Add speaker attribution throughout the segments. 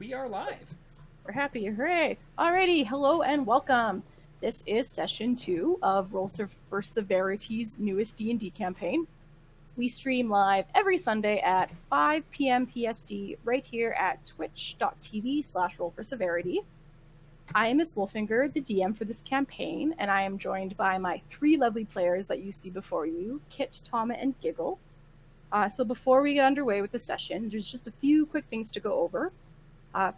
Speaker 1: we are live.
Speaker 2: We're happy, hooray! Alrighty, hello and welcome. This is session 2 of Roll for Severity's newest D&D campaign. We stream live every Sunday at 5 p.m. PST right here at twitch.tv/rollforseverity. I am Miss Wolfinger, the DM for this campaign, and I am joined by my 3 lovely players that you see before you, Kit, Tama, and Giggle. So before we get underway with the session, there's just a few quick things to go over.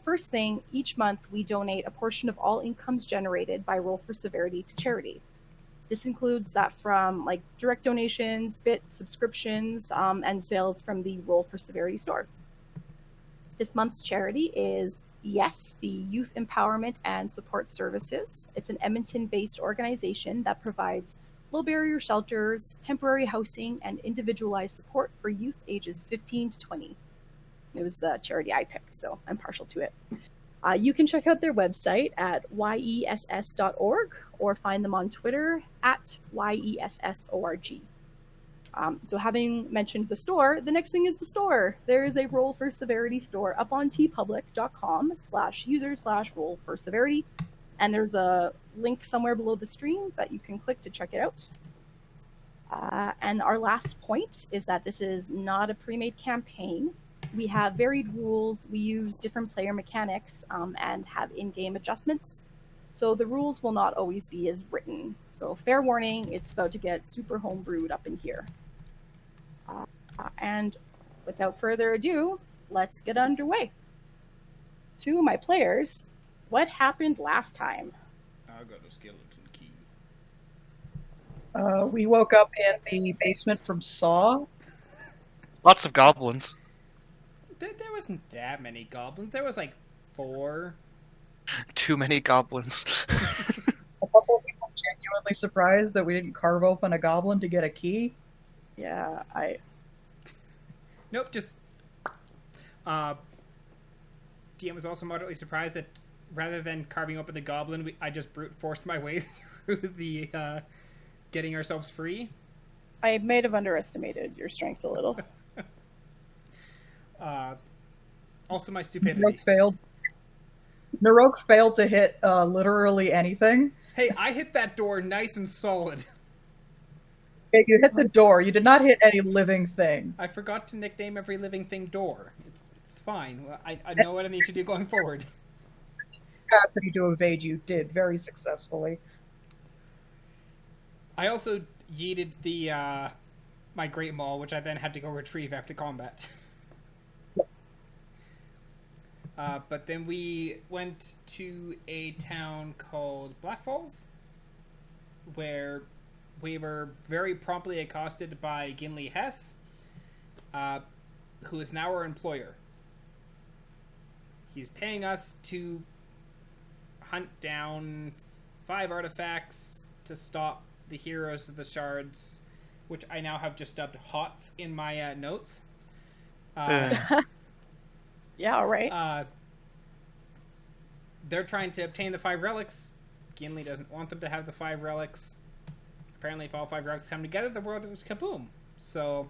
Speaker 2: First thing, each month we donate a portion of all incomes generated by Roll for Severity to charity. This includes that from direct donations, bits, subscriptions, and sales from the Roll for Severity store. This month's charity is YES, the Youth Empowerment and Support Services. It's an Edmonton-based organization that provides low-barrier shelters, temporary housing, and individualized support for youth ages 15 to 20. It was the charity I picked, so I'm partial to it. You can check out their website at yess.org or find them on Twitter at yessorg. So having mentioned the store, the next thing is the store. There is a Roll for Severity store up on tpublic.com/user/roll-for-severity. And there's a link somewhere below the stream that you can click to check it out. And our last point is that this is not a pre-made campaign. We have varied rules, we use different player mechanics, and have in-game adjustments. So the rules will not always be as written. So fair warning, it's about to get super homebrewed up in here. And without further ado, let's get underway. To my players, what happened last time?
Speaker 1: I got a skeleton key.
Speaker 3: We woke up in the basement from Saw.
Speaker 4: Lots of goblins.
Speaker 1: There wasn't that many goblins. There was 4.
Speaker 4: Too many goblins.
Speaker 3: A couple of people genuinely surprised that we didn't carve open a goblin to get a key.
Speaker 2: Yeah,
Speaker 1: Nope, just... DM was also moderately surprised that rather than carving open the goblin, I just brute forced my way through the getting ourselves free.
Speaker 2: I may have underestimated your strength a little.
Speaker 1: Also my stupidity.
Speaker 3: Naroke failed to hit literally anything.
Speaker 1: Hey, I hit that door nice and solid.
Speaker 3: Okay, you hit the door. You did not hit any living thing.
Speaker 1: I forgot to nickname every living thing door. It's fine. I know what I need to do going forward.
Speaker 3: Capacity to evade you did very successfully.
Speaker 1: I also yeeted the my Great Maul, which I then had to go retrieve after combat.
Speaker 3: Yes.
Speaker 1: But then we went to a town called Black Falls, where we were very promptly accosted by Ginley Hess, who is now our employer. He's paying us to hunt down 5 artifacts to stop the Heroes of the Shards, which I now have just dubbed HOTS in my notes.
Speaker 2: Yeah, all right.
Speaker 1: They're trying to obtain the 5 relics. Ginley doesn't want them to have the 5 relics. Apparently, if all 5 relics come together, the world goes kaboom. So,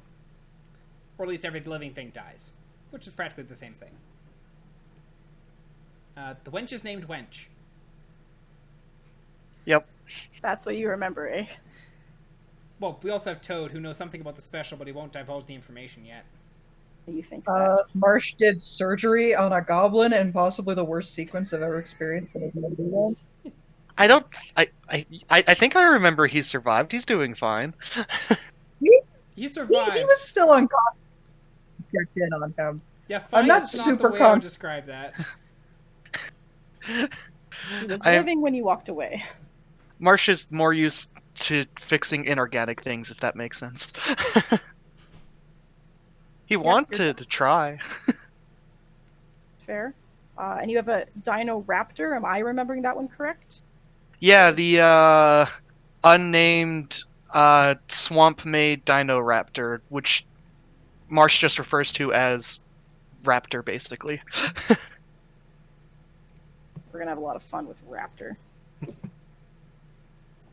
Speaker 1: or at least every living thing dies, which is practically the same thing. The wench is named Wench.
Speaker 4: Yep.
Speaker 2: That's what you remember, eh?
Speaker 1: Well, we also have Toad, who knows something about the special, but he won't divulge the information yet.
Speaker 2: You think that?
Speaker 3: Marsh did surgery on a goblin in possibly the worst sequence I've ever experienced in a D&D game.
Speaker 4: I think I remember he survived. He's doing fine.
Speaker 1: He survived.
Speaker 3: He was still unconscious. Checked in on him.
Speaker 1: Yeah, fine.
Speaker 3: I'm not
Speaker 1: That's
Speaker 3: super
Speaker 1: not the way I would describe that.
Speaker 2: He was living when you walked away.
Speaker 4: Marsh is more used to fixing inorganic things, if that makes sense. He wanted to try.
Speaker 2: Fair. And you have a Dino Raptor. Am I remembering that one correct?
Speaker 4: Yeah, the unnamed swamp-made Dino Raptor, which Marsh just refers to as Raptor, basically.
Speaker 2: We're gonna have a lot of fun with Raptor.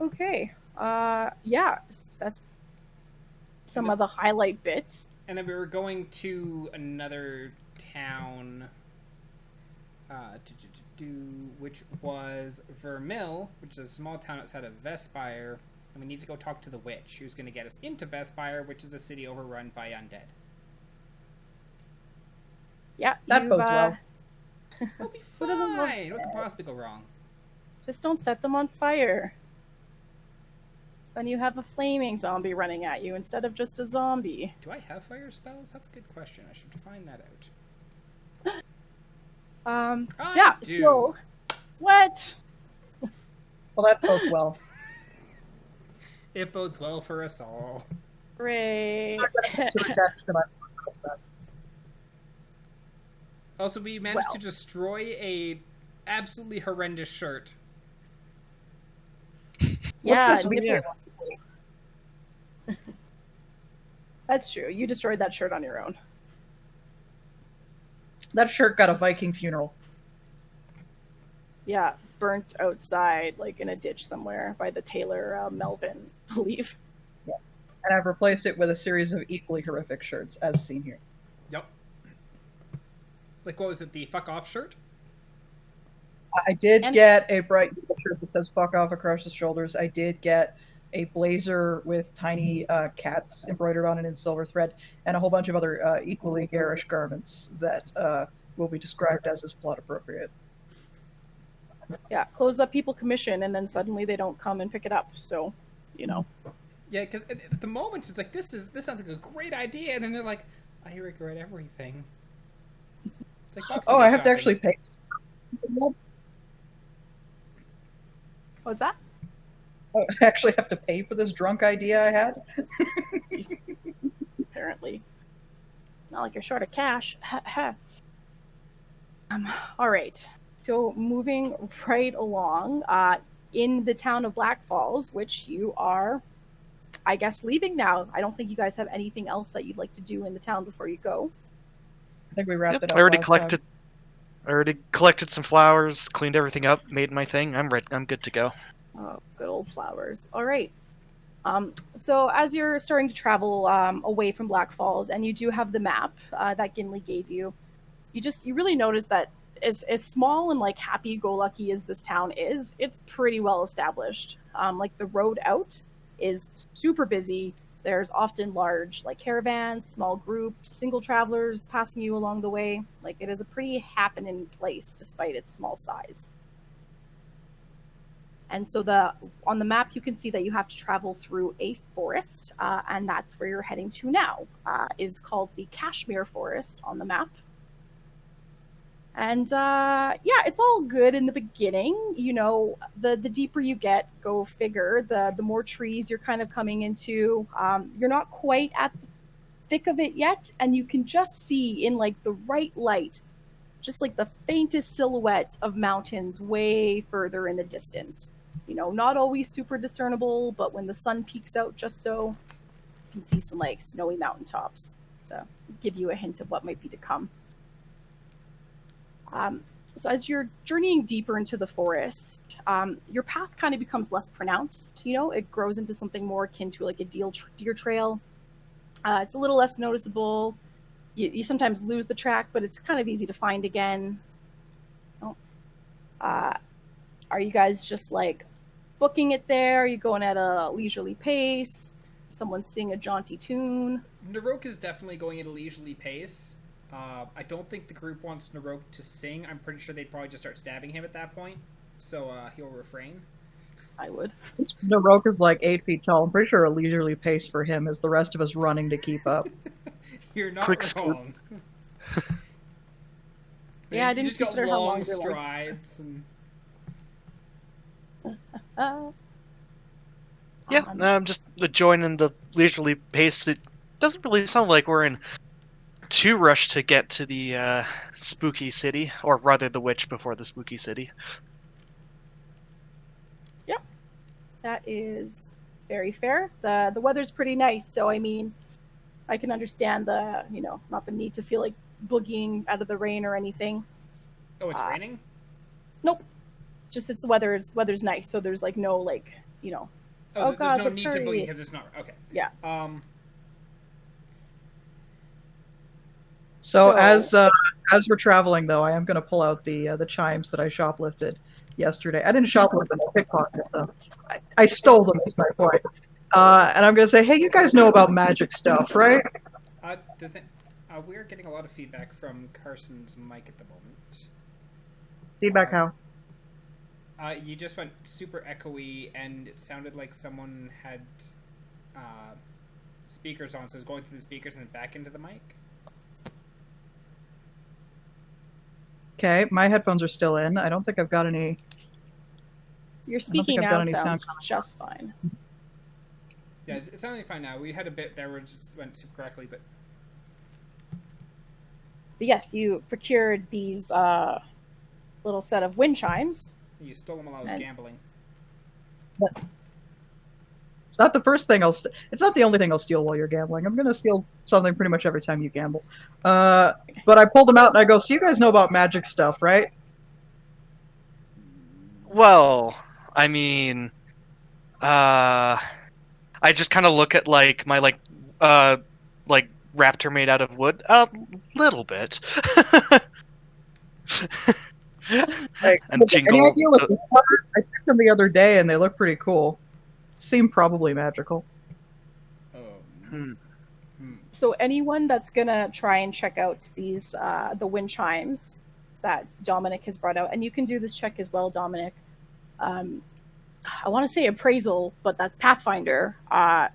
Speaker 2: Okay. Yeah, that's some of the highlight bits.
Speaker 1: And then we were going to another town which was Vermil, which is a small town outside of Vespire, and we need to go talk to the witch, who's going to get us into Vespire, which is a city overrun by undead.
Speaker 2: Yeah,
Speaker 3: That bodes well.
Speaker 1: We'll be
Speaker 2: Who doesn't love
Speaker 1: fine. What could possibly go wrong?
Speaker 2: Just don't set them on fire. Then you have a flaming zombie running at you instead of just a zombie.
Speaker 1: Do I have fire spells? That's a good question. I should find that out.
Speaker 2: Yeah,
Speaker 1: do.
Speaker 2: so... What?
Speaker 3: Well, that bodes well.
Speaker 1: It bodes well for us all.
Speaker 2: Hooray.
Speaker 3: Too attached to my.
Speaker 1: Also, we managed to destroy a absolutely horrendous shirt.
Speaker 2: Yeah,
Speaker 3: What's this
Speaker 2: that's true. You destroyed that shirt on your own.
Speaker 3: That shirt got a Viking funeral.
Speaker 2: Yeah, burnt outside, like in a ditch somewhere by the tailor Melvin, I believe.
Speaker 3: Yeah. And I've replaced it with a series of equally horrific shirts, as seen here.
Speaker 1: Yep. Like, what was it, the fuck off shirt?
Speaker 3: I did get a bright shirt that says fuck off across the shoulders. I did get a blazer with tiny cats embroidered on it in silver thread, and a whole bunch of other equally garish garments that will be described as plot appropriate.
Speaker 2: Yeah, close up people commission, and then suddenly they don't come and pick it up. So, you know.
Speaker 1: Yeah, because at the moment it's like this sounds like a great idea, and then they're like, I regret everything. It's like,
Speaker 3: I have to actually pay.
Speaker 2: What was that?
Speaker 3: I actually have to pay for this drunk idea I had.
Speaker 2: Apparently, not like you're short of cash. All right. So moving right along, in the town of Black Falls, which you are, I guess, leaving now. I don't think you guys have anything else that you'd like to do in the town before you go.
Speaker 3: I think we wrapped it up.
Speaker 4: I already collected some flowers, cleaned everything up, made my thing. I'm good to go.
Speaker 2: Oh, good old flowers. All right. So as you're starting to travel away from Black Falls, and you do have the map that Gimli gave you, you really notice that as small and like happy-go-lucky as this town is, it's pretty well established. Like the road out is super busy. There's often large like caravans, small groups, single travelers passing you along the way. Like it is a pretty happening place despite its small size. And so on the map, you can see that you have to travel through a forest, and that's where you're heading to now. It is called the Kashmir Forest on the map. And yeah, it's all good in the beginning. You know, the deeper you get, go figure, the more trees you're kind of coming into. You're not quite at the thick of it yet, and you can just see in like the right light, just like the faintest silhouette of mountains way further in the distance. You know, not always super discernible, but when the sun peeks out just so, you can see some like snowy mountaintops. So give you a hint of what might be to come. So as you're journeying deeper into the forest, your path kind of becomes less pronounced. You know, it grows into something more akin to like a deer trail. It's a little less noticeable. You sometimes lose the track, but it's kind of easy to find again. Are you guys just like booking it there? Are you going at a leisurely pace? Someone sing a jaunty tune?
Speaker 1: Naroke is definitely going at a leisurely pace. I don't think the group wants Naroke to sing. I'm pretty sure they'd probably just start stabbing him at that point. So he'll refrain.
Speaker 2: I would.
Speaker 3: Since Naroke is like 8 feet tall, I'm pretty sure a leisurely pace for him is the rest of us running to keep up.
Speaker 1: You're not wrong.
Speaker 2: Yeah, I didn't consider how long
Speaker 1: your strides and...
Speaker 4: Yeah, I'm just joining the leisurely pace. It doesn't really sound like we're in too rushed to get to the spooky city, or rather the witch before the spooky city.
Speaker 2: Yep, that is very fair. The weather's pretty nice, so I mean, I can understand the, you know, not the need to feel like boogieing out of the rain or anything.
Speaker 1: Oh, it's raining?
Speaker 2: Nope. Just it's the weather's nice, so there's like no like, you know.
Speaker 1: Oh,
Speaker 2: God,
Speaker 1: there's no need to boogie because it's not okay.
Speaker 2: Yeah.
Speaker 3: So as we're traveling, though, I am going to pull out the chimes that I shoplifted yesterday. I didn't shoplift them; I pickpocketed them. I stole them. Is my point. And I'm going to say, hey, you guys know about magic stuff, right?
Speaker 1: Does it? We're getting a lot of feedback from Carson's mic at the moment.
Speaker 3: Feedback how?
Speaker 1: You just went super echoey, and it sounded like someone had speakers on, so it was going through the speakers and then back into the mic.
Speaker 3: Okay, my headphones are still in. I don't think I've got any.
Speaker 2: Your speaking now sounds
Speaker 3: sound
Speaker 2: just fine.
Speaker 1: Yeah, it's sounding fine now. We had a bit there where it just went super correctly, but
Speaker 2: yes, you procured these little set of wind chimes.
Speaker 1: you stole them while I was gambling.
Speaker 3: Yes. It's not the first thing it's not the only thing I'll steal while you're gambling. I'm gonna steal something pretty much every time you gamble. But I pulled them out and I go, so you guys know about magic stuff, right?
Speaker 4: Well, I mean, I just kind of look at like my like raptor made out of wood. A little bit. And jingle.
Speaker 3: Any idea what they are? I took them the other day and they look pretty cool. Seem probably magical.
Speaker 2: So anyone that's gonna try and check out these the wind chimes that Dominic has brought out, and you can do this check as well, Dominic. I want to say appraisal, but that's Pathfinder.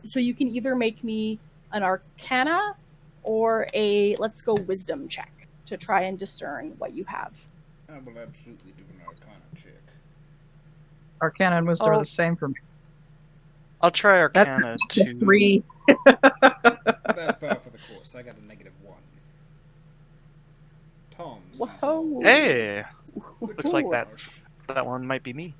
Speaker 2: So you can either make me an Arcana or a let's go Wisdom check to try and discern what you have.
Speaker 1: I will absolutely do an Arcana check.
Speaker 3: Arcana and Wisdom are the same for me.
Speaker 4: I'll try Arcana
Speaker 3: That's
Speaker 4: too.
Speaker 3: 3.
Speaker 1: That's bad for the course. I got a -1. Tom.
Speaker 2: Whoa.
Speaker 4: Hey! Looks like that one might be me.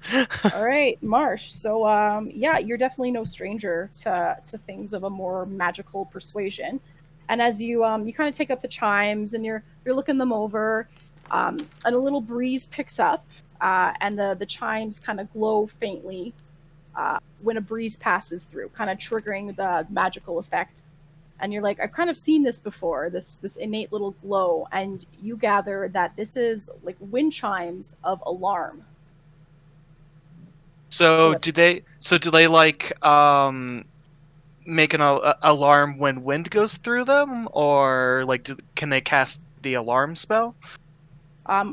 Speaker 2: All right, Marsh. So, yeah, you're definitely no stranger to things of a more magical persuasion. And as you you kind of take up the chimes and you're looking them over, and a little breeze picks up, and the chimes kind of glow faintly when a breeze passes through, kind of triggering the magical effect. And you're like, I've kind of seen this before, this innate little glow, and you gather that this is like wind chimes of alarm.
Speaker 4: So do they like make an alarm when wind goes through them, or like can they cast the alarm spell?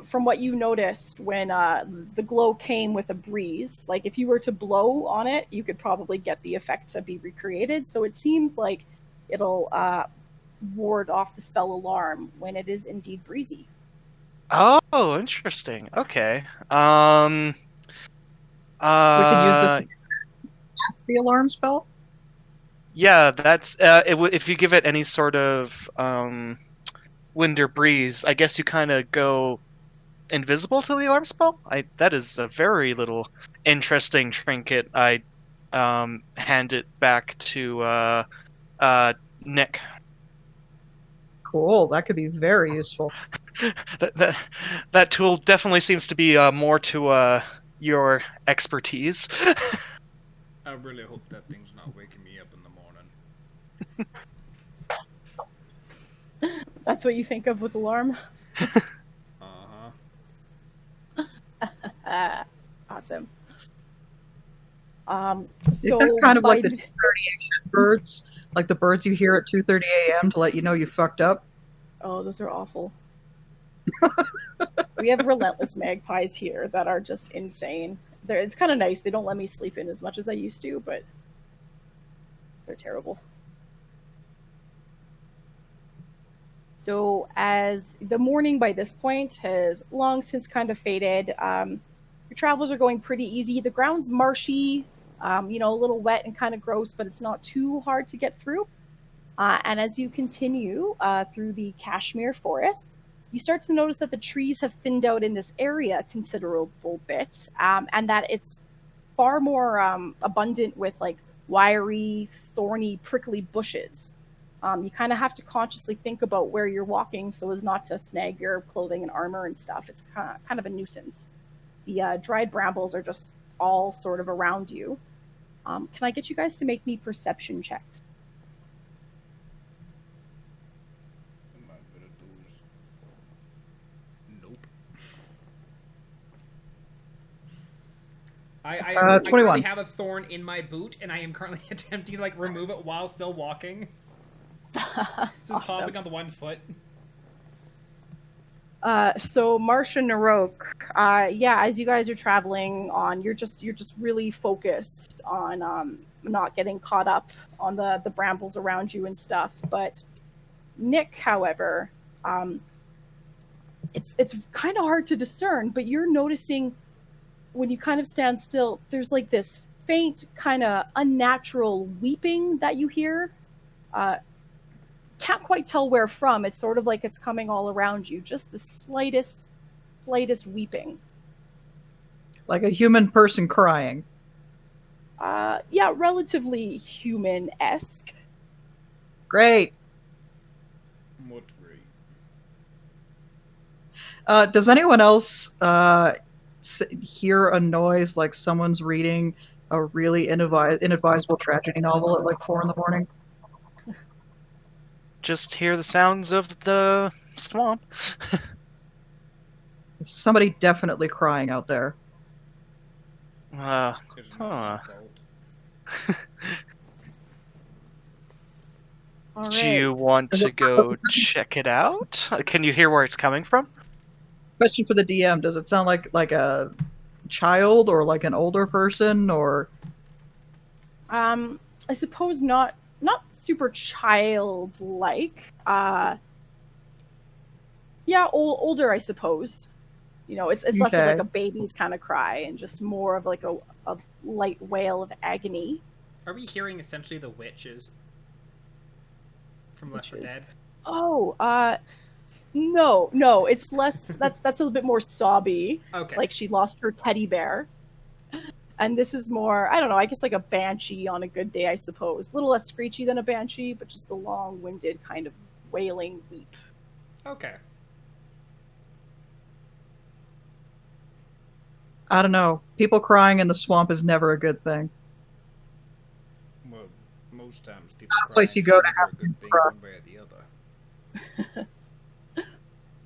Speaker 2: From what you noticed when the glow came with a breeze, like if you were to blow on it, you could probably get the effect to be recreated. So it seems like it'll ward off the spell alarm when it is indeed breezy.
Speaker 4: Oh, interesting. Okay.
Speaker 3: So we can use this to cast the alarm spell?
Speaker 4: Yeah, that's if you give it any sort of wind or breeze, I guess you kind of go invisible to the alarm spell. That is a very little interesting trinket. I hand it back to Nick.
Speaker 3: Cool, that could be very useful.
Speaker 4: that tool definitely seems to be more to your expertise.
Speaker 1: I really hope that thing's not waking me up in the morning.
Speaker 2: That's what you think of with alarm? Awesome.
Speaker 3: Is that kind of like the 2:30 a.m. birds? Like the birds you hear at 2:30 a.m. to let you know you fucked up?
Speaker 2: Oh, those are awful. We have relentless magpies here that are just insane. It's kind of nice. They don't let me sleep in as much as I used to, but they're terrible. So as the morning by this point has long since kind of faded, your travels are going pretty easy. The ground's marshy, a little wet and kind of gross, but it's not too hard to get through. And as you continue through the Kashmir forest, you start to notice that the trees have thinned out in this area a considerable bit, and that it's far more abundant with like wiry, thorny, prickly bushes. You kind of have to consciously think about where you're walking so as not to snag your clothing and armor and stuff. It's kind of a nuisance. The dried brambles are just all sort of around you. Can I get you guys to make me perception checks?
Speaker 1: I'm not good at those. I currently
Speaker 3: 21.
Speaker 1: have a thorn in my boot, and I am currently attempting to like remove it while still walking. Just
Speaker 2: Awesome.
Speaker 1: hopping on the one foot.
Speaker 2: So Marsh and Naroke, yeah, as you guys are traveling on, you're just really focused on not getting caught up on the brambles around you and stuff. But Nick, however, it's kind of hard to discern, but you're noticing when you kind of stand still, there's like this faint kind of unnatural weeping that you hear. Can't quite tell where from. It's sort of like it's coming all around you. Just the slightest weeping.
Speaker 3: Like a human person crying.
Speaker 2: Yeah, relatively human-esque.
Speaker 3: Great.
Speaker 1: What great.
Speaker 3: Does anyone else hear a noise like someone's reading a really inadvisable tragedy novel at like 4 a.m?
Speaker 4: Just hear the sounds of the swamp.
Speaker 3: Somebody definitely crying out there.
Speaker 1: It's not my
Speaker 4: Huh.
Speaker 1: fault.
Speaker 2: All
Speaker 4: Do you
Speaker 2: right.
Speaker 4: want to go check it out? Can you hear where it's coming from?
Speaker 3: Question for the DM: does it sound like a child or like an older person or?
Speaker 2: I suppose not super childlike. Yeah, older, I suppose. You know, it's less of
Speaker 3: Okay.
Speaker 2: like a baby's kind of cry and just more of like a light wail of agony.
Speaker 1: Are we hearing essentially the witches from Left 4
Speaker 2: Witches.
Speaker 1: Dead?
Speaker 2: Oh, no, it's less. That's a little bit more sobby.
Speaker 1: Okay.
Speaker 2: Like she lost her teddy bear. And this is more, I don't know, I guess like a banshee on a good day, I suppose. A little less screechy than a banshee, but just a long-winded kind of wailing weep.
Speaker 1: Okay.
Speaker 3: I don't know. People crying in the swamp is never a good thing.
Speaker 1: Well, most times people
Speaker 3: It's not a place you go to have
Speaker 1: a good thing
Speaker 3: cry.
Speaker 1: one way or the other.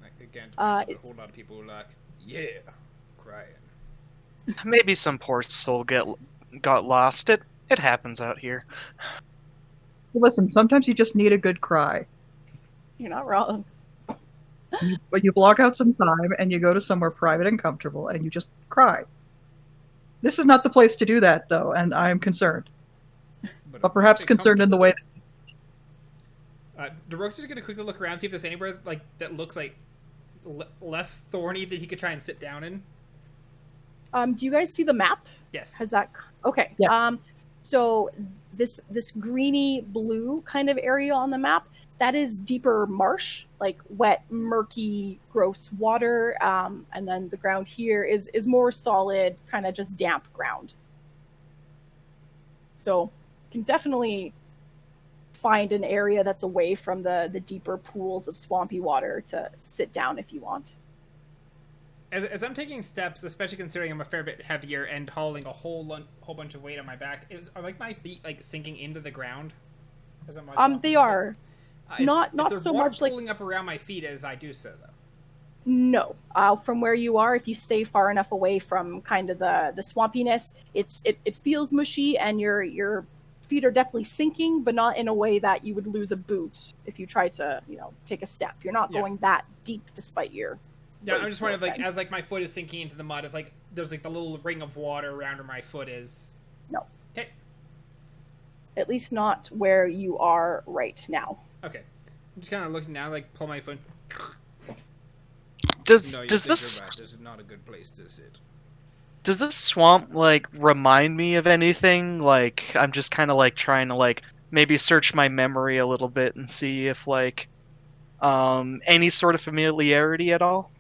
Speaker 1: Like, again,
Speaker 2: Uh,
Speaker 1: a whole lot of people who are like, yeah, crying.
Speaker 4: Maybe some poor soul got lost. It happens out here.
Speaker 3: Listen, sometimes you just need a good cry.
Speaker 2: You're not wrong.
Speaker 3: But you block out some time and you go to somewhere private and comfortable and you just cry. This is not the place to do that, though, and I am concerned. But perhaps concerned in the way that...
Speaker 1: Naroke's just gonna quickly look around, see if there's anywhere like that looks like less thorny that he could try and sit down in.
Speaker 2: Do you guys see the map?
Speaker 1: Yes.
Speaker 2: Has that... Okay.
Speaker 3: Yeah.
Speaker 2: So this greeny blue kind of area on the map, that is deeper marsh, like wet, murky, gross water. And then the ground here is more solid, kind of just damp ground. So you can definitely find an area that's away from the deeper pools of swampy water to sit down if you want.
Speaker 1: As I'm taking steps, especially considering I'm a fair bit heavier and hauling a whole bunch of weight on my back, are like my feet like sinking into the ground? As I'm, like,
Speaker 2: They are. Not
Speaker 1: is
Speaker 2: so
Speaker 1: water
Speaker 2: much like...
Speaker 1: pulling up around my feet as I do so, though.
Speaker 2: No. From where you are, if you stay far enough away from kind of the swampiness, it feels mushy and your feet are definitely sinking, but not in a way that you would lose a boot if you try to, take a step. You're not going that deep despite your...
Speaker 1: Yeah, I'm just wondering, like, as like my foot is sinking into the mud, if like there's like the little ring of water around where my foot is.
Speaker 2: No.
Speaker 1: Okay.
Speaker 2: At least not where you are right now.
Speaker 1: Okay. I'm just kind of looking now, like pull my foot.
Speaker 4: Does this
Speaker 1: This is not a good place to sit.
Speaker 4: Does this swamp like remind me of anything? Like I'm just kind of like trying to like maybe search my memory a little bit and see if like any sort of familiarity at all.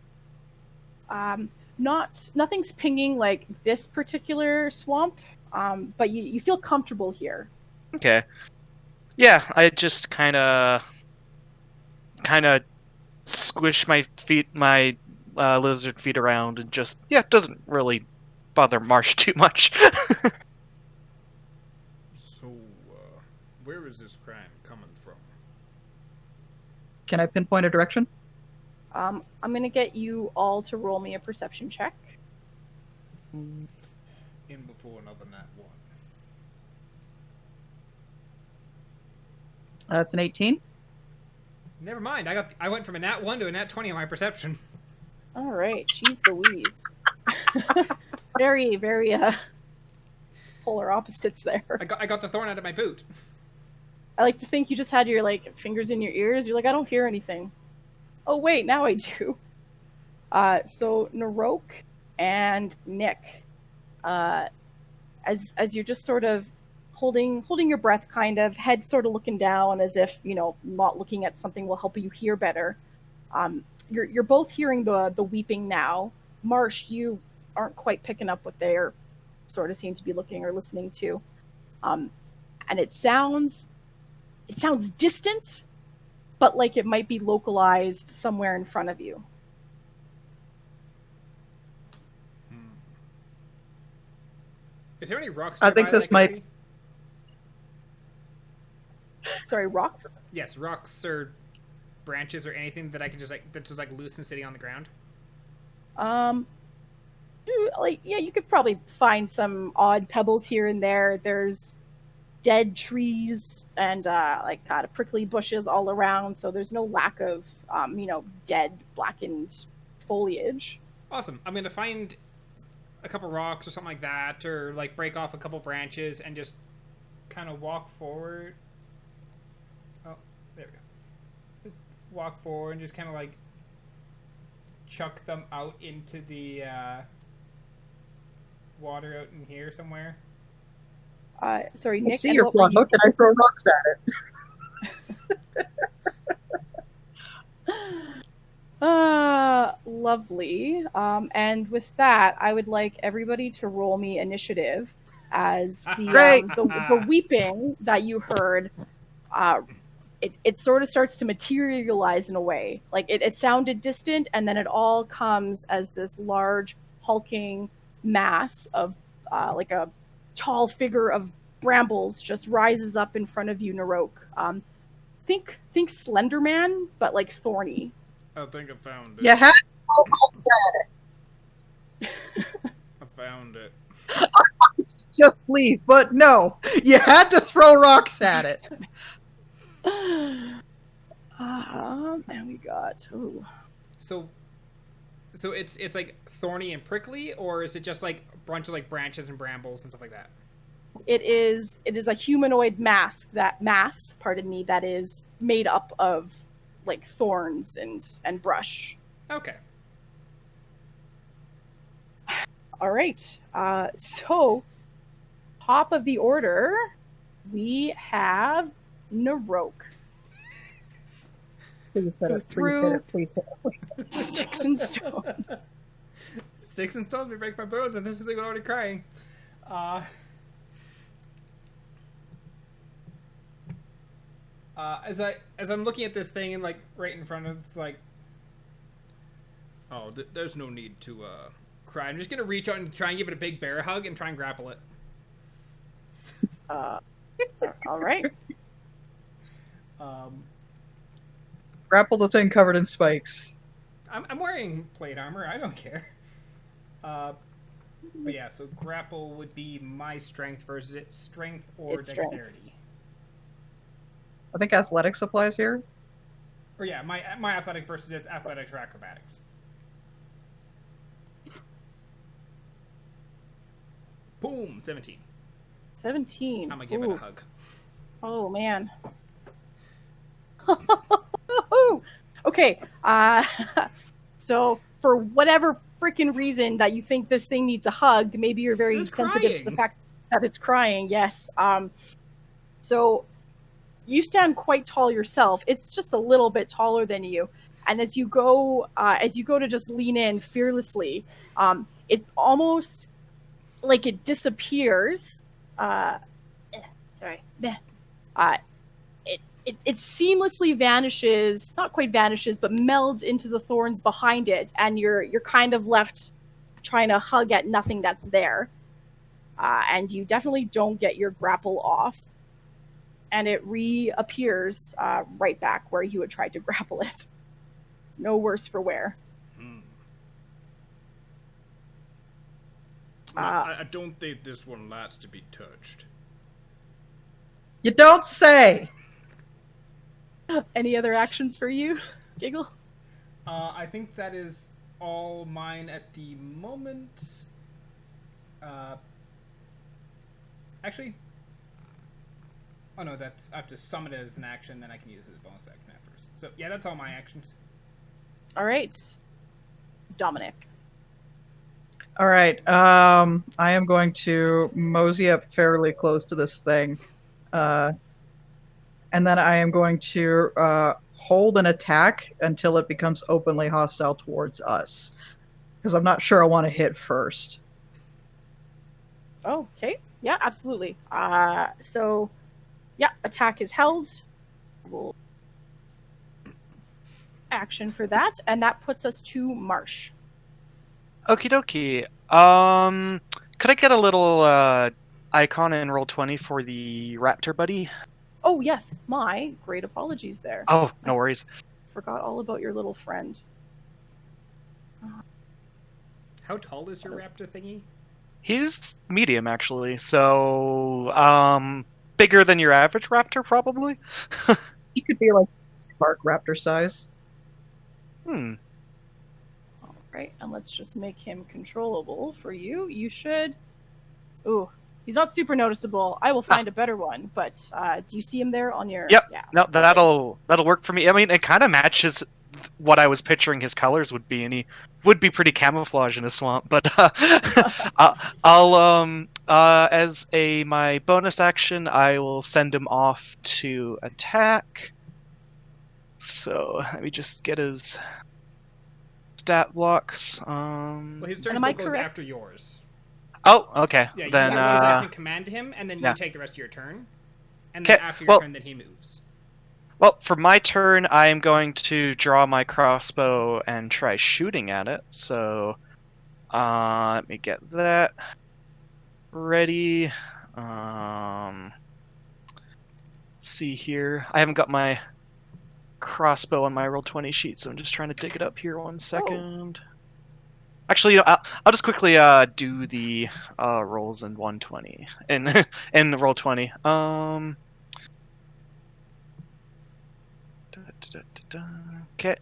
Speaker 2: Nothing's pinging like this particular swamp, but you feel comfortable here.
Speaker 4: Okay. Yeah, I just kind of squish my lizard feet around and just it doesn't really bother Marsh too much.
Speaker 1: So, where is this crime coming from?
Speaker 3: Can I pinpoint a direction?
Speaker 2: I'm going to get you all to roll me a perception check.
Speaker 1: in before another nat 1.
Speaker 3: That's an 18.
Speaker 1: Never mind. I went from a nat 1 to a nat 20 on my perception.
Speaker 2: All right, jeez Louise. Very, very polar opposites there.
Speaker 1: I got the thorn out of my boot.
Speaker 2: I like to think you just had your like fingers in your ears. You're like, I don't hear anything. Oh wait, now I do. So Naroke and Nick, as you're just sort of holding your breath, kind of head sort of looking down, as if not looking at something will help you hear better. You're both hearing the weeping now. Marsh, you aren't quite picking up what they're sort of seem to be looking or listening to, and it sounds distant, but like it might be localized somewhere in front of you.
Speaker 1: Is there any rocks?
Speaker 3: I think this might.
Speaker 1: See?
Speaker 2: Sorry, rocks?
Speaker 1: Yes, rocks or branches or anything that I can just like loose and sitting on the ground.
Speaker 2: You could probably find some odd pebbles here and there. There's dead trees and kind of prickly bushes all around, so there's no lack of dead blackened foliage.
Speaker 1: Awesome. I'm gonna find a couple rocks or something like that, or like break off a couple branches and just kind of walk forward. Oh, there we go. Just walk forward and just kind of like chuck them out into the water out in here somewhere.
Speaker 2: Sorry, Nick.
Speaker 3: I see your plot. How can I throw rocks at it?
Speaker 2: Lovely. And with that, I would like everybody to roll me initiative, as the weeping that you heard, it sort of starts to materialize in a way. Like it sounded distant, and then it all comes as this large, hulking mass of like a tall figure of brambles just rises up in front of you, Naroke. Think Slender Man, but like thorny.
Speaker 1: I think I found it.
Speaker 3: You had to throw rocks at it.
Speaker 1: I found it.
Speaker 3: I wanted to just leave, but no, you had to throw rocks at it.
Speaker 2: And we got
Speaker 1: So it's like thorny and prickly, or is it just like a bunch of like branches and brambles and stuff like that?
Speaker 2: It is a humanoid mask that is made up of like thorns and brush.
Speaker 1: Okay.
Speaker 2: All right. So top of the order, we have Naroke.
Speaker 3: Please hit it. Please hit it. Please hit it. Please hit it.
Speaker 2: Sticks and stones.
Speaker 1: Sticks and stones may break my bones, and this is already crying. As I'm looking at this thing and like right in front of it's like, oh, there's no need to cry. I'm just gonna reach out and try and give it a big bear hug and try and grapple it.
Speaker 2: All right.
Speaker 3: Grapple the thing covered in spikes.
Speaker 1: I'm wearing plate armor. I don't care. But yeah, so grapple would be my strength versus its strength or
Speaker 2: It's
Speaker 1: dexterity.
Speaker 2: strength.
Speaker 3: I think athletics applies here.
Speaker 1: Or yeah, my athletic versus its athletics or acrobatics. Boom, 17.
Speaker 2: 17.
Speaker 1: I'm gonna give it a hug.
Speaker 2: Oh man. Okay. So for whatever freaking reason that you think this thing needs a hug, maybe you're very sensitive to the fact that it's crying. Yes. So you stand quite tall yourself. It's just a little bit taller than you. And as you go to just lean in fearlessly, it's almost like it disappears. It seamlessly vanishes, not quite vanishes, but melds into the thorns behind it, and you're kind of left trying to hug at nothing that's there. And you definitely don't get your grapple off. And it reappears right back where you had tried to grapple it. No worse for wear.
Speaker 1: I don't think this one likes to be touched.
Speaker 3: You don't say!
Speaker 2: Any other actions for you, Giggle?
Speaker 1: I think that is all mine at the moment. Actually... Oh no, that's... I have to summon it as an action, then I can use it as a bonus action at first. So, yeah, that's all my actions.
Speaker 2: Alright. Dominic.
Speaker 3: Alright, I am going to mosey up fairly close to this thing. And then I am going to hold an attack until it becomes openly hostile towards us. Because I'm not sure I want to hit first.
Speaker 2: Oh, okay. Yeah, absolutely. So, yeah, attack is held. We'll action for that, and that puts us to Marsh.
Speaker 4: Okie dokie. Could I get a little icon and roll 20 for the raptor buddy?
Speaker 2: Oh, yes. My great apologies there.
Speaker 4: Oh, no worries.
Speaker 2: Forgot all about your little friend.
Speaker 1: How tall is your raptor thingy?
Speaker 4: He's medium, actually. So, bigger than your average raptor, probably?
Speaker 3: He could be like Spark Raptor size.
Speaker 4: Hmm.
Speaker 2: All right, and let's just make him controllable for you. You should... Ooh, he's not super noticeable. I will find a better one, but do you see him there on your...
Speaker 4: Yep.
Speaker 2: Yeah.
Speaker 4: No, that'll work for me. I mean, it kind of matches what I was picturing his colors would be, and he would be pretty camouflage in a swamp. But I'll as my bonus action, I will send him off to attack. So let me just get his stat blocks.
Speaker 1: Well, his turn
Speaker 2: am I
Speaker 1: still goes
Speaker 2: correct?
Speaker 1: after yours.
Speaker 4: Oh, okay.
Speaker 1: Yeah, you
Speaker 4: Then
Speaker 1: use his action command to him, and then
Speaker 4: yeah.
Speaker 1: you take the rest of your turn. And then
Speaker 4: 'Kay,
Speaker 1: after your turn, then he moves.
Speaker 4: well, for my turn, I am going to draw my crossbow and try shooting at it. So, let me get that ready. Let's see here. I haven't got my crossbow on my roll20 sheet, so I'm just trying to dig it up here 1 second. Actually, you know, I'll just quickly do the rolls in 120 in roll20. Okay.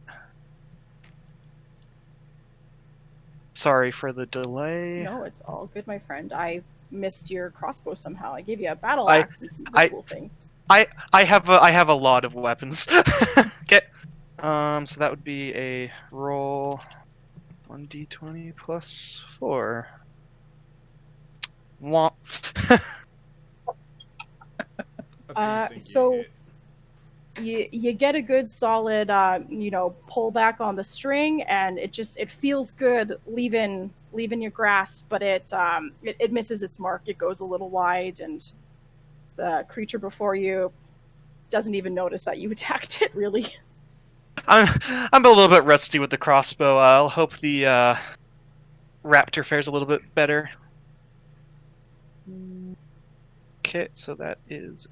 Speaker 4: Sorry for the delay.
Speaker 2: No, it's all good, my friend. I missed your crossbow somehow. I gave you a battle axe and some other cool things.
Speaker 4: I have a lot of weapons. Okay. So that would be a roll 1d20 plus 4. Womp.
Speaker 2: So you get a good solid pull back on the string, and it feels good leaving your grasp, but it misses its mark. It goes a little wide, and the creature before you doesn't even notice that you attacked it, really.
Speaker 4: I'm a little bit rusty with the crossbow. I'll hope the raptor fares a little bit better. Okay, so that is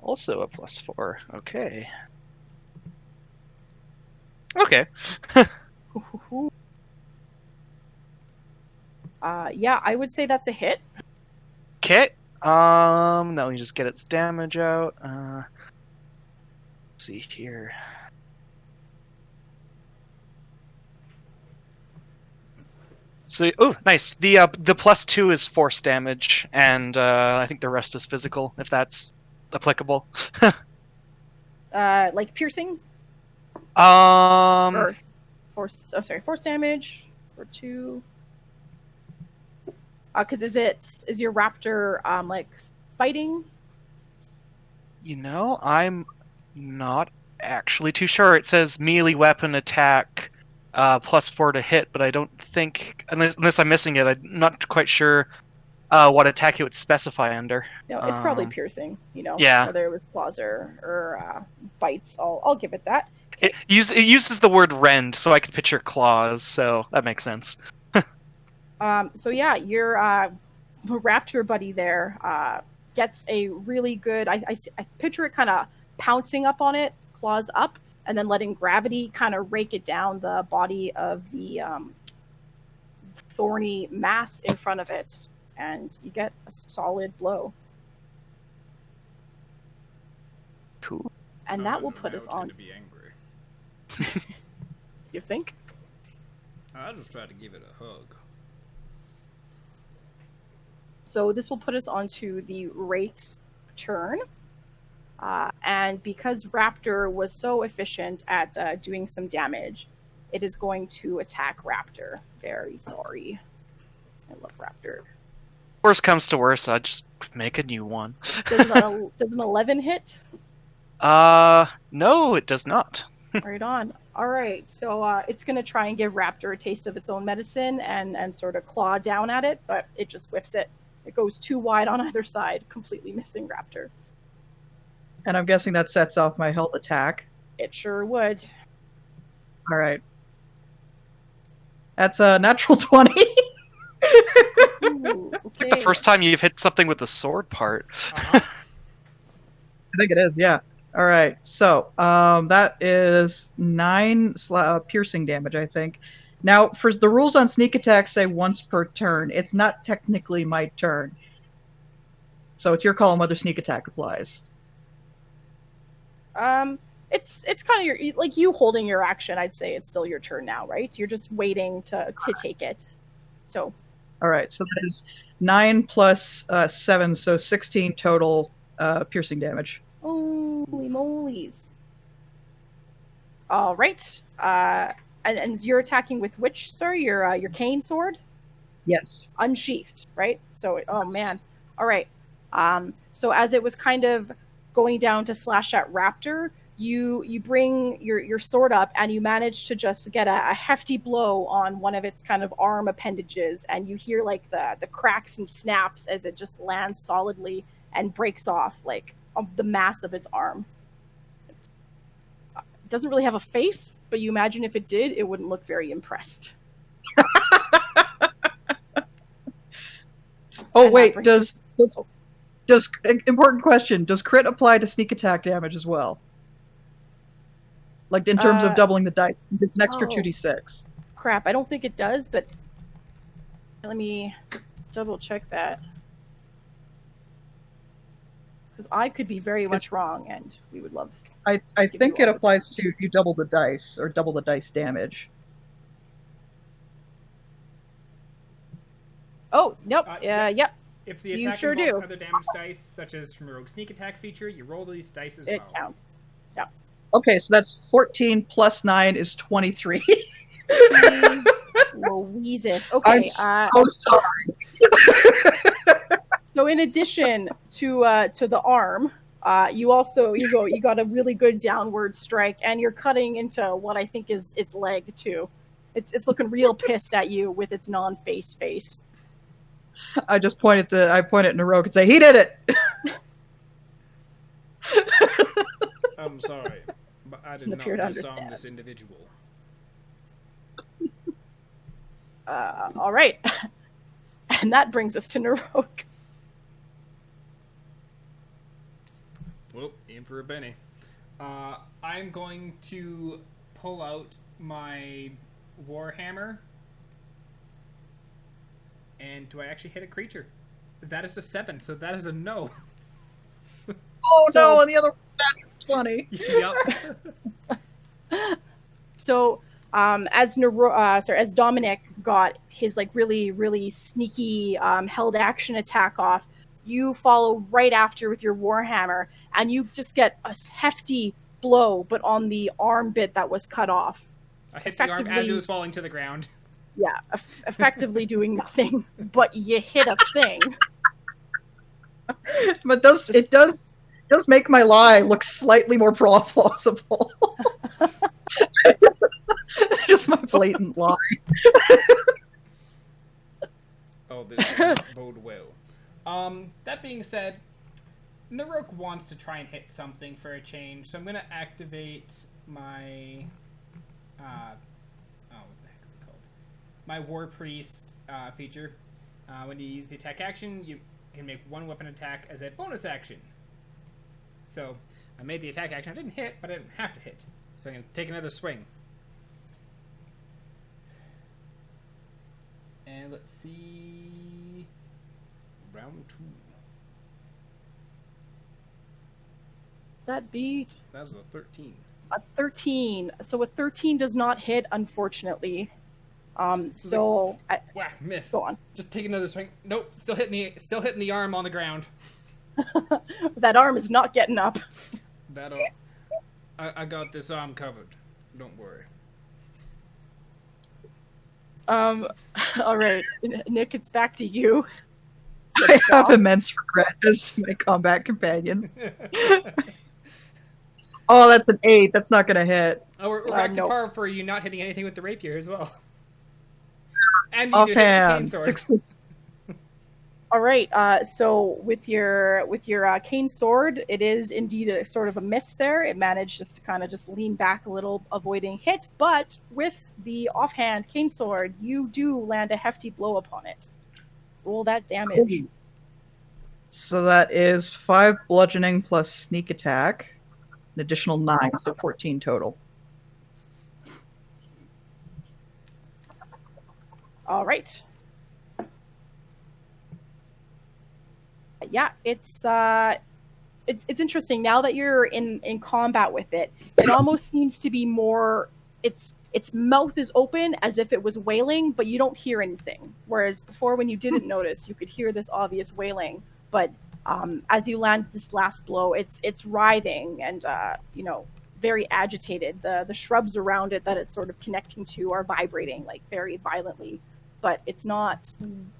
Speaker 4: also a plus 4. Okay. Okay.
Speaker 2: Yeah, I would say that's a hit.
Speaker 4: Okay. Now let me just get its damage out. Let's see here. So, oh, nice. The plus 2 is force damage, and I think the rest is physical, if that's applicable.
Speaker 2: Like piercing?
Speaker 4: Um,
Speaker 2: Or force damage for 2. Because is your raptor like fighting?
Speaker 4: you know, I'm not actually too sure. It says melee weapon attack plus 4 to hit, but I don't think, unless I'm missing it, I'm not quite sure what attack it would specify under.
Speaker 2: No, it's probably piercing.
Speaker 4: Yeah.
Speaker 2: Whether it was claws or bites. I'll give it that.
Speaker 4: It uses the word rend, so I can picture claws, so that makes sense.
Speaker 2: So yeah, your raptor buddy there gets a really good. I picture it kind of pouncing up on it, claws up, and then letting gravity kind of rake it down the body of the thorny mass in front of it, and you get a solid blow.
Speaker 4: Cool.
Speaker 2: And that will put us on.
Speaker 1: To be angry.
Speaker 2: You think?
Speaker 1: I just try to give it a hug.
Speaker 2: So this will put us onto the Wraith's turn. And because Raptor was so efficient at doing some damage, it is going to attack Raptor. Very sorry. I love Raptor.
Speaker 4: Worst comes to worst, I'll just make a new one.
Speaker 2: Does an 11 hit?
Speaker 4: No, it does not.
Speaker 2: Right on. All right, so it's going to try and give Raptor a taste of its own medicine and sort of claw down at it, but it just whips it. It goes too wide on either side, completely missing Raptor.
Speaker 3: And I'm guessing that sets off my held attack.
Speaker 2: It sure would.
Speaker 3: All right. That's a natural 20.
Speaker 2: Ooh, okay.
Speaker 4: The first time you've hit something with the sword part.
Speaker 1: Uh-huh.
Speaker 3: I think it is, yeah. All right, so that is 9 piercing damage, I think. Now, for the rules on sneak attack say once per turn. It's not technically my turn. So it's your call on whether sneak attack applies.
Speaker 2: It's kind of your, like, you holding your action. I'd say it's still your turn now, right? You're just waiting to take it. So.
Speaker 3: All right, so that is 9 plus 7, so 16 total piercing damage.
Speaker 2: Holy molies. All right. And you're attacking with which, sir? Your cane sword?
Speaker 3: Yes.
Speaker 2: Unsheathed, right? So, oh man. All right. So as it was kind of going down to slash at Raptor, you bring your sword up and you manage to just get a hefty blow on one of its kind of arm appendages, and you hear like the cracks and snaps as it just lands solidly and breaks off like the mass of its arm. It doesn't really have a face, but you imagine if it did, it wouldn't look very impressed.
Speaker 3: Oh wait, does important question, does crit apply to sneak attack damage as well? Like in terms of doubling the dice, it's an extra 2d6.
Speaker 2: Crap, I don't think it does, but let me double check that. Because I could be very much wrong, and we would love.
Speaker 3: I think it applies to you double the dice or double the dice damage.
Speaker 2: Oh nope, yep.
Speaker 1: If the
Speaker 2: You
Speaker 1: attack
Speaker 2: sure
Speaker 1: involves
Speaker 2: do.
Speaker 1: other damage dice, such as from a rogue sneak attack feature, you roll these dice as well.
Speaker 2: It counts. Yep.
Speaker 3: Okay, so that's 14 plus 9 is 23.
Speaker 2: Louises. Okay.
Speaker 3: I'm so sorry.
Speaker 2: So in addition to the arm, you got a really good downward strike, and you're cutting into what I think is its leg too. It's looking real pissed at you with its non-face face.
Speaker 3: I just point at Naroke and say, "He did it."
Speaker 1: I'm sorry, but I did
Speaker 2: Doesn't appear to
Speaker 1: not disarm
Speaker 2: understand.
Speaker 1: this individual.
Speaker 2: All right, and that brings us to Naroke.
Speaker 1: Well, in for a penny. I'm going to pull out my Warhammer. And do I actually hit a creature? That is a 7, so that is a no.
Speaker 3: Oh no, and the other one's 20.
Speaker 1: Yep.
Speaker 2: So, as Dominic got his like really, really sneaky held action attack off, you follow right after with your Warhammer, and you just get a hefty blow, but on the arm bit that was cut off.
Speaker 1: I hit the arm as it was falling to the ground.
Speaker 2: Yeah, effectively doing nothing, but you hit a thing.
Speaker 3: But it does make my lie look slightly more plausible. Just my blatant lie.
Speaker 1: Oh, this does not bode well. That being said, Naroke wants to try and hit something for a change, so I'm going to activate my... what the heck is it called? My War Priest feature. When you use the attack action, you can make one weapon attack as a bonus action. So, I made the attack action. I didn't hit, but I didn't have to hit. So I'm going to take another swing. And let's see. Round 2.
Speaker 2: That beat
Speaker 1: That was a 13.
Speaker 2: a 13. So a 13 does not hit, unfortunately.
Speaker 1: Whack, miss.
Speaker 2: Go on.
Speaker 1: Just take another swing. Nope, still hitting the arm on the ground.
Speaker 2: That arm is not getting up.
Speaker 1: I got this arm covered. Don't worry.
Speaker 2: All right, Nick, it's back to you.
Speaker 3: I have immense regret as to my combat companions. Oh, that's an 8. That's not gonna hit.
Speaker 1: Oh, we're back to
Speaker 2: nope.
Speaker 1: par for you not hitting anything with the rapier as well. And you do hit the
Speaker 3: Offhand,
Speaker 1: cane sword.
Speaker 3: 60.
Speaker 2: All right. So with your cane sword, it is indeed a sort of a miss there. It managed just to kind of just lean back a little, avoiding hit. But with the offhand cane sword, you do land a hefty blow upon it. Roll that damage.
Speaker 3: Cool. So that is 5 bludgeoning plus sneak attack, an additional 9, so 14 total.
Speaker 2: All right. Yeah, it's interesting now that you're in combat with it. It almost seems to be more. Its mouth is open as if it was wailing, but you don't hear anything. Whereas before, when you didn't notice, you could hear this obvious wailing. But as you land this last blow, it's writhing and very agitated. The shrubs around it that it's sort of connecting to are vibrating like very violently, but it's not.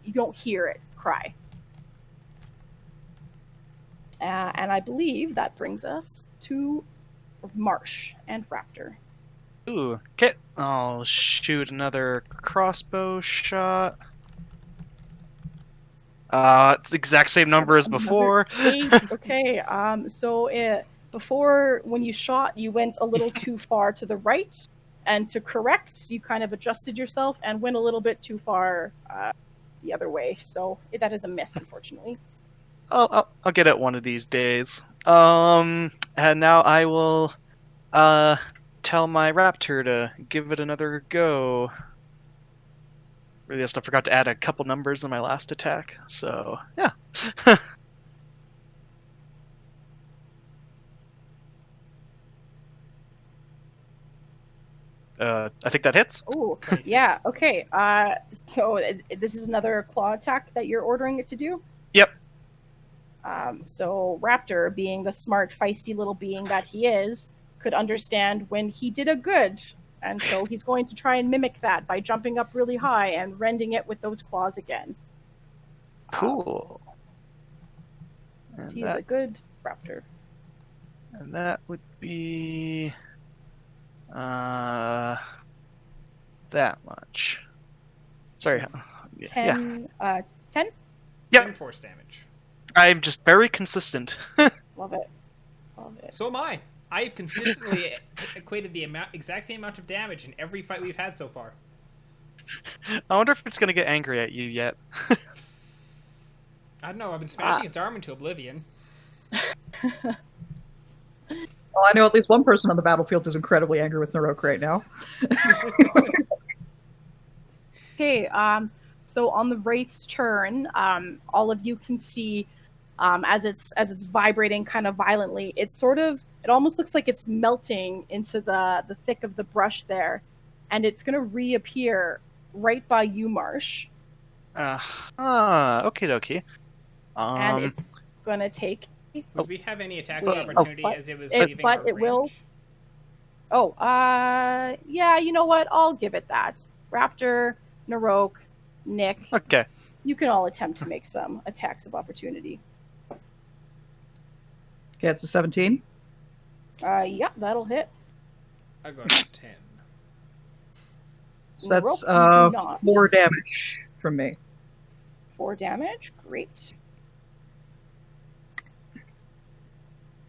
Speaker 2: You don't hear it cry. And I believe that brings us to Marsh and Raptor.
Speaker 4: Ooh, okay. I'll shoot another crossbow shot. It's the exact same number as before.
Speaker 2: 8. Okay. Before, when you shot, you went a little too far to the right, and to correct, you kind of adjusted yourself and went a little bit too far the other way. So that is a miss, unfortunately.
Speaker 4: I'll get it one of these days. And now I will tell my raptor to give it another go. Really, I forgot to add a couple numbers in my last attack, so yeah. I think that hits.
Speaker 2: Oh, yeah. Okay. So this is another claw attack that you're ordering it to do?
Speaker 4: Yep.
Speaker 2: So Raptor, being the smart, feisty little being that he is, could understand when he did a good. And so he's going to try and mimic that by jumping up really high and rending it with those claws again.
Speaker 4: Cool.
Speaker 2: He's a good raptor.
Speaker 4: And that would be that much. Sorry.
Speaker 2: 10? 10?
Speaker 4: Yep.
Speaker 1: 10 force damage.
Speaker 4: I'm just very consistent.
Speaker 2: Love it. Love it.
Speaker 1: So am I. I've consistently equated the exact same amount of damage in every fight we've had so far.
Speaker 4: I wonder if it's going to get angry at you yet.
Speaker 1: I don't know. I've been smashing its arm into oblivion.
Speaker 3: Well, I know at least one person on the battlefield is incredibly angry with Naroke right now.
Speaker 2: Okay, so on the Wraith's turn, all of you can see as it's vibrating kind of violently, it almost looks like it's melting into the thick of the brush there, and it's going to reappear right by you, Marsh.
Speaker 4: Okay, dokie.
Speaker 2: And it's going to take...
Speaker 1: Would we have any attacks of opportunity as it was leaving
Speaker 2: but
Speaker 1: our
Speaker 2: it
Speaker 1: range?
Speaker 2: will... Oh, yeah, you know what? I'll give it that. Raptor, Naroke, Nick.
Speaker 4: Okay.
Speaker 2: You can all attempt to make some attacks of opportunity.
Speaker 3: Okay, it's a 17.
Speaker 2: Yeah, that'll hit.
Speaker 1: I got a 10.
Speaker 3: So that's
Speaker 2: Naroke, you do not.
Speaker 3: 4 damage from me.
Speaker 2: 4 damage, great.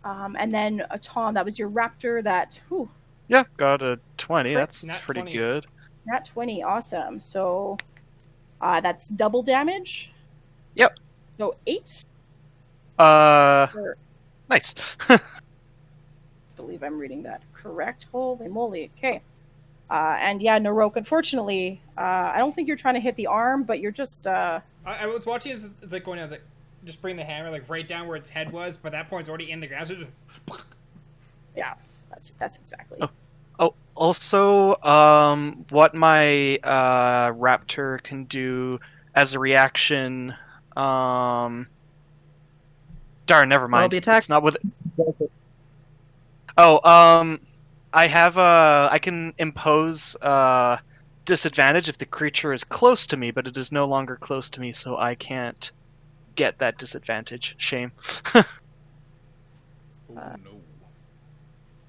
Speaker 2: And then Tom, that was your raptor that... Whew,
Speaker 4: Yeah, got a 20.
Speaker 2: Crits.
Speaker 4: That's
Speaker 1: Nat
Speaker 4: pretty
Speaker 1: 20.
Speaker 4: good.
Speaker 2: nat 20, awesome. So that's double damage.
Speaker 4: Yep.
Speaker 2: So 8.
Speaker 4: Nice.
Speaker 2: I believe I'm reading that correct. Holy moly. Okay. And yeah, Naroke, unfortunately, I don't think you're trying to hit the arm, but you're just...
Speaker 1: I was watching it, it's like going down, I was like, just bring the hammer like right down where its head was, but that point's already in the ground, so just...
Speaker 2: Yeah, that's exactly.
Speaker 4: Oh, also, what my raptor can do as a reaction. Darn, never mind.
Speaker 3: Well, the attack.
Speaker 4: It's not with. Oh, I can impose disadvantage if the creature is close to me, but it is no longer close to me, so I can't get that disadvantage. Shame.
Speaker 1: Oh, no.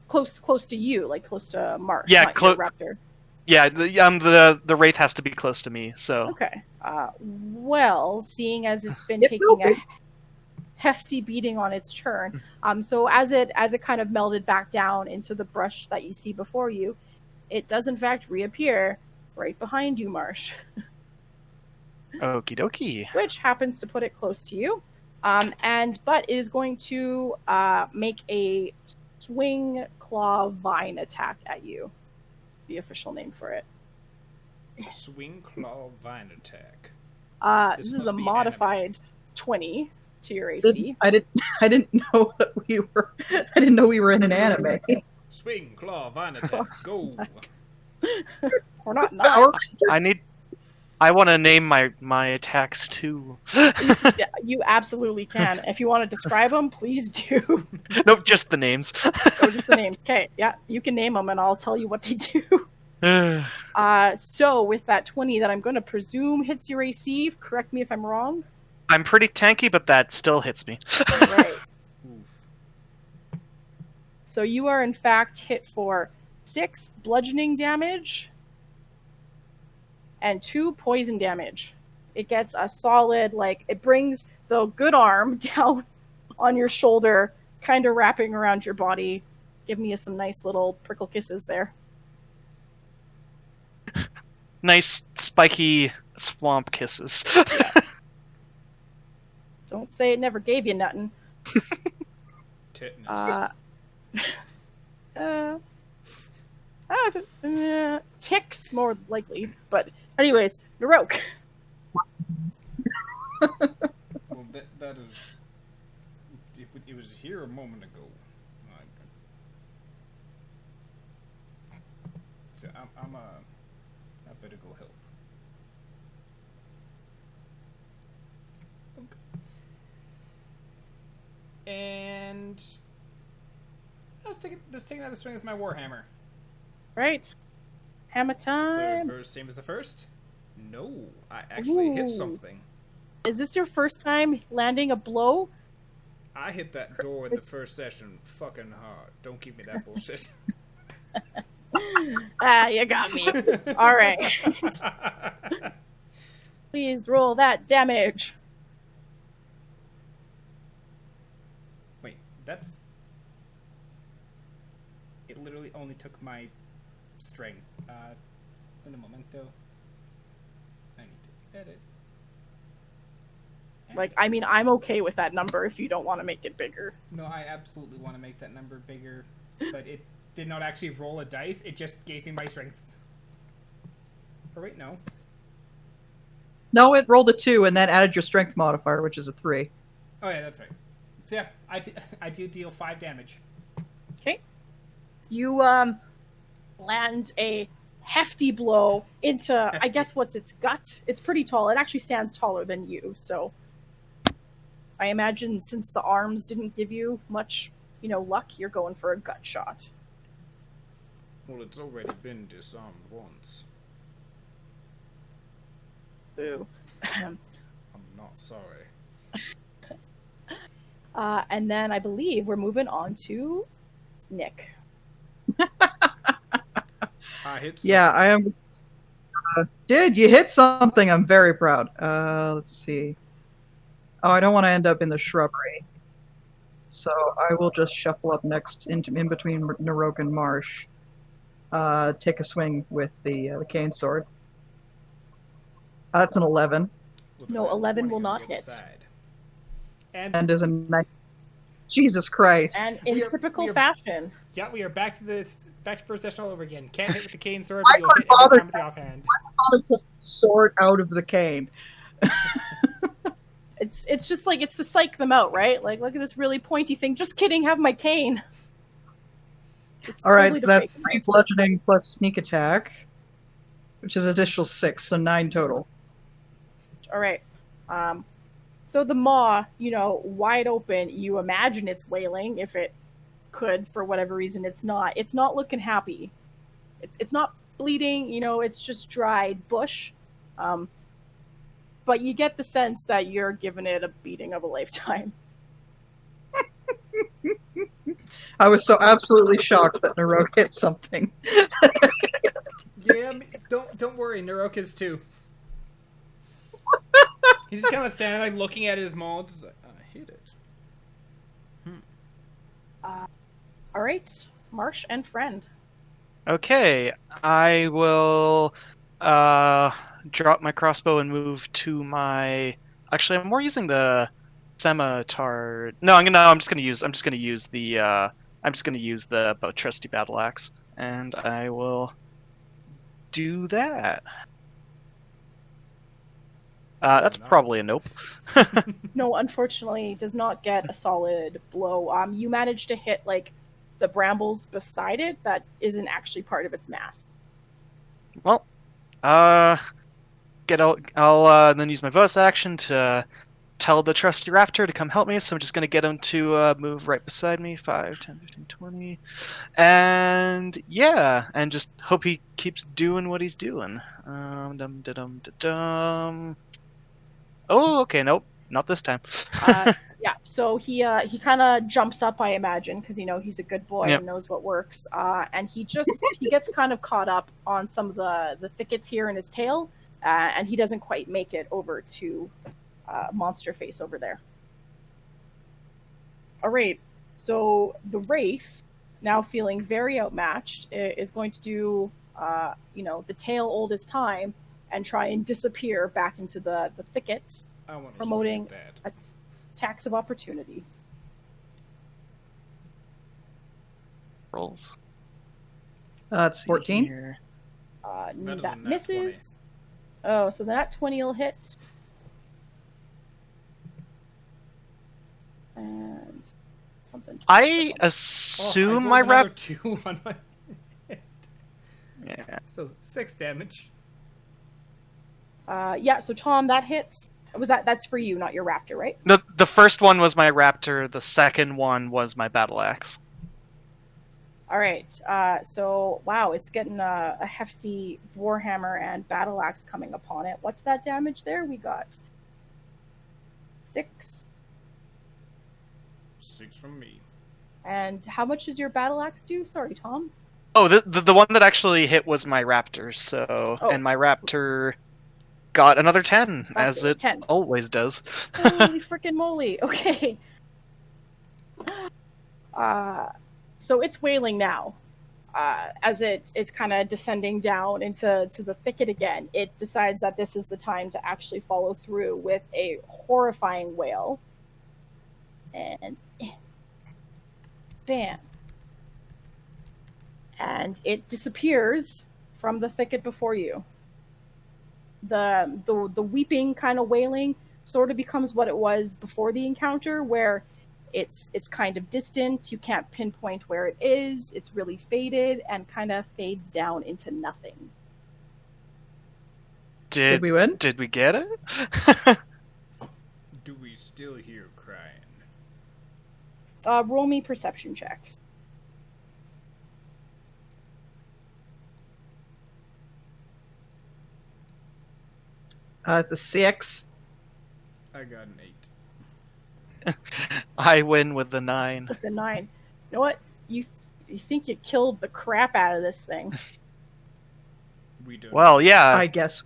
Speaker 2: Close to you, like close to Marsh.
Speaker 4: Yeah,
Speaker 2: not your raptor.
Speaker 4: Yeah, the wraith has to be close to me. So
Speaker 2: Okay. Well, seeing as it's been
Speaker 3: It will
Speaker 2: taking a
Speaker 3: be.
Speaker 2: hefty beating on its turn, so as it kind of melded back down into the brush that you see before you, it does in fact reappear right behind you, Marsh.
Speaker 4: okie dokie.
Speaker 2: Which happens to put it close to you, but is going to make a swing claw vine attack at you. The official name for it.
Speaker 1: Swing claw vine attack.
Speaker 2: This is
Speaker 1: must
Speaker 2: a
Speaker 1: be an
Speaker 2: modified 20 to your AC.
Speaker 3: I didn't know that we were. I didn't know we were in an anime.
Speaker 1: Swing claw vine attack. Go.
Speaker 2: We're not.
Speaker 4: I want to name my attacks too.
Speaker 2: You absolutely can. If you want to describe them, please do.
Speaker 4: Nope, just the names.
Speaker 2: Or just the names. Okay, yeah, you can name them, and I'll tell you what they do. So with that 20 that I'm going to presume hits your AC, correct me if I'm wrong.
Speaker 4: I'm pretty tanky, but that still hits me.
Speaker 2: Right.
Speaker 1: Oof.
Speaker 2: So you are in fact hit for 6 bludgeoning damage and 2 poison damage. It gets a solid, it brings the good arm down on your shoulder, kind of wrapping around your body, giving you some nice little prickle kisses there.
Speaker 4: Nice spiky swamp kisses.
Speaker 2: Yeah. Don't say it never gave you nothing.
Speaker 1: Tetanus.
Speaker 2: Ticks, more likely. But anyways, Naroke.
Speaker 1: Well, that is... It was here a moment ago. So I'm I better go help. Okay. And let's take another swing with my warhammer.
Speaker 2: Right. Hammer time.
Speaker 1: Third verse, same as the first. No, I actually hit
Speaker 2: Ooh.
Speaker 1: something.
Speaker 2: Is this your first time landing a blow?
Speaker 1: I hit that door in the first session fucking hard. Don't give me that bullshit.
Speaker 2: You got me. All right. Please roll that damage.
Speaker 1: Wait, that's... It literally only took my strength. In a momento. I need to edit.
Speaker 2: I'm okay with that number if you don't want to make it bigger.
Speaker 1: No, I absolutely want to make that number bigger, but it did not actually roll a dice. It just gave me my strength. Or wait, no.
Speaker 3: No, it rolled a 2 and then added your strength modifier, which is a 3.
Speaker 1: Oh yeah, that's right. So yeah, I do deal 5 damage.
Speaker 2: Okay. You land a hefty blow into, I guess, what's its gut. It's pretty tall. It actually stands taller than you, so I imagine since the arms didn't give you much, luck, you're going for a gut shot.
Speaker 1: Well, it's already been disarmed once.
Speaker 2: Boo.
Speaker 1: I'm not sorry.
Speaker 2: And then I believe we're moving on to Nick.
Speaker 1: I hit something.
Speaker 3: Yeah, I am. Did you hit something? I'm very proud. Let's see. Oh, I don't want to end up in the shrubbery, so I will just shuffle up next in between Naroke and Marsh. Take a swing with the cane sword. That's an 11.
Speaker 2: No, 11 will not hit.
Speaker 1: And
Speaker 3: is a nice. Jesus Christ.
Speaker 2: And in typical fashion.
Speaker 1: Yeah, we are back to this Back to first session all over again. Can't hit with the cane sword,
Speaker 3: Why
Speaker 1: but you'll hit every time with the offhand.
Speaker 3: Father took the sword out of the cane.
Speaker 2: It's just like, it's to psych them out, right? Like, look at this really pointy thing. Just kidding, have my cane. Just
Speaker 3: All right,
Speaker 2: totally
Speaker 3: so
Speaker 2: to
Speaker 3: that's
Speaker 2: fake
Speaker 3: 3
Speaker 2: it.
Speaker 3: bludgeoning plus sneak attack, which is additional 6, so 9 total.
Speaker 2: All right. So the maw, wide open, you imagine it's wailing. If it could, for whatever reason, it's not. It's not looking happy. It's not bleeding, it's just dried bush. But you get the sense that you're giving it a beating of a lifetime.
Speaker 3: I was so absolutely shocked that Naroke hit something.
Speaker 1: Yeah, don't worry, Naroke is too. He's just kind of standing like looking at his maul, just like, I hit it.
Speaker 2: All right, Marsh and friend.
Speaker 4: Okay, I will drop my crossbow and move to my. Actually, I'm more using the scimitar. No, I'm just gonna use the trusty battle axe, and I will do that. That's probably a nope.
Speaker 2: No, unfortunately, does not get a solid blow. You managed to hit like the brambles beside it. That isn't actually part of its mass.
Speaker 4: Well, I'll then use my bonus action to tell the trusty raptor to come help me. So I'm just gonna get him to move right beside me. 5, 10, 15, 20, and yeah, and just hope he keeps doing what he's doing. Oh, okay, nope, not this time.
Speaker 2: Yeah, so he kind of jumps up, I imagine, because he's a good boy
Speaker 4: Yep.
Speaker 2: and knows what works. And he gets kind of caught up on some of the thickets here in his tail, and he doesn't quite make it over to Monster Face over there. All right, so the Wraith, now feeling very outmatched, is going to do the tail old as time and try and disappear back into the thickets,
Speaker 1: I want to
Speaker 2: promoting
Speaker 1: that.
Speaker 2: attacks of opportunity.
Speaker 4: Rolls.
Speaker 3: It's 14.
Speaker 4: Here.
Speaker 2: That misses. Oh, so that 20 will hit. And something.
Speaker 4: I assume
Speaker 1: I
Speaker 4: my rep.
Speaker 1: rolled another 2 on my hit.
Speaker 4: Yeah.
Speaker 1: So 6 damage.
Speaker 2: Yeah, so Tom, that hits. That's for you, not your raptor, right?
Speaker 4: The first one was my raptor. The second one was my battle axe.
Speaker 2: All right. So wow, it's getting a hefty warhammer and battle axe coming upon it. What's that damage there? We got 6.
Speaker 1: 6 from me.
Speaker 2: And how much does your battle axe do? Sorry, Tom.
Speaker 4: Oh, the one that actually hit was my raptor. So and my raptor got another 10, as it
Speaker 2: 10.
Speaker 4: always does.
Speaker 2: Holy freaking moly! Okay. So it's wailing now. As it is kind of descending down into the thicket again, it decides that this is the time to actually follow through with a horrifying wail. And bam. And it disappears from the thicket before you. The weeping kind of wailing sort of becomes what it was before the encounter, where it's kind of distant, you can't pinpoint where it is, it's really faded and kind of fades down into nothing.
Speaker 3: Did we win?
Speaker 4: Did we get it?
Speaker 1: Do we still hear crying?
Speaker 2: Roll me perception checks.
Speaker 3: It's a 6.
Speaker 1: I got an 8.
Speaker 4: I win with the 9.
Speaker 2: With the 9. You know what? You think you killed the crap out of this thing.
Speaker 1: We don't.
Speaker 4: Well, yeah.
Speaker 3: I guess.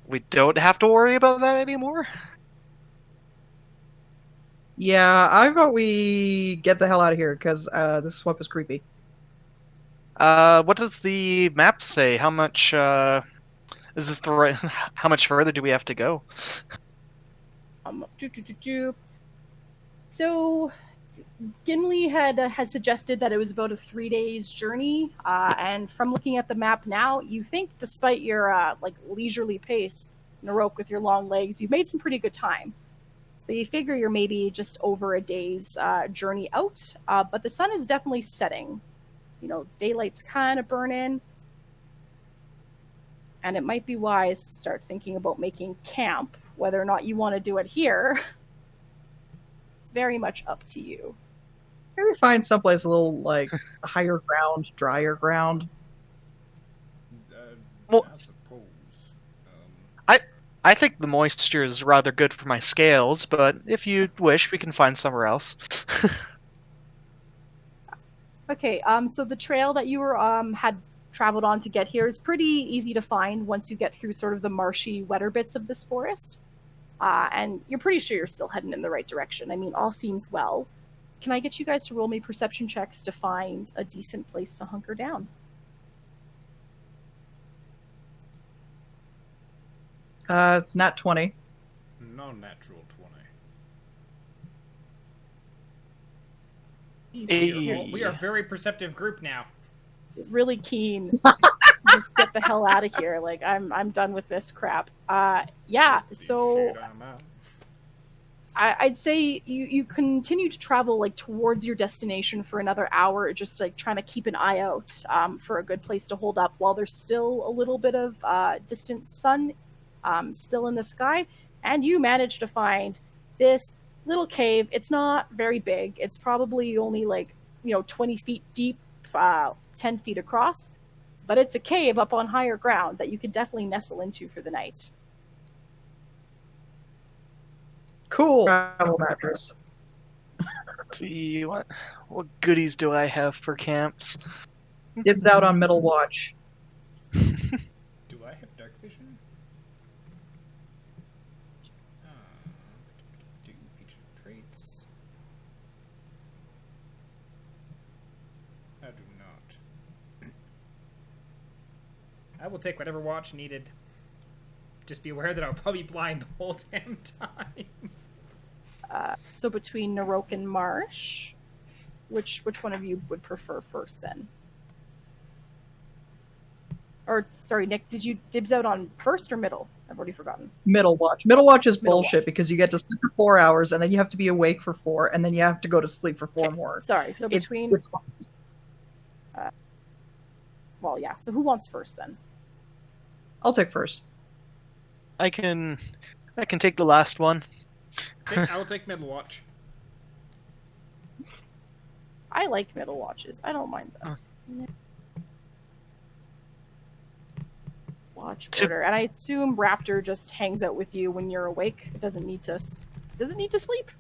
Speaker 4: We don't have to worry about that anymore.
Speaker 3: Yeah, I vote we get the hell out of here, because this swamp is creepy.
Speaker 4: What does the map say? How much, is this the right... How much further do we have to go?
Speaker 2: So Ginley had suggested that it was about a 3 days journey, and from looking at the map now, you think, despite your leisurely pace, Naroke with your long legs, you've made some pretty good time. So you figure you're maybe just over a day's journey out, but the sun is definitely setting. Daylight's kind of burning, and it might be wise to start thinking about making camp. Whether or not you want to do it here, very much up to you.
Speaker 3: Maybe find someplace a little higher ground, drier ground.
Speaker 4: Well,
Speaker 1: I suppose.
Speaker 4: I think the moisture is rather good for my scales, but if you wish, we can find somewhere else.
Speaker 2: Okay, so the trail that you were had traveled on to get here is pretty easy to find once you get through sort of the marshy, wetter bits of this forest. And you're pretty sure you're still heading in the right direction. I mean, all seems well. Can I get you guys to roll me perception checks to find a decent place to hunker down?
Speaker 3: It's not 20.
Speaker 1: No natural 20.
Speaker 4: Hey.
Speaker 1: We are a very perceptive group now.
Speaker 2: Really keen to just get the hell out of here. Like, I'm done with this crap. Yeah, so I'd say you continue to travel towards your destination for another hour, just trying to keep an eye out for a good place to hold up while there's still a little bit of distant sun still in the sky, and you manage to find this little cave. It's not very big. It's probably only 20 feet deep, 10 feet across, but it's a cave up on higher ground that you could definitely nestle into for the night.
Speaker 3: Cool. Travel mattress.
Speaker 4: Let's see, what goodies do I have for camps?
Speaker 3: Dibs out on middle watch.
Speaker 1: Do I have dark vision? Do featured traits. I do not. I will take whatever watch needed. Just be aware that I'll probably be blind the whole damn time.
Speaker 2: So between Naroke and Marsh, which one of you would prefer first then? Or, sorry, Nick, did you dibs out on first or middle? I've already forgotten.
Speaker 3: Middle watch. Middle watch is
Speaker 2: Middle
Speaker 3: bullshit
Speaker 2: watch.
Speaker 3: because you get to sleep for 4 hours and then you have to be awake for 4 and then you have to go to sleep for 4 more.
Speaker 2: Sorry, so between...
Speaker 3: It's fine.
Speaker 2: Well, yeah, so who wants first then?
Speaker 3: I'll take first.
Speaker 4: I can take the last one.
Speaker 1: I will take middle watch.
Speaker 2: I like middle watches. I don't mind that. Watch order. And I assume Raptor just hangs out with you when you're awake. It doesn't need to... Does it need to sleep?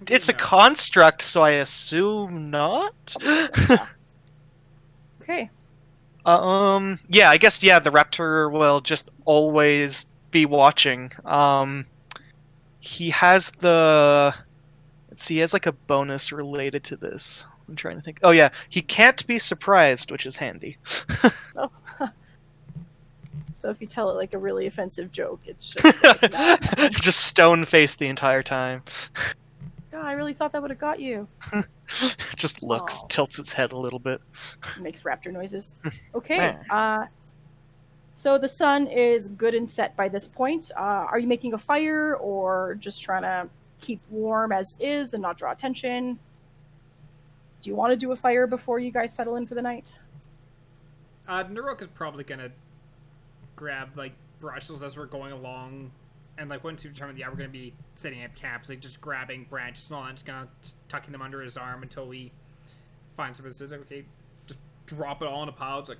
Speaker 4: It's a construct, so I assume not.
Speaker 2: Okay.
Speaker 4: Yeah, I guess, the Raptor will just always be watching. He has he has a bonus related to this. I'm trying to think. Oh yeah, he can't be surprised, which is handy.
Speaker 2: Oh. So if you tell it a really offensive joke, it's just
Speaker 4: just stone faced the entire time.
Speaker 2: God, I really thought that would have got you.
Speaker 4: Just looks,
Speaker 2: Oh.
Speaker 4: tilts its head a little bit.
Speaker 2: Makes raptor noises. Okay. So the sun is good and set by this point. Are you making a fire or just trying to keep warm as is and not draw attention? Do you want to do a fire before you guys settle in for the night?
Speaker 1: Naroke is probably gonna grab brushes as we're going along, and once you determine we're gonna be setting up camps, just grabbing branches and all that, just kind of tucking them under his arm until we find something. Says okay, just drop it all in a pile. It's let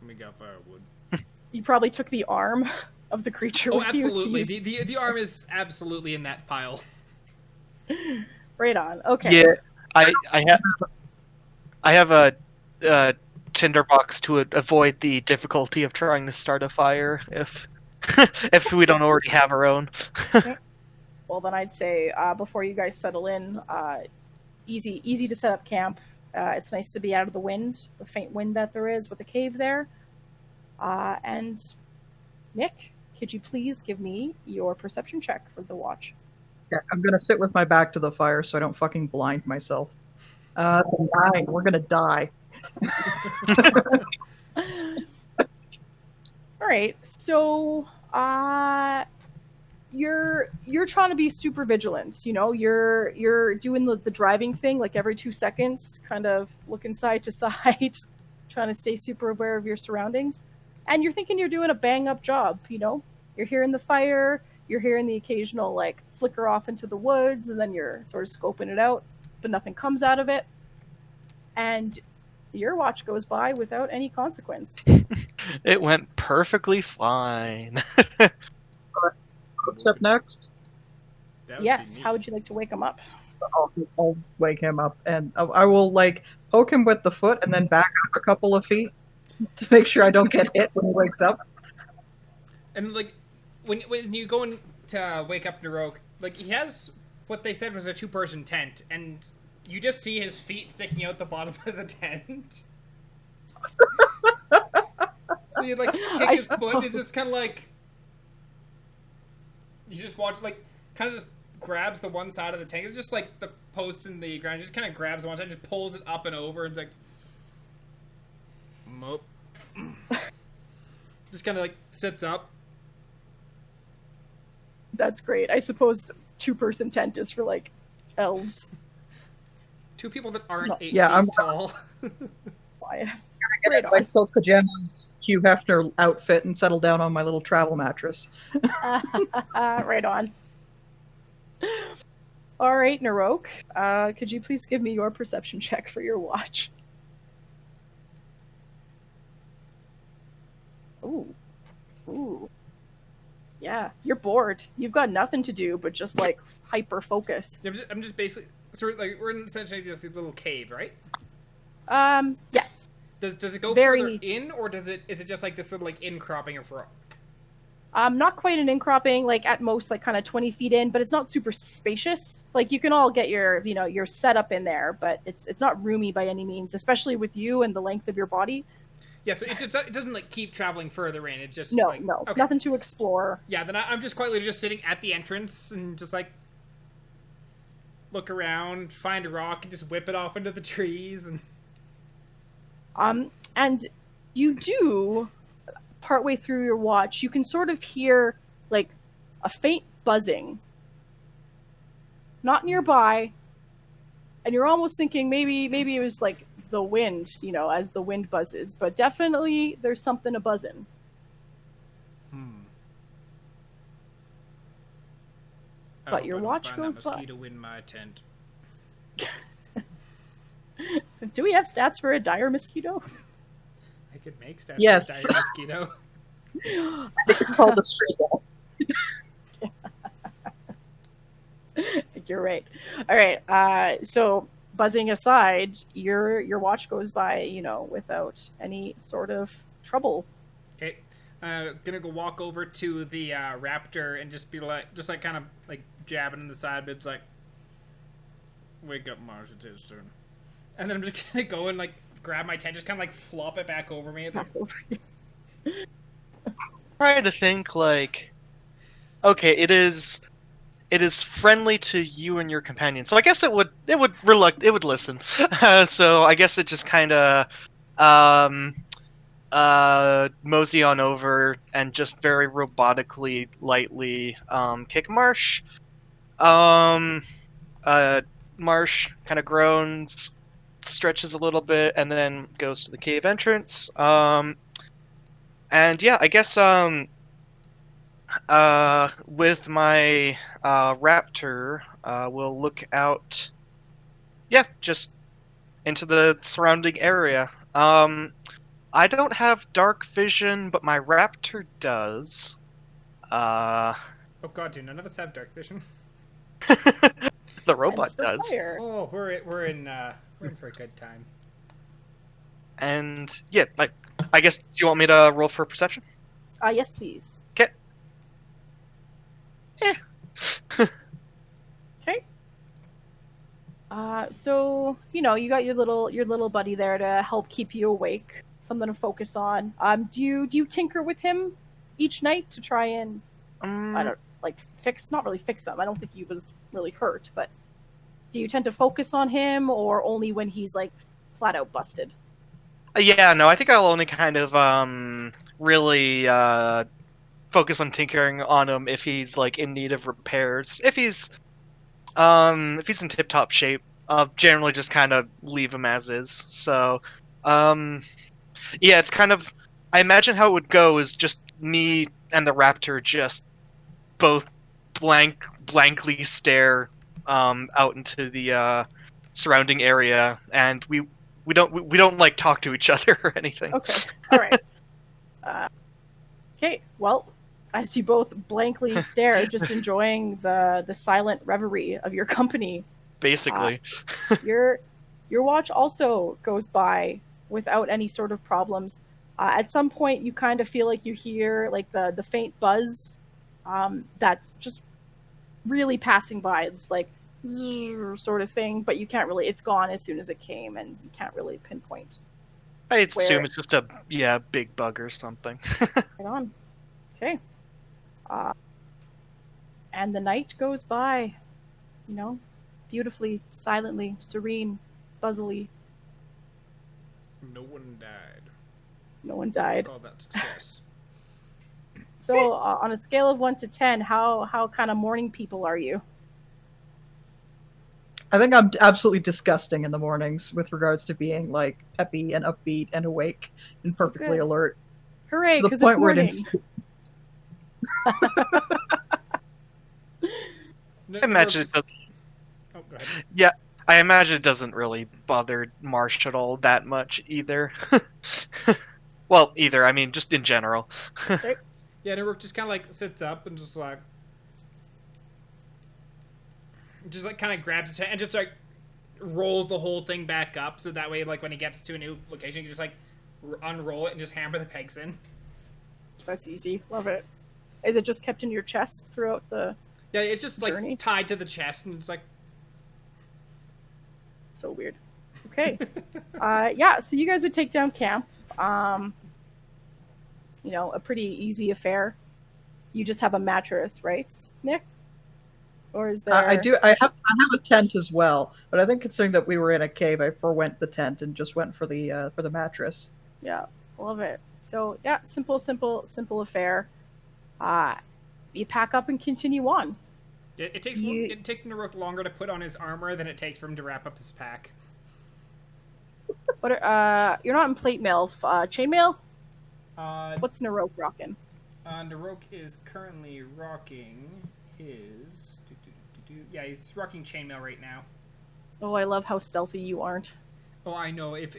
Speaker 1: me get firewood.
Speaker 2: You probably took the arm of the creature with you to
Speaker 1: absolutely.
Speaker 2: use...
Speaker 1: The arm is absolutely in that pile.
Speaker 2: Right on. Okay.
Speaker 4: Yeah, I have a tinderbox to avoid the difficulty of trying to start a fire if if we don't already have our own.
Speaker 2: Okay. Well, then I'd say before you guys settle in, easy to set up camp. It's nice to be out of the wind, the faint wind that there is with the cave there. And Nick, could you please give me your perception check for the watch?
Speaker 3: Yeah, I'm gonna sit with my back to the fire so I don't fucking blind myself. It's a 9. We're gonna die.
Speaker 2: All right, so you're trying to be super vigilant. You know, you're doing the driving thing like every 2 seconds, kind of looking side to side, trying to stay super aware of your surroundings. And you're thinking you're doing a bang up job. You know, you're hearing the fire, you're hearing the occasional like flicker off into the woods, and then you're sort of scoping it out, but nothing comes out of it. And your watch goes by without any consequence.
Speaker 4: It went perfectly fine.
Speaker 3: What's up next?
Speaker 1: That would
Speaker 2: Yes,
Speaker 1: be me.
Speaker 2: how would you like to wake him up?
Speaker 3: So I'll wake him up, and I will like poke him with the foot, and then back up a couple of feet to make sure I don't get hit when he wakes up.
Speaker 1: And like when you go in to wake up Naroke, like he has what they said was a 2-person tent, and you just see his feet sticking out the bottom of the tent. So you like kick his foot, and it's just kind of like you just watch like kind of just grabs the one side of the tank. It's just like the posts in the ground. Just kind of grabs the one side, just pulls it up and over, and it's like, nope. Just kind of like sits up.
Speaker 2: That's great. I suppose 2-person tent is for like elves.
Speaker 1: 2 people that aren't 8
Speaker 3: Yeah,
Speaker 1: feet
Speaker 3: I'm-
Speaker 1: tall.
Speaker 2: Why?
Speaker 3: Get into my silk pajamas, Hugh Hefner outfit, and settle down on my little travel mattress.
Speaker 2: Right on. All right, Naroke. Could you please give me your perception check for your watch? Ooh. Yeah, you're bored. You've got nothing to do but just like hyper focus.
Speaker 1: I'm just basically sort of like we're in essentially this little cave, right?
Speaker 2: Yes.
Speaker 1: Does it go
Speaker 2: Very-
Speaker 1: further in, or is it just like this little like incropping of rock?
Speaker 2: Not quite an incropping, like at most like kind of 20 feet in, but it's not super spacious. Like you can all get your setup in there, but it's not roomy by any means, especially with you and the length of your body.
Speaker 1: Yeah, so it doesn't like keep traveling further in. It just
Speaker 2: No,
Speaker 1: like,
Speaker 2: no,
Speaker 1: okay.
Speaker 2: nothing to explore.
Speaker 1: Yeah, then I'm just quite literally just sitting at the entrance and just like look around, find a rock, and just whip it off into the trees.
Speaker 2: And you do, partway through your watch, you can sort of hear like a faint buzzing, not nearby, and you're almost thinking maybe it was like the wind, as the wind buzzes, but definitely there's something a buzzing. But your watch goes by.
Speaker 1: Mosquito in my tent.
Speaker 2: Do we have stats for a dire mosquito?
Speaker 1: I could make stats
Speaker 3: Yes.
Speaker 1: for dire mosquito.
Speaker 3: I think it's called the street dog.
Speaker 2: You're right. All right. So buzzing aside, your watch goes by, without any sort of trouble.
Speaker 1: Okay, gonna go walk over to the raptor and just be like, kind of like jabbing in the side, but it's like, wake up, Marsh, it's his turn. And then I'm just gonna go and like grab my tent, just kind of like flop it back over me. It's like,
Speaker 4: Trying to think like, okay, it is friendly to you and your companion, so I guess it would listen. So I guess it just kind of mosey on over and just very robotically, lightly kick Marsh. Marsh kind of groans, stretches a little bit, and then goes to the cave entrance. And yeah, I guess with my raptor, we'll look out. Yeah, just into the surrounding area. I don't have dark vision, but my raptor does.
Speaker 1: oh god, dude, none of us have dark vision.
Speaker 4: The robot
Speaker 2: Hence the
Speaker 4: does.
Speaker 2: fire.
Speaker 1: Oh, we're in for a good time.
Speaker 4: And yeah, I guess, do you want me to roll for perception?
Speaker 2: Yes, please.
Speaker 4: Okay. Yeah.
Speaker 2: Okay. So you got your little buddy there to help keep you awake, something to focus on. Do you tinker with him each night to try and like not really fix him. I don't think he was really hurt, but do you tend to focus on him or only when he's like flat out busted?
Speaker 4: Yeah, no, I think I'll only kind of really focus on tinkering on him if he's like in need of repairs. If he's in tip-top shape, I'll generally just kind of leave him as is. So, yeah, it's kind of, I imagine how it would go is just me and the raptor just both blankly stare out into the surrounding area, and we don't like talk to each other or anything.
Speaker 2: Okay, all right. Okay, well, as you both blankly stare, just enjoying the silent reverie of your company,
Speaker 4: Basically.
Speaker 2: your watch also goes by without any sort of problems. At some point, you kind of feel like you hear like the faint buzz that's just really passing by. It's like sort of thing, but you can't really. It's gone as soon as it came, and you can't really pinpoint.
Speaker 4: I assume it's just a big bug or something.
Speaker 2: Right on. Okay. And the night goes by, beautifully, silently, serene, buzzily.
Speaker 1: No one died.
Speaker 2: No one died.
Speaker 1: Call that success.
Speaker 2: So, on a scale of 1 to 10, how kind of morning people are you?
Speaker 3: I think I'm absolutely disgusting in the mornings with regards to being like peppy and upbeat and awake and perfectly alert.
Speaker 2: Hooray, because it's morning.
Speaker 4: I imagine it doesn't.
Speaker 1: Oh, go ahead.
Speaker 4: Yeah, I imagine it doesn't really bother Marsh at all that much either. Well, I mean, just in general.
Speaker 2: Okay.
Speaker 1: Yeah, Naroke just kind of like sits up and just like kind of grabs his head and just like rolls the whole thing back up, so that way, like when he gets to a new location, he can just like unroll it and just hammer the pegs in.
Speaker 2: That's easy. Love it. Is it just kept in your chest throughout the?
Speaker 1: Yeah, it's just
Speaker 2: journey?
Speaker 1: like tied to the chest, and it's like
Speaker 2: so weird. Okay. Yeah. So you guys would take down camp. A pretty easy affair. You just have a mattress, right, Nick? Or is there?
Speaker 3: I do. I have a tent as well, but I think considering that we were in a cave, I forwent the tent and just went for the mattress.
Speaker 2: Yeah, love it. So yeah, simple affair. You pack up and continue on.
Speaker 1: it takes Naroke longer to put on his armor than it takes for him to wrap up his pack.
Speaker 2: What? You're not in plate mail. Chainmail?
Speaker 1: What's
Speaker 2: Naroke rocking?
Speaker 1: Naroke is currently rocking his. Yeah, he's rocking chainmail right now.
Speaker 2: Oh, I love how stealthy you aren't.
Speaker 1: Oh, I know. If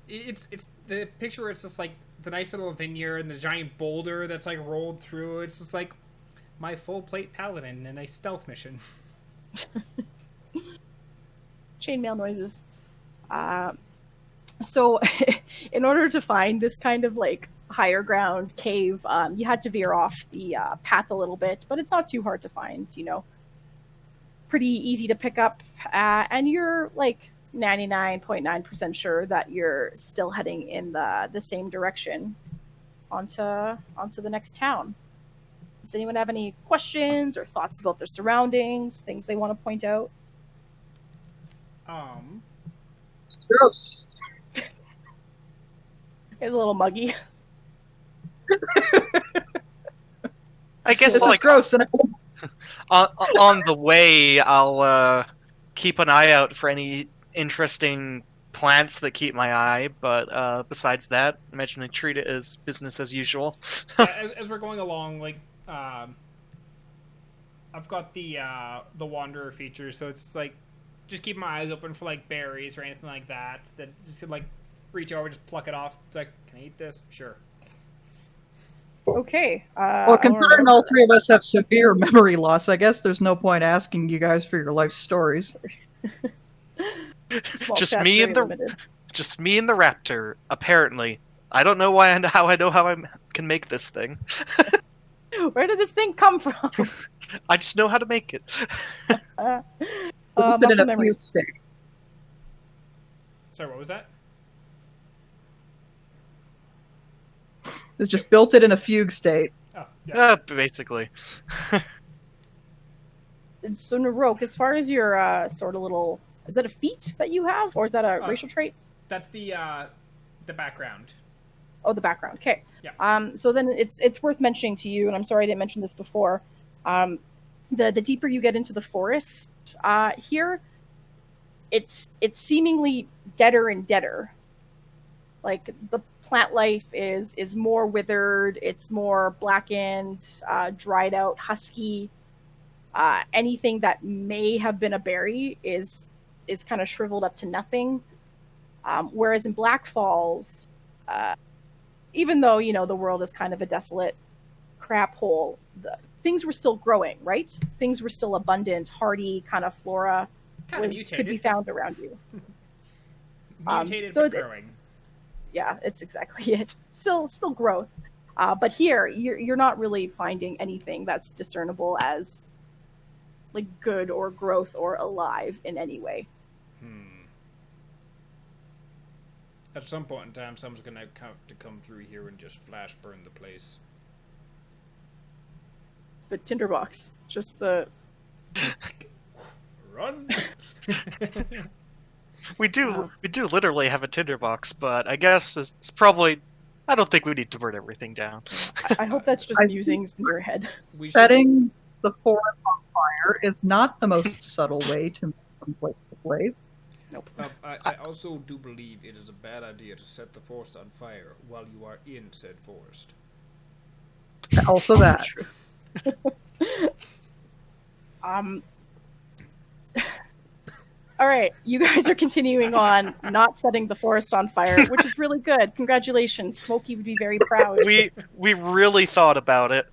Speaker 1: it's the picture where it's just like the nice little vineyard and the giant boulder that's like rolled through. It's just like my full plate paladin in a stealth mission.
Speaker 2: Chainmail noises. So, in order to find this kind of like higher ground cave, you had to veer off the path a little bit, but it's not too hard to find. Pretty easy to pick up, and you're like 99.9% sure that you're still heading in the same direction onto the next town. Does anyone have any questions or thoughts about their surroundings, things they want to point out?
Speaker 3: It's gross.
Speaker 2: It's a little muggy.
Speaker 4: I guess
Speaker 3: This is gross. And
Speaker 4: on the way, I'll keep an eye out for any interesting plants that keep my eye. But besides that, I imagine I treat it as business as usual.
Speaker 1: Yeah, as we're going along, like I've got the wanderer feature, so it's like just keep my eyes open for like berries or anything like that. That just could like reach over, just pluck it off. It's like, can I eat this? Sure.
Speaker 2: Okay.
Speaker 3: Well, considering all three of us have severe memory loss, I guess there's no point asking you guys for your life stories.
Speaker 4: Just me and the raptor. Apparently, I don't know how I can make this thing.
Speaker 2: Where did this thing come from?
Speaker 4: I just know how to make it.
Speaker 2: Muscle memories.
Speaker 3: State.
Speaker 1: Sorry, what was that?
Speaker 3: It's just built it in a fugue state.
Speaker 1: Oh.
Speaker 4: Basically.
Speaker 2: So Naroke, as far as your sort of little, is that a feat that you have, or is that a racial trait?
Speaker 1: That's the background.
Speaker 2: Oh, the background. Okay.
Speaker 1: Yeah.
Speaker 2: So then it's worth mentioning to you, and I'm sorry I didn't mention this before. The deeper you get into the forest here, it's seemingly deader and deader. Like the plant life is more withered. It's more blackened, dried out, husky. Anything that may have been a berry is kind of shriveled up to nothing. Whereas in Black Falls, even though the world is kind of a desolate crap hole, things were still growing, right? Things were still abundant, hardy kind of flora could be found around you.
Speaker 1: Mutated but growing.
Speaker 2: Yeah, it's exactly it. Still growth. But here, you're not really finding anything that's discernible as like good or growth or alive in any way.
Speaker 1: At some point in time, someone's gonna have to come through here and just flash burn the place.
Speaker 2: The tinderbox, just the
Speaker 1: run.
Speaker 4: We do literally have a tinderbox, but I guess it's probably. I don't think we need to burn everything down.
Speaker 2: I hope that's just musings in your head.
Speaker 3: Setting the forest on fire is not the most subtle way to move from place to place.
Speaker 2: Nope.
Speaker 1: I also do believe it is a bad idea to set the forest on fire while you are in said forest.
Speaker 3: Also that.
Speaker 2: True. All right, you guys are continuing on, not setting the forest on fire, which is really good. Congratulations, Smokey would be very proud.
Speaker 4: We really thought about it,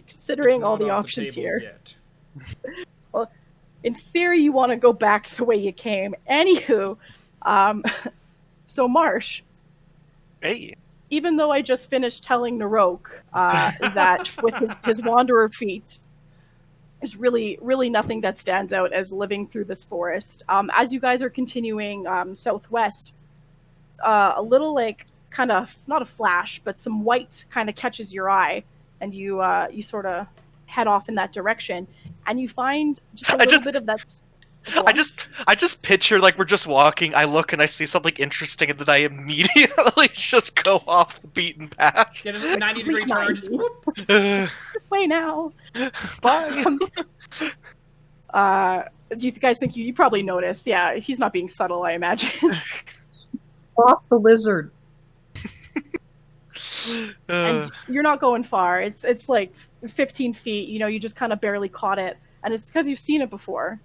Speaker 2: considering all the options here. Yet. Well, in theory, you want to go back the way you came. Anywho, so Marsh.
Speaker 4: Hey.
Speaker 2: Even though I just finished telling Naroke that with his wanderer feat, there's really, really nothing that stands out as living through this forest. As you guys are continuing southwest, a little like kind of not a flash, but some white kind of catches your eye, and you sort of head off in that direction, and you find just a little bit of that.
Speaker 4: I just picture like we're just walking. I look and I see something interesting, and then I immediately just go off the beaten path.
Speaker 1: Yeah, just a 90-degree turn.
Speaker 2: This way now.
Speaker 4: Bye.
Speaker 2: Do you guys think you probably noticed? Yeah, he's not being subtle, I imagine.
Speaker 3: Lost the lizard.
Speaker 2: And you're not going far. It's like 15 feet. You just kind of barely caught it, and it's because you've seen it before.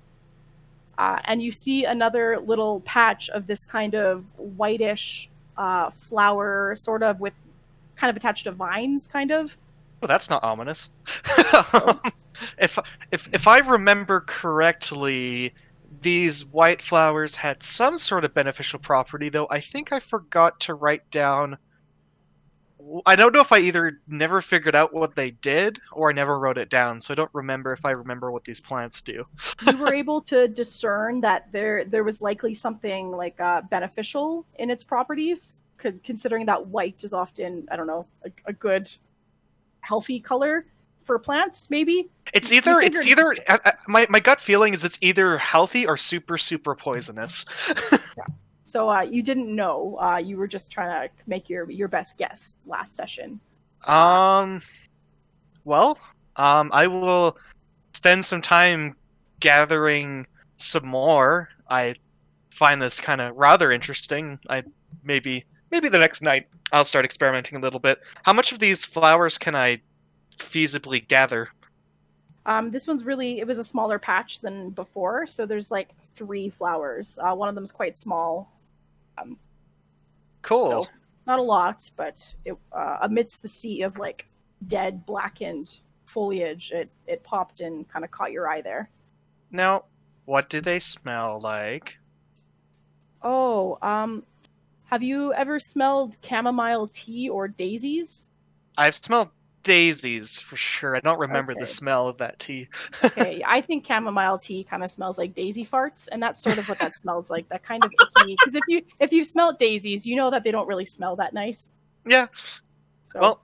Speaker 2: And you see another little patch of this kind of whitish flower, sort of with kind of attached to vines, kind of.
Speaker 4: Oh, that's not ominous. If I remember correctly, these white flowers had some sort of beneficial property, though I think I forgot to write down. I don't know if I either never figured out what they did or I never wrote it down, so I don't remember if I remember what these plants do.
Speaker 2: You were able to discern that there was likely something like beneficial in its properties, considering that white is often, I don't know, a good, healthy color for plants, maybe?
Speaker 4: It's either my gut feeling is it's either healthy or super, super poisonous.
Speaker 2: Yeah. So you didn't know. You were just trying to make your best guess last session.
Speaker 4: I will spend some time gathering some more. I find this kind of rather interesting. Maybe the next night I'll start experimenting a little bit. How much of these flowers can I feasibly gather?
Speaker 2: This one's it was a smaller patch than before, so there's like 3 flowers. One of them's quite small.
Speaker 4: Cool.
Speaker 2: So not a lot, but amidst the sea of like dead, blackened foliage, it popped and kind of caught your eye there.
Speaker 4: Now, what do they smell like?
Speaker 2: Oh, have you ever smelled chamomile tea or daisies?
Speaker 4: I've smelled daisies for sure. I don't remember the smell of that tea.
Speaker 2: Okay, I think chamomile tea kind of smells like daisy farts, and that's sort of what that smells like. That kind of icky. Because if you've smelled daisies, you know that they don't really smell that nice.
Speaker 4: Yeah.
Speaker 2: So,
Speaker 4: well,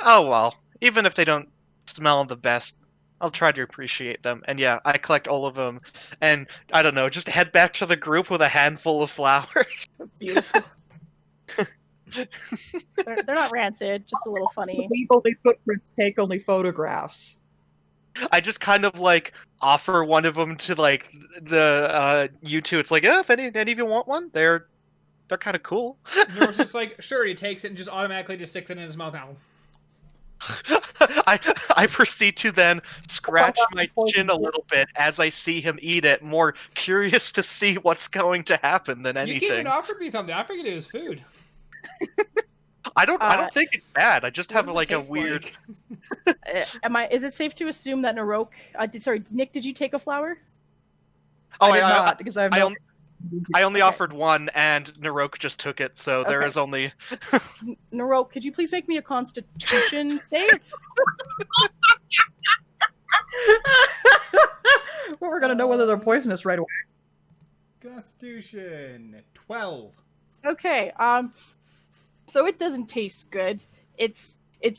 Speaker 4: Oh well, even if they don't smell the best, I'll try to appreciate them. And yeah, I collect all of them, and I don't know, just head back to the group with a handful of flowers.
Speaker 2: That's beautiful. They're not rancid, just a little funny.
Speaker 3: Leave only footprints, take only photographs.
Speaker 4: I just kind of like offer one of them to like the you two. It's like, if any of you want one, they're kind of cool.
Speaker 1: Naroke's just like, sure, he takes it and just automatically just sticks it in his mouth now.
Speaker 4: I proceed to then scratch my chin a little bit as I see him eat it, more curious to see what's going to happen than anything.
Speaker 1: You came and offered me something. I figured it was food.
Speaker 4: I don't think it's bad. I just have like a weird.
Speaker 2: Like? Is it safe to assume that Naroke? Sorry, Nick, did you take a flower?
Speaker 3: Oh, I did not, because I
Speaker 4: only offered one, and Naroke just took it. So there is only.
Speaker 2: Naroke, could you please make me a Constitution save?
Speaker 3: Well, we're gonna know whether they're poisonous right away.
Speaker 1: Constitution 12.
Speaker 2: Okay. So it doesn't taste good. It's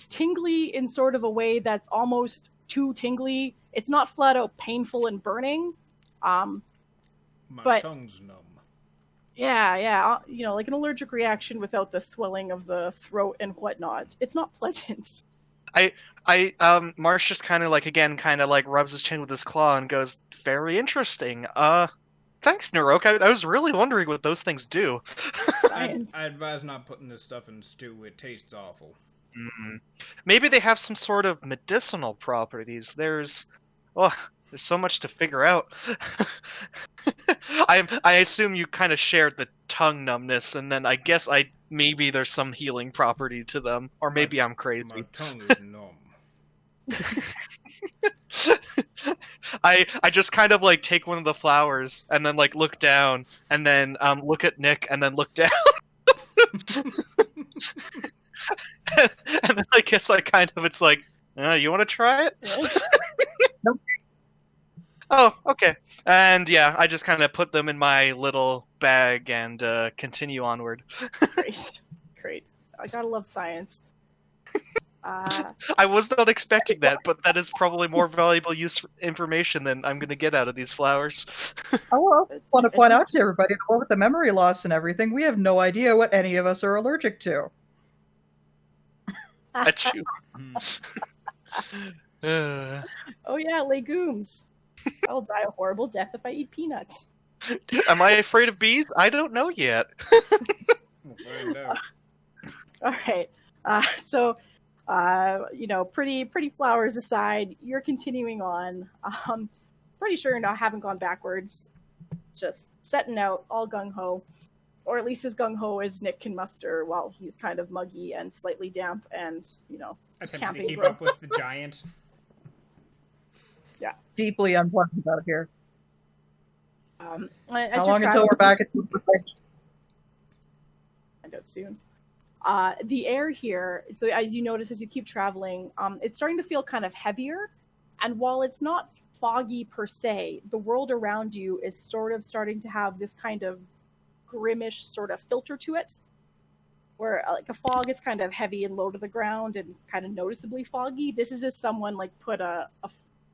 Speaker 2: tingly in sort of a way that's almost too tingly. It's not flat out painful and burning.
Speaker 1: My tongue's numb.
Speaker 2: Yeah. Like an allergic reaction without the swelling of the throat and whatnot. It's not pleasant.
Speaker 4: Marsh just kind of like rubs his chin with his claw and goes, "Very interesting. Thanks, Naroke. I was really wondering what those things do."
Speaker 2: Science.
Speaker 1: I advise not putting this stuff in stew. It tastes awful.
Speaker 4: Maybe they have some sort of medicinal properties. There's so much to figure out. I assume you kind of shared the tongue numbness, and then I guess maybe there's some healing property to them, or maybe I'm crazy.
Speaker 1: My tongue is numb.
Speaker 4: I just kind of like take one of the flowers and then like look down and then look at Nick and then look down. And then I guess it's like, you want to try it?
Speaker 3: Nope.
Speaker 4: Oh, okay. And yeah, I just kind of put them in my little bag and continue onward.
Speaker 2: Great. I gotta love science.
Speaker 4: I was not expecting that, but that is probably more valuable information than I'm going to get out of these flowers.
Speaker 3: I want to point out to everybody that with the memory loss and everything, we have no idea what any of us are allergic to.
Speaker 4: At you.
Speaker 2: Oh yeah, legumes. I'll die a horrible death if I eat peanuts.
Speaker 4: Am I afraid of bees? I don't know yet.
Speaker 1: We'll find out.
Speaker 2: All right. So, pretty flowers aside, you're continuing on. Pretty sure you haven't gone backwards. Just setting out, all gung-ho. Or at least as gung-ho as Nick can muster while he's kind of muggy and slightly damp and,
Speaker 1: attempting to keep up with the giant.
Speaker 2: Yeah.
Speaker 3: Deeply unpleasant out here.
Speaker 2: How
Speaker 3: long until we're back at some
Speaker 2: find out soon. The air here, so as you notice as you keep traveling, it's starting to feel kind of heavier. And while it's not foggy per se, the world around you is sort of starting to have this kind of grimmish sort of filter to it, where like a fog is kind of heavy and low to the ground and kind of noticeably foggy. This is as someone like put a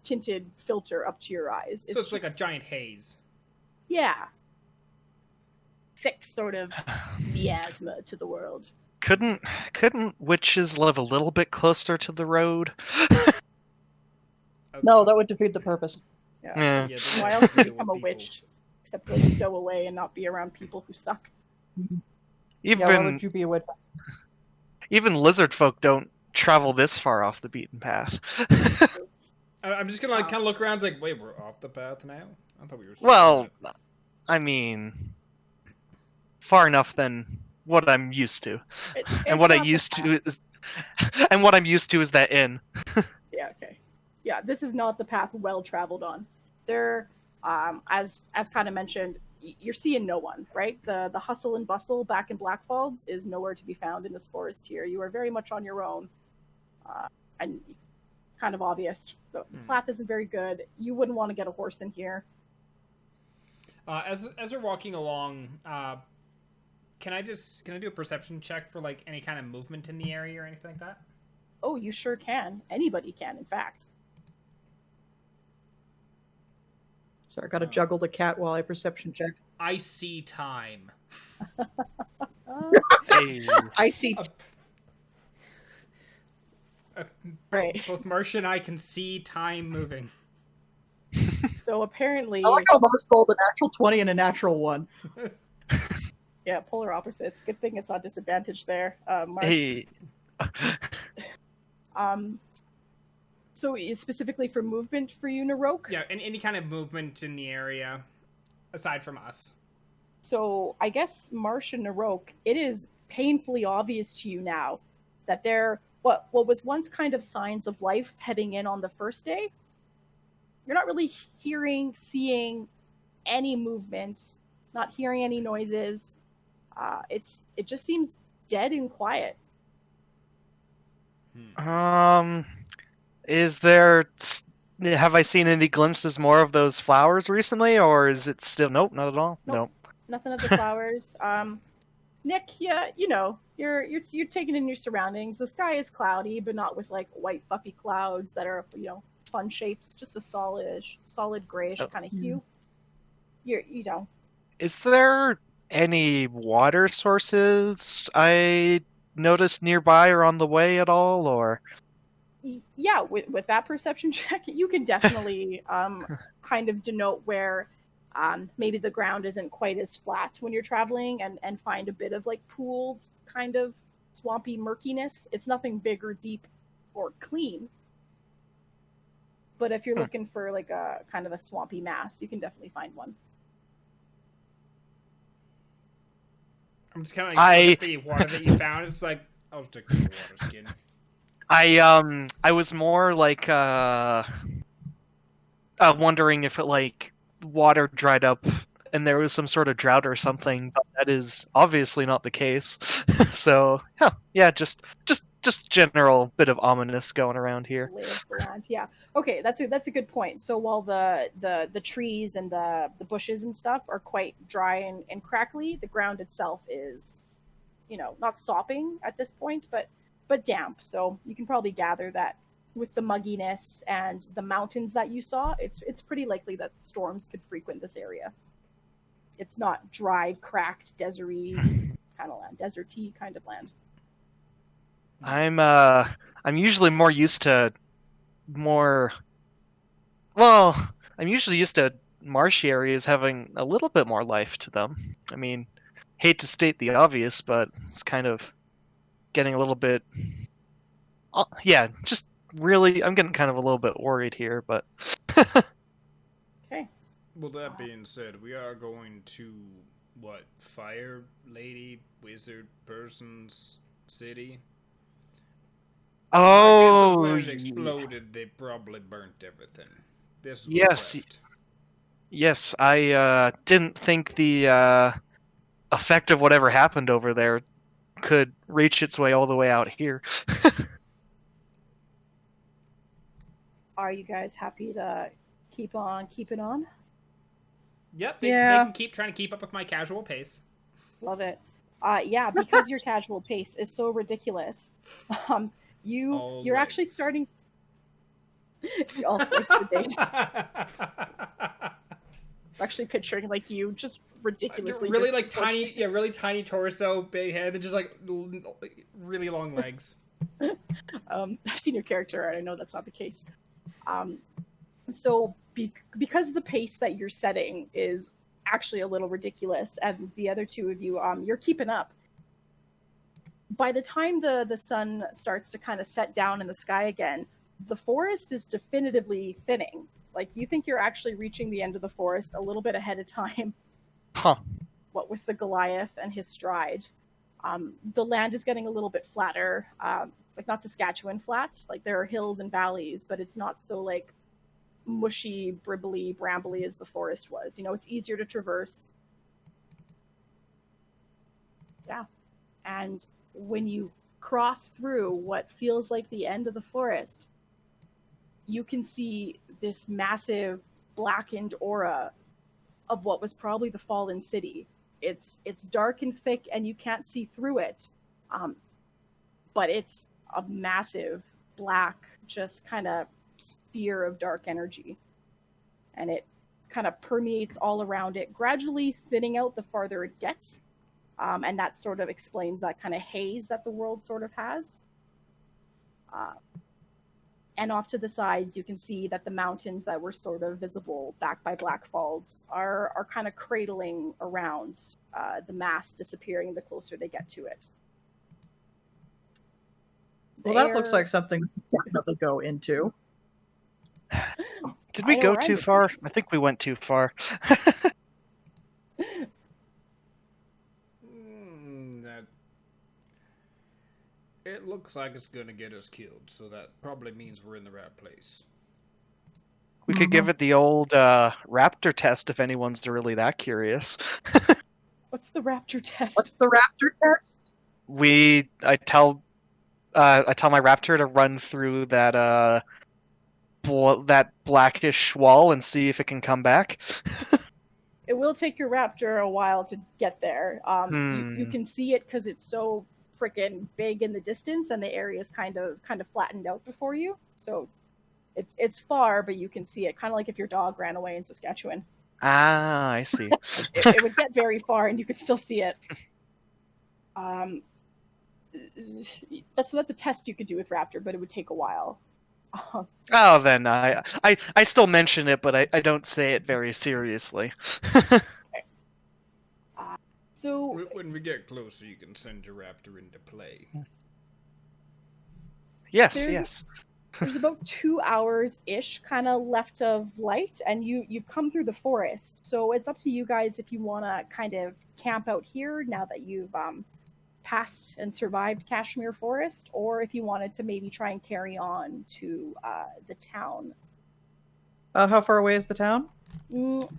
Speaker 2: tinted filter up to your eyes.
Speaker 1: So it's just like a giant haze.
Speaker 2: Yeah. Thick sort of miasma to the world.
Speaker 4: Couldn't witches live a little bit closer to the road?
Speaker 3: No, that would defeat the purpose.
Speaker 2: Yeah. Why else would you become a witch? Except to like stow away and not be around people who suck.
Speaker 3: Why would you be a witch?
Speaker 4: Even lizard folk don't travel this far off the beaten path.
Speaker 1: I'm just gonna kind of look around. It's like, wait, we're off the path now. I thought we were.
Speaker 4: Well, I mean, far enough than what I'm used to, and what I'm used to is that inn.
Speaker 2: Yeah. Okay. Yeah, this is not the path well traveled on. There, as kind of mentioned, you're seeing no one, right? The hustle and bustle back in Blackfalds is nowhere to be found in this forest here. You are very much on your own, and kind of obvious. The path isn't very good. You wouldn't want to get a horse in here.
Speaker 1: As we're walking along, can I do a perception check for like any kind of movement in the area or anything like that?
Speaker 2: Oh, you sure can. Anybody can, in fact.
Speaker 3: So I gotta juggle the cat while I perception check.
Speaker 1: I see time.
Speaker 4: Hey.
Speaker 3: I see.
Speaker 2: Right.
Speaker 1: Both Marsh and I can see time moving.
Speaker 2: So apparently,
Speaker 3: I like how Marsh rolled a natural 20 and a natural 1.
Speaker 2: yeah, polar opposites. Good thing it's on disadvantage there, Marsh.
Speaker 4: Hey.
Speaker 2: So specifically for movement for you, Naroke?
Speaker 1: Yeah, and any kind of movement in the area, aside from us.
Speaker 2: So I guess Marsh and Naroke, it is painfully obvious to you now that they're what was once kind of signs of life heading in on the first day. You're not really hearing, seeing any movement, not hearing any noises. It just seems dead and quiet.
Speaker 4: Is there? Have I seen any glimpses more of those flowers recently, or is it still? Nope, not at all. Nope.
Speaker 2: Nothing of the flowers. Nick, yeah, you're taking in your surroundings. The sky is cloudy, but not with like white fluffy clouds that are fun shapes. Just a solid grayish kind of hue.
Speaker 4: Is there any water sources I noticed nearby or on the way at all, or?
Speaker 2: Yeah, with that perception check, you can definitely kind of denote where maybe the ground isn't quite as flat when you're traveling and find a bit of like pooled kind of swampy murkiness. It's nothing big or deep or clean. But if you're looking for like a kind of a swampy mass, you can definitely find one.
Speaker 1: I'm just kind of like, the water that you found. It's like, I'll just take the water skin.
Speaker 4: I was more like wondering if it like water dried up and there was some sort of drought or something, but that is obviously not the case. So yeah, just general bit of ominous going around here.
Speaker 2: Lay of the land, yeah. Okay, that's a good point. So while the trees and the bushes and stuff are quite dry and crackly, the ground itself is, not sopping at this point, but damp. So you can probably gather that with the mugginess and the mountains that you saw, it's pretty likely that storms could frequent this area. It's not dried, cracked, deserty kind of land, deserty kind of land.
Speaker 4: I'm usually more used to I'm usually used to marshy areas having a little bit more life to them. I mean, hate to state the obvious, but it's kind of getting a little bit just really I'm getting kind of a little bit worried here, but
Speaker 2: Okay.
Speaker 1: Well, that being said, we are going to Fire Lady Wizard Person's city?
Speaker 4: oh,
Speaker 1: when it exploded, they probably burnt everything. This was
Speaker 4: yes,
Speaker 1: left.
Speaker 4: yes, I didn't think the effect of whatever happened over there could reach its way all the way out here.
Speaker 2: Are you guys happy to keep on keeping on?
Speaker 1: Yep, they can keep trying to keep up with my casual pace.
Speaker 2: Love it. Yeah, because your casual pace is so ridiculous. You're actually starting. All legs for days. I'm actually picturing like you just ridiculously,
Speaker 1: really
Speaker 2: just
Speaker 1: like tiny, really tiny torso, big head, and just like really long legs.
Speaker 2: I've seen your character art. I know that's not the case. So because the pace that you're setting is actually a little ridiculous, and the other two of you, you're keeping up. By the time the sun starts to kind of set down in the sky again, the forest is definitively thinning. Like, you think you're actually reaching the end of the forest a little bit ahead of time.
Speaker 4: Huh.
Speaker 2: What with the Goliath and his stride. The land is getting a little bit flatter. Like, not Saskatchewan flat. Like, there are hills and valleys, but it's not so, like, mushy, bribbly, brambly as the forest was. It's easier to traverse. Yeah. And when you cross through what feels like the end of the forest, you can see this massive blackened aura of what was probably the fallen city. It's dark and thick, and you can't see through it. But it's a massive black, just kind of sphere of dark energy. And it kind of permeates all around it, gradually thinning out the farther it gets. And that sort of explains that kind of haze that the world sort of has. And off to the sides, you can see that the mountains that were sort of visible back by Black Falls are kind of cradling around the mass disappearing the closer they get to it.
Speaker 3: Well, that looks like something we should definitely go into.
Speaker 4: Did we go too far? I think we went too far.
Speaker 1: It looks like it's gonna get us killed, so that probably means we're in the right place.
Speaker 4: We could give it the old raptor test if anyone's really that curious.
Speaker 2: What's the raptor test?
Speaker 3: What's the raptor test?
Speaker 4: I tell my raptor to run through that that blackish wall and see if it can come back.
Speaker 2: It will take your raptor a while to get there. You can see it because it's so freaking big in the distance, and the area is kind of flattened out before you. So it's far, but you can see it, kind of like if your dog ran away in Saskatchewan.
Speaker 4: Ah, I see.
Speaker 2: It would get very far, and you could still see it. That's a test you could do with raptor, but it would take a while.
Speaker 4: Oh, then I still mention it, but I don't say it very seriously.
Speaker 2: So
Speaker 1: when we get closer, you can send your raptor into play.
Speaker 4: Yes.
Speaker 2: There's about 2 hours-ish kind of left of light, and you've come through the forest. So it's up to you guys if you want to kind of camp out here now that you've passed and survived Kashmir Forest, or if you wanted to maybe try and carry on to the town.
Speaker 3: How far away is the town?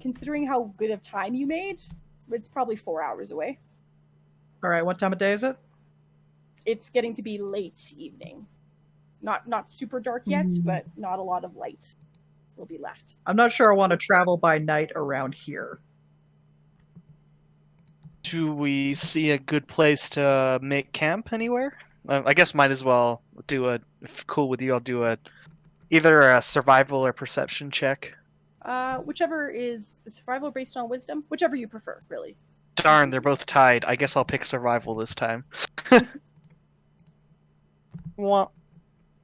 Speaker 2: Considering how good of time you made, it's probably 4 hours away.
Speaker 3: All right, what time of day is it?
Speaker 2: It's getting to be late evening. Not super dark yet, but not a lot of light will be left.
Speaker 3: I'm not sure I want to travel by night around here.
Speaker 4: Do we see a good place to make camp anywhere? I guess might as well do if cool with you, I'll do either a survival or perception check.
Speaker 2: Whichever is survival based on wisdom, whichever you prefer, really.
Speaker 4: Darn, they're both tied. I guess I'll pick survival this time. Well,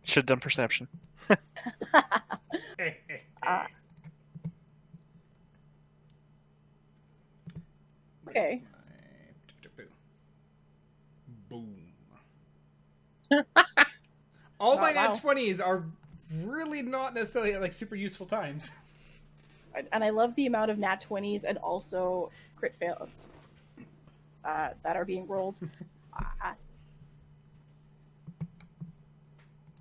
Speaker 4: should have done perception.
Speaker 2: Okay.
Speaker 1: Boom. All my nat 20s are really not necessarily at, like, super useful times.
Speaker 2: And I love the amount of nat 20s and also crit fails that are being rolled.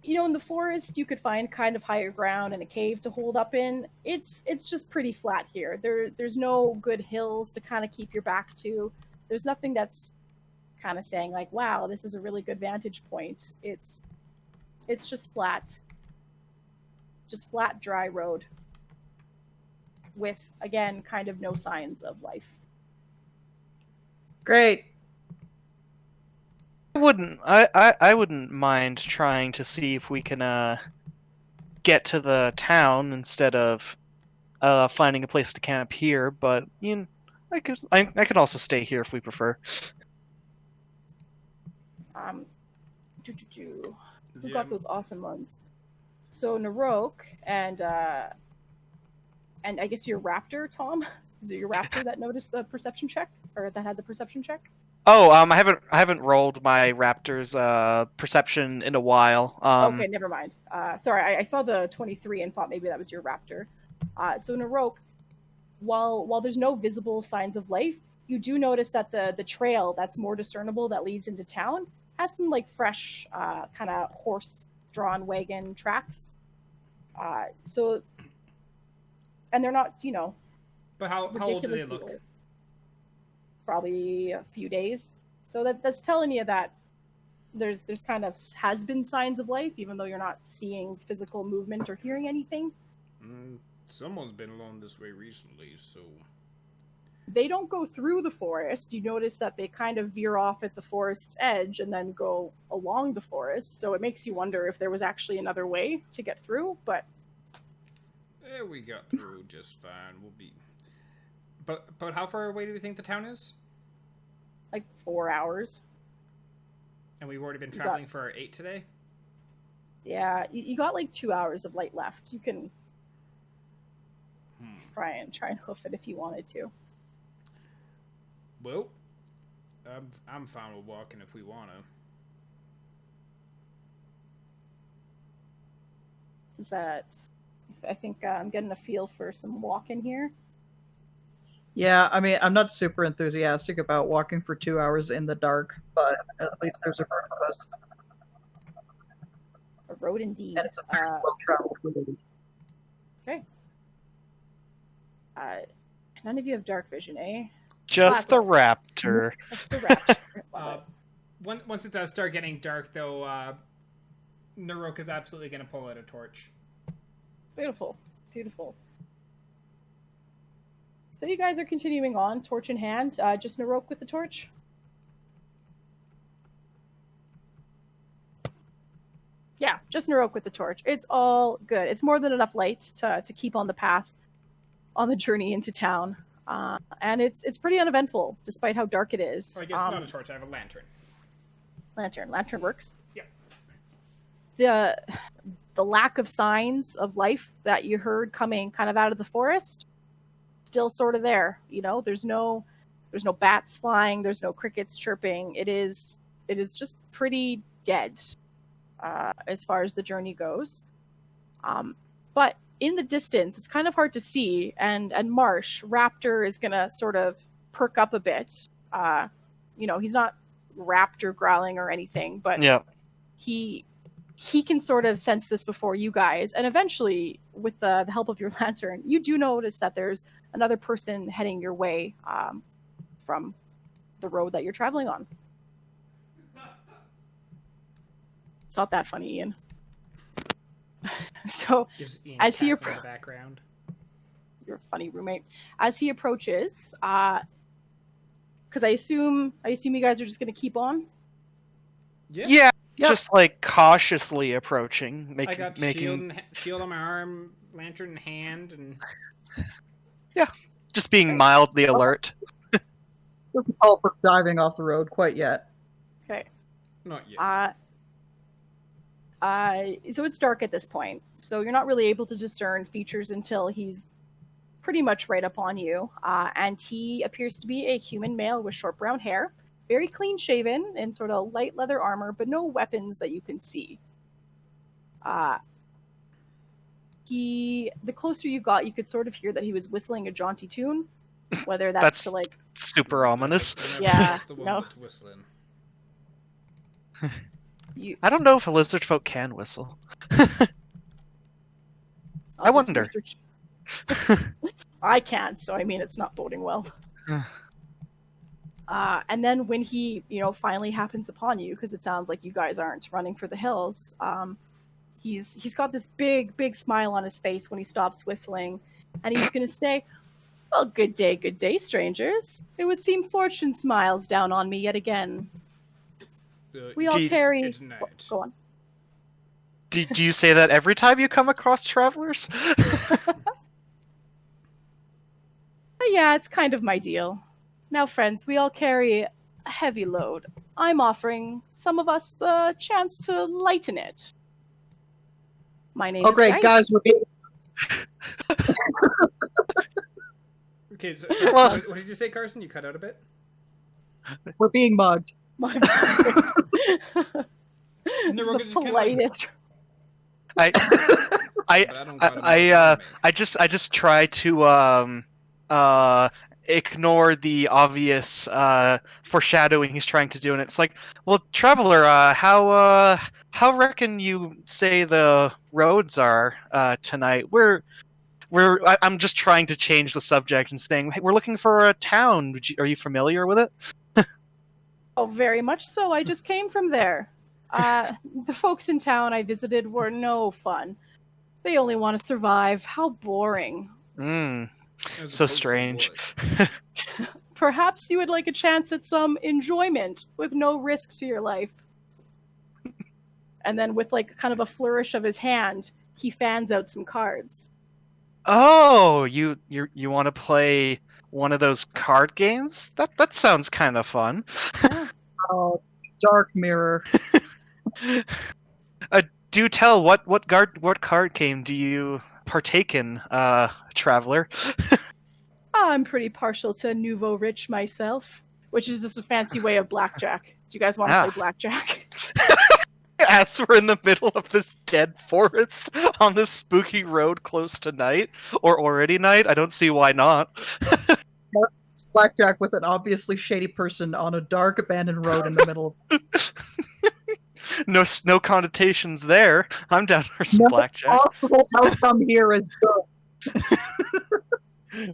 Speaker 2: In the forest, you could find kind of higher ground and a cave to hold up in. It's just pretty flat here. There's no good hills to kind of keep your back to. There's nothing that's kind of saying like, wow, this is a really good vantage point. It's just flat. Just flat, dry road. With, again, kind of no signs of life.
Speaker 3: Great.
Speaker 4: I wouldn't mind trying to see if we can get to the town instead of finding a place to camp here, but I could also stay here if we prefer.
Speaker 2: Who got those awesome ones? So Naroke and I guess your raptor, Tom? Is it your raptor that noticed the perception check, or that had the perception check?
Speaker 4: Oh, I haven't rolled my raptor's perception in a while.
Speaker 2: Okay, never mind. Sorry, I saw the 23 and thought maybe that was your raptor. So Naroke, while there's no visible signs of life, you do notice that the trail that's more discernible that leads into town has some like fresh kind of horse-drawn wagon tracks. And they're not,
Speaker 1: But how old do they look?
Speaker 2: Old. Probably a few days. So that's telling you that there's kind of has been signs of life, even though you're not seeing physical movement or hearing anything.
Speaker 1: Someone's been along this way recently, so
Speaker 2: they don't go through the forest. You notice that they kind of veer off at the forest's edge and then go along the forest. So it makes you wonder if there was actually another way to get through. But
Speaker 1: we got through just fine. We'll be. But how far away do we think the town is?
Speaker 2: like 4 hours.
Speaker 1: And we've already been traveling for 8 today?
Speaker 2: Yeah, you got like 2 hours of light left. You can try and hoof it if you wanted to.
Speaker 1: Well, I'm fine with walking if we want to.
Speaker 2: Is that... I think I'm getting a feel for some walking here.
Speaker 3: Yeah, I mean, I'm not super enthusiastic about walking for 2 hours in the dark, but at least there's a road of us.
Speaker 2: A road indeed.
Speaker 3: And it's a very well-traveled road.
Speaker 2: Okay. None of you have dark vision, eh?
Speaker 4: Just the raptor.
Speaker 2: That's the raptor.
Speaker 1: Once it does start getting dark, though, Naroke is absolutely going to pull out a torch.
Speaker 2: Beautiful. Beautiful. So you guys are continuing on, torch in hand. Just Naroke with the torch? Yeah, just Naroke with the torch. It's all good. It's more than enough light to keep on the path, on the journey into town. And it's pretty uneventful, despite how dark it is.
Speaker 1: Or I guess not a torch, I have a lantern.
Speaker 2: Lantern works.
Speaker 1: Yeah.
Speaker 2: The lack of signs of life that you heard coming kind of out of the forest, still sort of there. You know, there's no bats flying, there's no crickets chirping. It is just pretty dead as far as the journey goes. But in the distance, it's kind of hard to see, and Marsh, Raptor is gonna sort of perk up a bit. You know, he's not raptor growling or anything, but
Speaker 4: Yeah.
Speaker 2: he can sort of sense this before you guys, and eventually, with the help of your lantern, you do notice that there's another person heading your way from the road that you're traveling on. It's not that funny, Ian. So, as he
Speaker 1: approaches, background,
Speaker 2: your funny roommate, as he approaches, because I assume you guys are just going to keep on.
Speaker 4: Yeah. Yep. Just like cautiously approaching,
Speaker 1: I got shield on my arm, lantern in hand, and
Speaker 4: just being mildly alert.
Speaker 3: Doesn't call for diving off the road quite yet.
Speaker 2: Okay.
Speaker 1: Not yet.
Speaker 2: So it's dark at this point, so you're not really able to discern features until he's pretty much right up on you, and he appears to be a human male with short brown hair. Very clean shaven in sort of light leather armor, but no weapons that you can see. The closer you got, you could sort of hear that he was whistling a jaunty tune. Whether that's to like
Speaker 4: super ominous.
Speaker 2: Yeah,
Speaker 1: the one
Speaker 2: no.
Speaker 1: that's whistling.
Speaker 4: I don't know if a lizard folk can whistle. I wonder.
Speaker 2: I can't, so I mean it's not boding well. And then when he, finally happens upon you, because it sounds like you guys aren't running for the hills, he's got this big smile on his face when he stops whistling, and he's going to say, "Well, good day, strangers. It would seem fortune smiles down on me yet again. We all carry..." Go on.
Speaker 4: Do you say that every time you come across travelers?
Speaker 2: Yeah, it's kind of my deal. Now, friends, we all carry a heavy load. I'm offering some of us the chance to lighten it. My name is
Speaker 3: great, guys. We're being...
Speaker 1: Okay, so what did you say, Carson? You cut out a bit?
Speaker 3: We're being mugged.
Speaker 2: It's the politest.
Speaker 4: I just try to ignore the obvious foreshadowing he's trying to do, and it's like, well, traveler, how reckon you say the roads are tonight? I'm just trying to change the subject and saying, hey, we're looking for a town. Are you familiar with it?
Speaker 2: Oh, very much so. I just came from there. The folks in town I visited were no fun. They only want to survive. How boring.
Speaker 1: As
Speaker 4: So
Speaker 1: opposed to
Speaker 4: strange.
Speaker 1: wood.
Speaker 2: Perhaps you would like a chance at some enjoyment with no risk to your life. And then with like kind of a flourish of his hand, he fans out some cards.
Speaker 4: Oh, you want to play one of those card games? That sounds kind of fun.
Speaker 2: Yeah.
Speaker 3: Oh, Dark Mirror.
Speaker 4: Do tell, what card game do you partake in, traveler?
Speaker 2: I'm pretty partial to nouveau rich myself, which is just a fancy way of blackjack. Do you guys want to play blackjack?
Speaker 4: As we're in the middle of this dead forest on this spooky road close to night, or already night, I don't see why not.
Speaker 3: Blackjack with an obviously shady person on a dark abandoned road in the middle of
Speaker 4: No connotations there. I'm down for some blackjack.
Speaker 3: possible outcome here is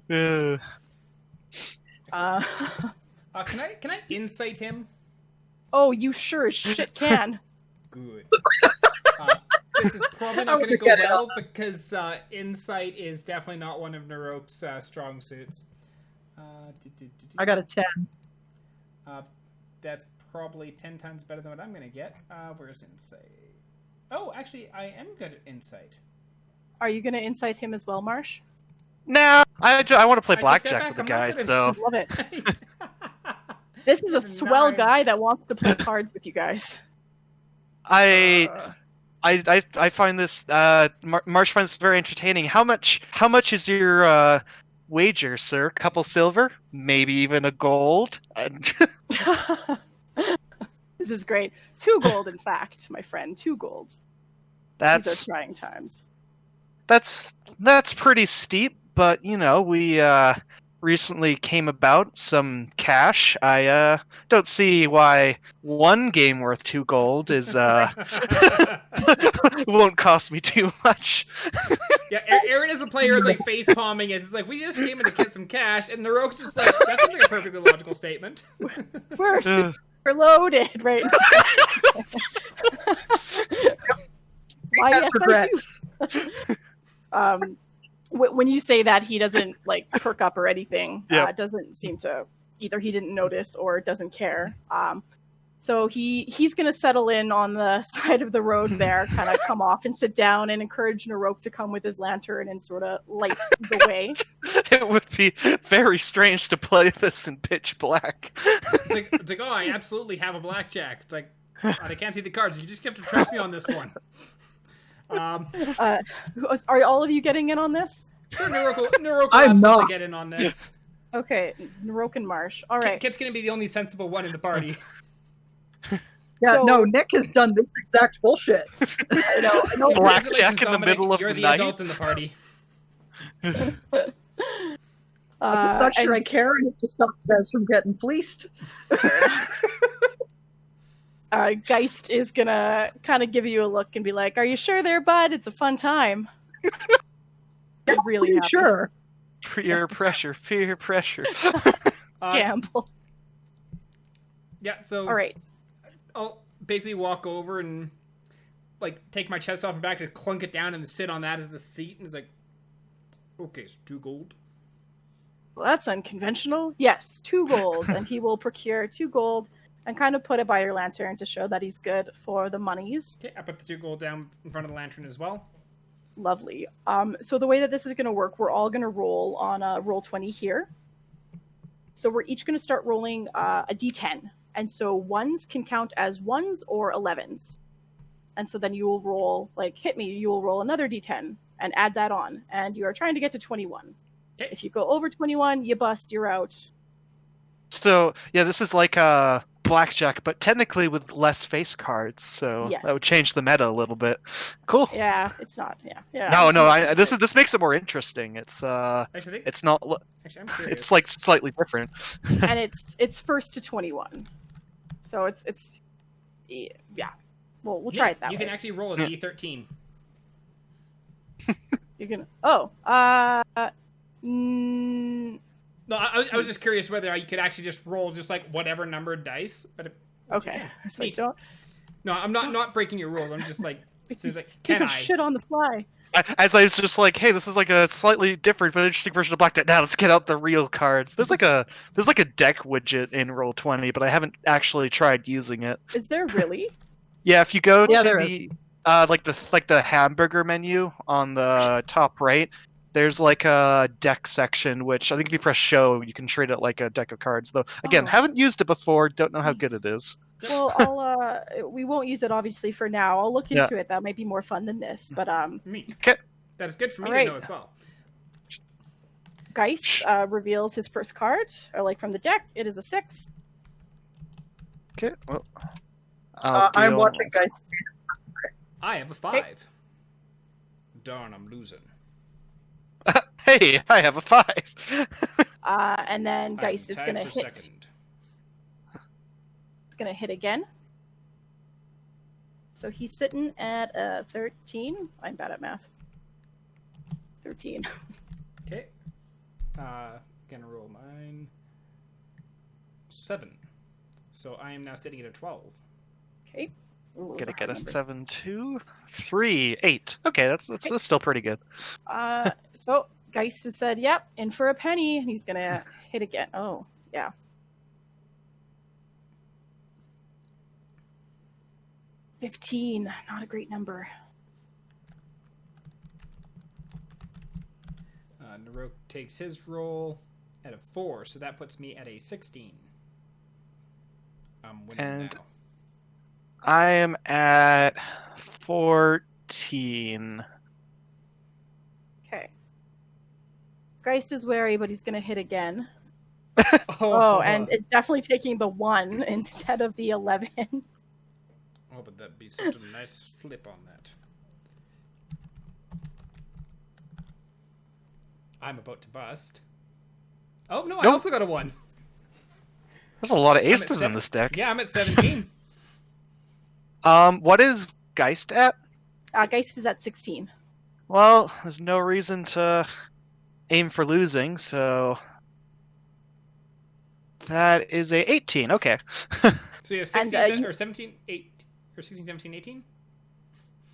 Speaker 3: good.
Speaker 1: Can I insight him?
Speaker 2: Oh, you sure as shit can.
Speaker 1: Good. This is probably not going to go well because insight is definitely not one of Naroke's strong suits.
Speaker 3: I got a 10.
Speaker 1: That's probably 10 times better than what I'm going to get. Where's insight? Oh, actually, I am good at insight.
Speaker 2: Are you going to insight him as well, Marsh?
Speaker 4: Nah, I want to play
Speaker 1: I
Speaker 4: blackjack
Speaker 1: take
Speaker 4: with
Speaker 1: that
Speaker 4: the
Speaker 1: back.
Speaker 4: guys, so...
Speaker 2: Love it. This is a swell guy that wants to play cards with you guys.
Speaker 4: I find this Marsh finds this very entertaining. How much is your wager, sir? Couple silver, maybe even a gold.
Speaker 2: This is great. 2 gold, in fact, my friend. 2 gold. These are trying times.
Speaker 4: That's pretty steep, but you know, we recently came about some cash. I don't see why one game worth 2 gold is won't cost me too much.
Speaker 1: Yeah, Aaron as a player is like face palming as it's like, we just came in to get some cash, and Naroke's just like, that seems like a perfectly logical statement.
Speaker 2: We're super loaded right now. Why, yes,
Speaker 3: regrets.
Speaker 2: I do. When you say that, he doesn't like perk up or anything.
Speaker 4: Yeah.
Speaker 2: Doesn't seem to, either he didn't notice or doesn't care. So he's going to settle in on the side of the road there, kind of come off and sit down and encourage Naroke to come with his lantern and sort of light the way.
Speaker 4: It would be very strange to play this in pitch black.
Speaker 1: It's like, oh, I absolutely have a blackjack. It's like, I can't see the cards. You just have to trust me on this one.
Speaker 2: Are all of you getting in on this?
Speaker 1: Sure, Naroke will
Speaker 3: I'm
Speaker 1: absolutely
Speaker 3: not.
Speaker 1: get in on this.
Speaker 2: Okay, Naroke and Marsh. All right.
Speaker 1: Kit's going to be the only sensible one in the party.
Speaker 3: Yeah,
Speaker 2: So-
Speaker 3: no, Nick has done this exact bullshit.
Speaker 2: I know.
Speaker 4: Blackjack in the
Speaker 1: Dominic,
Speaker 4: middle of
Speaker 1: you're
Speaker 4: the
Speaker 1: the
Speaker 4: night.
Speaker 1: adult in the party.
Speaker 3: I'm just not sure I
Speaker 2: and-
Speaker 3: care enough to stop you guys from getting fleeced.
Speaker 2: Geist is gonna kind of give you a look and be like, "Are you sure there, bud? It's a fun time." He's really happy.
Speaker 3: Sure.
Speaker 4: Peer pressure.
Speaker 2: Gamble.
Speaker 1: Yeah, so
Speaker 2: All right.
Speaker 1: I'll basically walk over and like take my chest off and back and clunk it down and sit on that as a seat. And it's like, okay, it's 2 gold.
Speaker 2: Well, that's unconventional. Yes, 2 gold, and he will procure 2 gold and kind of put it by your lantern to show that he's good for the monies.
Speaker 1: Okay, I put the 2 gold down in front of the lantern as well.
Speaker 2: Lovely. So the way that this is going to work, we're all going to roll on a roll 20 here. So we're each going to start rolling a d10. And so ones can count as 1s or 11s. And so then you will roll, like, hit me, you will roll another d10 and add that on. And you are trying to get to 21.
Speaker 1: Okay.
Speaker 2: If you go over 21, you bust, you're out.
Speaker 4: So yeah, this is like blackjack, but technically with less face cards. So
Speaker 2: Yes.
Speaker 4: that would change the meta a little bit. Cool.
Speaker 2: Yeah, it's not. Yeah.
Speaker 4: No. This makes it more interesting. It's
Speaker 1: Actually, I think,
Speaker 4: it's not.
Speaker 1: actually, I'm curious.
Speaker 4: It's like slightly different.
Speaker 2: And it's first to 21. So it's yeah. Well, we'll try it that
Speaker 1: You
Speaker 2: way.
Speaker 1: can actually roll a d13.
Speaker 2: You can.
Speaker 1: No, I was just curious whether you could actually just roll just like whatever numbered dice. But
Speaker 2: Okay. It's like,
Speaker 1: Neat. No, I'm not breaking your rules. I'm just like, it's like
Speaker 2: you
Speaker 1: can I?
Speaker 2: shit on the fly.
Speaker 4: As I was just like, hey, this is like a slightly different but interesting version of Black Deck. Now let's get out the real cards. There's like a deck widget in Roll20, but I haven't actually tried using it.
Speaker 2: Is there really?
Speaker 4: Yeah, if you go
Speaker 3: Yeah,
Speaker 4: to
Speaker 3: there
Speaker 4: the like the hamburger menu on the top right, there's like a deck section, which I think if you press show, you can treat it like a deck of cards. Though again,
Speaker 2: Oh.
Speaker 4: haven't used it before, don't know how good
Speaker 2: Neat.
Speaker 4: it is.
Speaker 2: Well, we won't use it obviously for now. I'll look into it. That might be more fun than this. But
Speaker 1: Meat.
Speaker 4: Okay.
Speaker 1: That is good for me
Speaker 2: Alright.
Speaker 1: to know as well.
Speaker 2: Geist reveals his first card, or like from the deck. It is a 6.
Speaker 4: Okay. Well,
Speaker 3: I'm watching guys.
Speaker 1: I have a 5. Darn, I'm losing.
Speaker 4: Hey, I have a 5.
Speaker 2: And then Geist
Speaker 1: I'm
Speaker 2: is gonna
Speaker 1: tied for
Speaker 2: hit.
Speaker 1: second.
Speaker 2: It's gonna hit again. So he's sitting at 13. I'm bad at math. 13.
Speaker 1: Okay. Gonna roll mine. 7. So I am now sitting at a 12.
Speaker 2: Okay. Ooh,
Speaker 4: Gonna
Speaker 2: those are
Speaker 4: get a
Speaker 2: hard numbers.
Speaker 4: 7, 2, 3, 8. Okay, that's still pretty good.
Speaker 2: So Geist has said, "Yep, in for a penny," and he's gonna hit again. Oh, yeah. $15. Not a great number.
Speaker 1: Naroke takes his roll at a 4, so that puts me at a 16. I'm winning
Speaker 4: And-
Speaker 1: now.
Speaker 4: I am at 14.
Speaker 2: Okay. Geist is wary, but he's gonna hit again. Oh, and it's definitely taking the 1 instead of the 11.
Speaker 1: Oh, but that'd be such a nice flip on that. I'm about to bust. Oh, no, I
Speaker 4: Nope.
Speaker 1: also got a 1.
Speaker 4: There's a lot of
Speaker 1: I'm at
Speaker 4: aces in
Speaker 1: seven-
Speaker 4: this deck.
Speaker 1: Yeah, I'm at 17.
Speaker 4: What is Geist at?
Speaker 2: Geist is at 16.
Speaker 4: Well, there's no reason to aim for losing, so that is a 18. Okay.
Speaker 1: So you have
Speaker 2: And,
Speaker 1: 16, or 17, 8, or 16, 17, 18?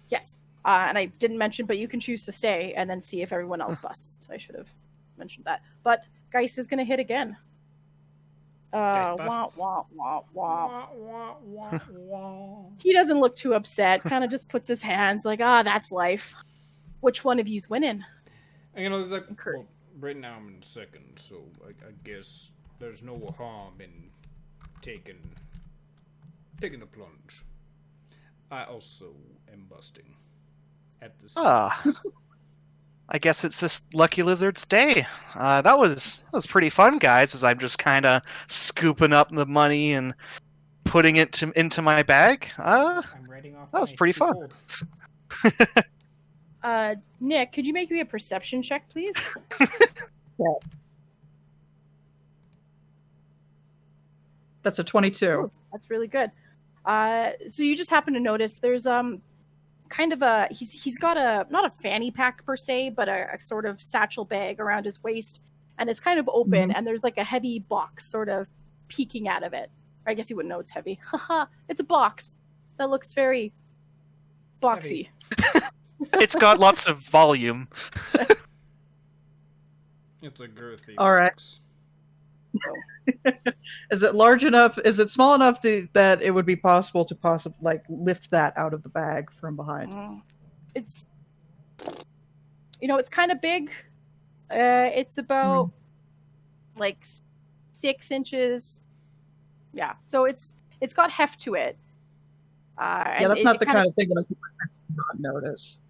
Speaker 2: Yes. And I didn't mention, but you can choose to stay and then see if everyone else busts. I should have mentioned that. But Geist is going to hit again.
Speaker 1: Geist
Speaker 2: Wah,
Speaker 1: busts.
Speaker 2: wah, wah, wah.
Speaker 1: Wah, wah, wah, wah.
Speaker 2: He doesn't look too upset. Kind of just puts his hands like, that's life. Which one of you's winning?
Speaker 1: And, you know, it's like,
Speaker 2: Kurt.
Speaker 1: well, right now I'm in second, so I guess there's no harm in taking the plunge. I also am busting at the
Speaker 4: Ah.
Speaker 1: seams.
Speaker 4: I guess it's this lucky lizard's day. That was pretty fun, guys. As I'm just kind of scooping up the money and putting it into my bag.
Speaker 1: I'm writing off.
Speaker 4: That was
Speaker 1: my
Speaker 4: pretty
Speaker 1: two
Speaker 4: fun.
Speaker 1: gold.
Speaker 2: Nick, could you make me a perception check, please?
Speaker 3: That's a 22.
Speaker 2: Ooh, that's really good. So you just happen to notice there's kind of a he's got a not a fanny pack per se, but a sort of satchel bag around his waist, and it's kind of open, and there's like a heavy box sort of peeking out of it. I guess you wouldn't know it's heavy. Haha, it's a box that looks very boxy.
Speaker 4: It's got lots of volume.
Speaker 1: It's a girthy.
Speaker 3: All right.
Speaker 1: box.
Speaker 3: Is it large enough? Is it small enough that it would be possible to lift that out of the bag from behind?
Speaker 2: It's it's kind of big. It's about like 6 inches. Yeah, so it's got heft to it.
Speaker 3: Yeah, that's not the kind of thing that I could not notice.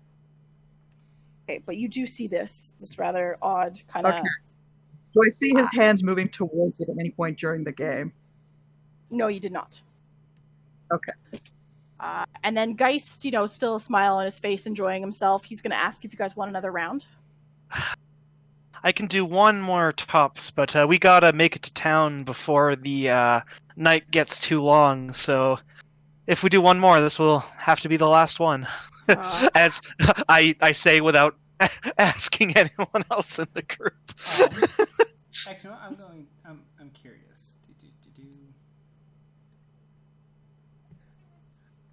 Speaker 2: Okay, but you do see this rather odd kind of.
Speaker 3: Okay. Do I see his hands moving towards it at any point during the game?
Speaker 2: No, you did not.
Speaker 3: Okay.
Speaker 2: And then Geist, still a smile on his face, enjoying himself. He's going to ask if you guys want another round.
Speaker 4: I can do one more tops, but we gotta make it to town before the night gets too long. So if we do one more, this will have to be the last one. As I say without asking anyone else in the group.
Speaker 1: Actually, I'm curious.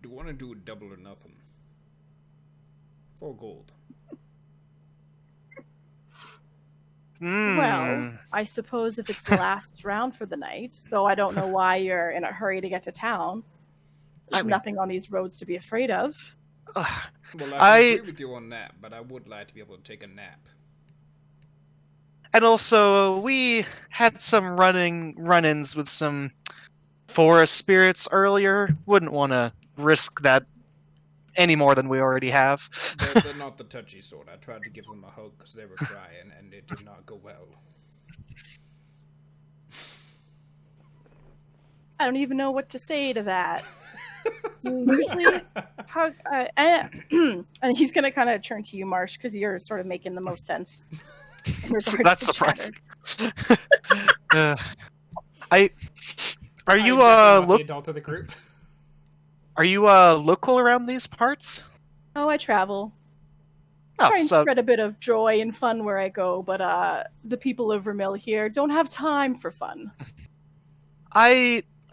Speaker 1: Do you want to do a double or nothing? 4 gold.
Speaker 2: Well, I suppose if it's the last round for the night, though I don't know why you're in a hurry to get to town. There's nothing on these roads to be afraid of.
Speaker 1: Well, I agree with you on that, but I would like to be able to take a nap.
Speaker 4: And also, we had some run-ins with some forest spirits earlier. Wouldn't want to risk that any more than we already have.
Speaker 1: They're not the touchy sort. I tried to give them a hug because they were crying, and it did not go well.
Speaker 2: I don't even know what to say to that. You usually hug, and he's gonna kind of turn to you, Marsh, because you're sort of making the most sense.
Speaker 4: That's surprising. Are you
Speaker 1: the adult of the group?
Speaker 4: Are you local around these parts?
Speaker 2: Oh, I travel. Try and spread a bit of joy and fun where I go, but the people of Vermil here don't have time for fun.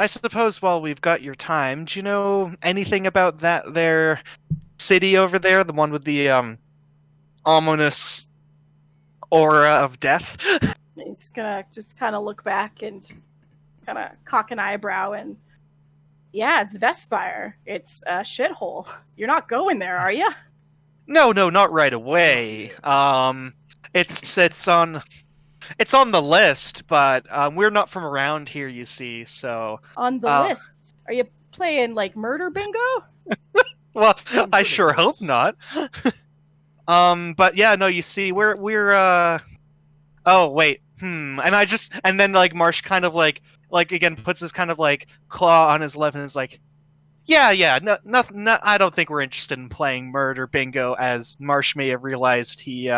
Speaker 4: I suppose while we've got your time, do you know anything about that there city over there, the one with the ominous aura of death?
Speaker 2: He's gonna just kind of look back and kind of cock an eyebrow and, yeah, it's Vespire. It's a shithole. You're not going there, are you?
Speaker 4: No, not right away. It's on the list, but we're not from around here, you see. So
Speaker 2: on the list, are you playing like murder bingo?
Speaker 4: Well, I sure hope not. But yeah, no, you see, we're oh wait, and then like Marsh kind of like again puts his kind of like claw on his left and is like, yeah, no, I don't think we're interested in playing murder bingo, as Marsh may have realized he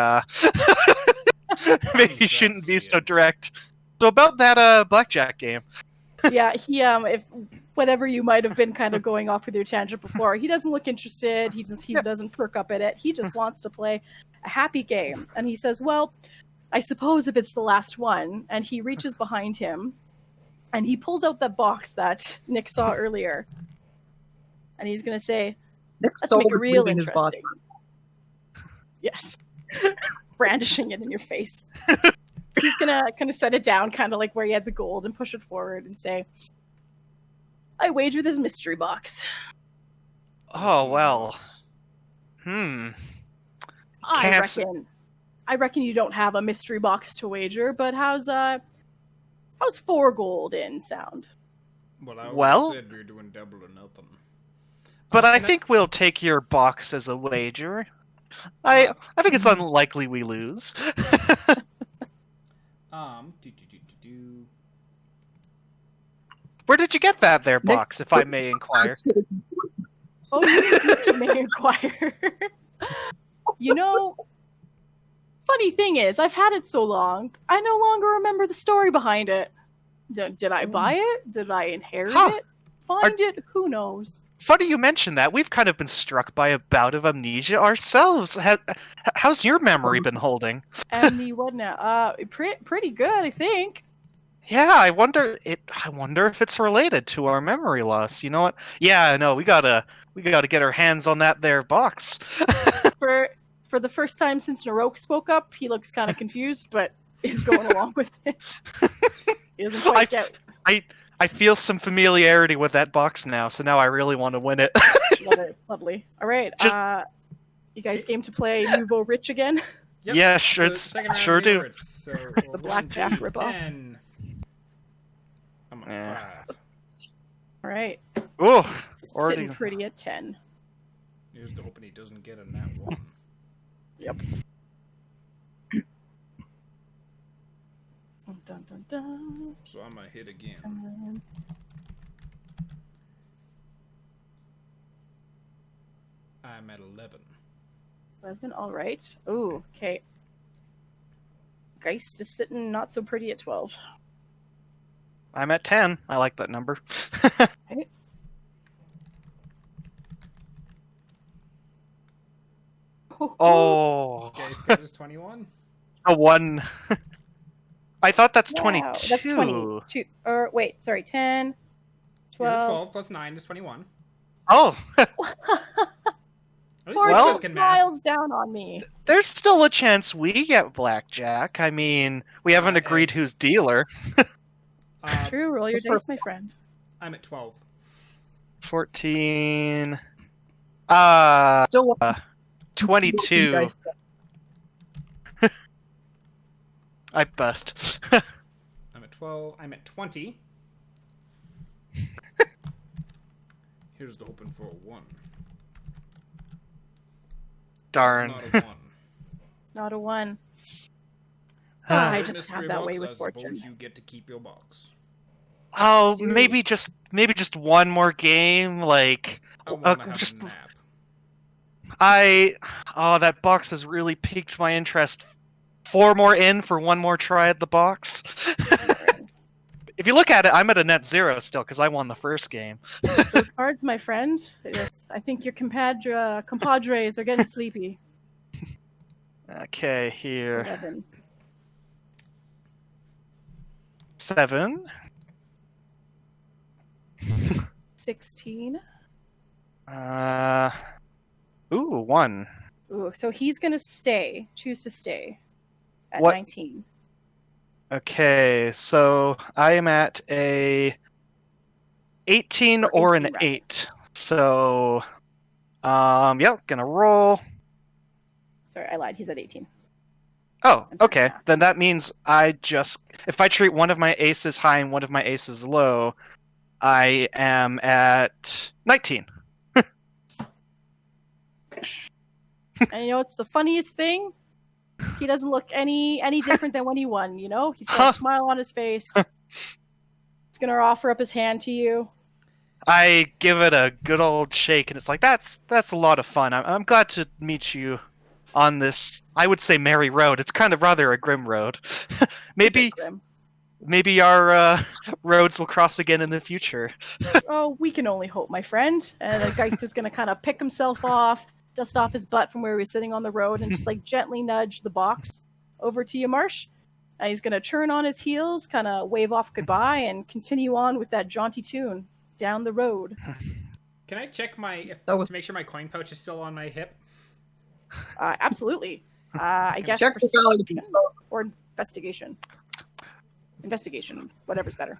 Speaker 4: maybe he shouldn't be so direct. So about that blackjack game.
Speaker 2: Yeah, he if whatever you might have been kind of going off with your tangent before, he doesn't look interested. He doesn't perk up at it. He just wants to play a happy game. And he says, "Well, I suppose if it's the last one." And he reaches behind him and he pulls out that box that Nick saw earlier. And he's going to say, "Let's make it real interesting." Yes. Brandishing it in your face. He's going to kind of set it down kind of like where he had the gold and push it forward and say, "I wager this mystery box."
Speaker 4: Oh, well.
Speaker 2: I reckon you don't have a mystery box to wager, but how's 4 gold in sound?
Speaker 1: Well, I said we were doing double or nothing.
Speaker 4: But I think we'll take your box as a wager. I think it's unlikely we lose. Where did you get that there box, if I may inquire?
Speaker 2: Oh, you may inquire. You know, funny thing is, I've had it so long, I no longer remember the story behind it. Did I buy it? Did I inherit it? Find it? Who knows?
Speaker 4: Funny you mention that. We've kind of been struck by a bout of amnesia ourselves. How's your memory been holding?
Speaker 2: And the what now? Pretty good, I think.
Speaker 4: Yeah, I wonder if it's related to our memory loss. You know what? Yeah, no, we gotta get our hands on that there box.
Speaker 2: For the first time since Naroke spoke up, he looks kind of confused, but is going along with it. He doesn't quite get.
Speaker 4: I feel some familiarity with that box now, so now I really want to win it.
Speaker 2: Lovely. All right, you guys game to play Nouveau Rich again?
Speaker 4: Yep. Yeah, sure. Sure do.
Speaker 2: So the blackjack ripoff.
Speaker 1: I'm on 5.
Speaker 2: All right.
Speaker 4: Oh,
Speaker 2: sitting pretty at 10.
Speaker 1: Here's the hoping he doesn't get a nat 1.
Speaker 2: Yep. Dun, dun, dun.
Speaker 1: So I'm gonna hit again. I'm at 11.
Speaker 2: 11, all right. Ooh, okay. Geist is sitting not so pretty at 12.
Speaker 4: I'm at 10. I like that number.
Speaker 2: Okay.
Speaker 4: Oh.
Speaker 1: Okay, Scott is 21.
Speaker 4: A 1. I thought that's 22.
Speaker 2: That's 22. Or wait, sorry, 10, 12.
Speaker 1: 12 plus 9 is 21.
Speaker 4: Oh.
Speaker 1: At least
Speaker 2: Fortune
Speaker 4: Well-
Speaker 1: can math.
Speaker 2: smiles down on me.
Speaker 4: There's still a chance we get blackjack. I mean, we haven't agreed
Speaker 1: if-
Speaker 4: who's dealer.
Speaker 2: True, roll your dice, my friend.
Speaker 1: I'm at 12.
Speaker 4: 14.
Speaker 3: Still
Speaker 4: 22.
Speaker 3: dice.
Speaker 4: I bust.
Speaker 1: I'm at 12. I'm at 20. Here's the hoping for a 1.
Speaker 4: Darn.
Speaker 1: Not a 1.
Speaker 2: Not a 1.
Speaker 4: Ah.
Speaker 2: I just
Speaker 1: Mystery
Speaker 2: have that way
Speaker 1: box,
Speaker 2: with
Speaker 1: I
Speaker 2: fortune.
Speaker 1: suppose you get to keep your box.
Speaker 4: Oh,
Speaker 2: Dude.
Speaker 4: maybe just one more game. Like,
Speaker 1: I want to have
Speaker 4: just
Speaker 1: a nap.
Speaker 4: that box has really piqued my interest. 4 more in for 1 more try at the box. If you look at it, I'm at a net 0 still because I won the first game.
Speaker 2: Those cards, my friend. I think your compadres are getting sleepy.
Speaker 4: Okay, here
Speaker 2: 11.
Speaker 4: 7.
Speaker 2: 16.
Speaker 4: 1.
Speaker 2: Ooh, so he's gonna stay. Choose to stay at
Speaker 4: What-
Speaker 2: 19.
Speaker 4: Okay, so I am at a 18 or an
Speaker 2: 18 rather.
Speaker 4: 8. So, yeah, gonna roll.
Speaker 2: Sorry, I lied. He's at 18.
Speaker 4: Oh,
Speaker 2: I'm doing
Speaker 4: okay.
Speaker 2: math.
Speaker 4: Then that means if I treat one of my aces high and one of my aces low, I am at 19.
Speaker 2: And you know what's the funniest thing? He doesn't look any different than when he won. You know, he's got a smile on his face. He's gonna offer up his hand to you.
Speaker 4: I give it a good old shake, and it's like that's a lot of fun. I'm glad to meet you on this. I would say merry road. It's kind of rather a grim road. maybe
Speaker 2: Grim.
Speaker 4: maybe our roads will cross again in the future.
Speaker 2: Oh, we can only hope, my friend. And the Geist is gonna kind of pick himself off, dust off his butt from where he was sitting on the road, and just like gently nudge the box over to you, Marsh. And he's gonna turn on his heels, kind of wave off goodbye, and continue on with that jaunty tune down the road.
Speaker 1: Can I check
Speaker 3: That was-
Speaker 1: to make sure my coin pouch is still on my hip?
Speaker 2: Absolutely. I guess
Speaker 3: Check the value.
Speaker 2: perception or investigation. Investigation, whatever's better.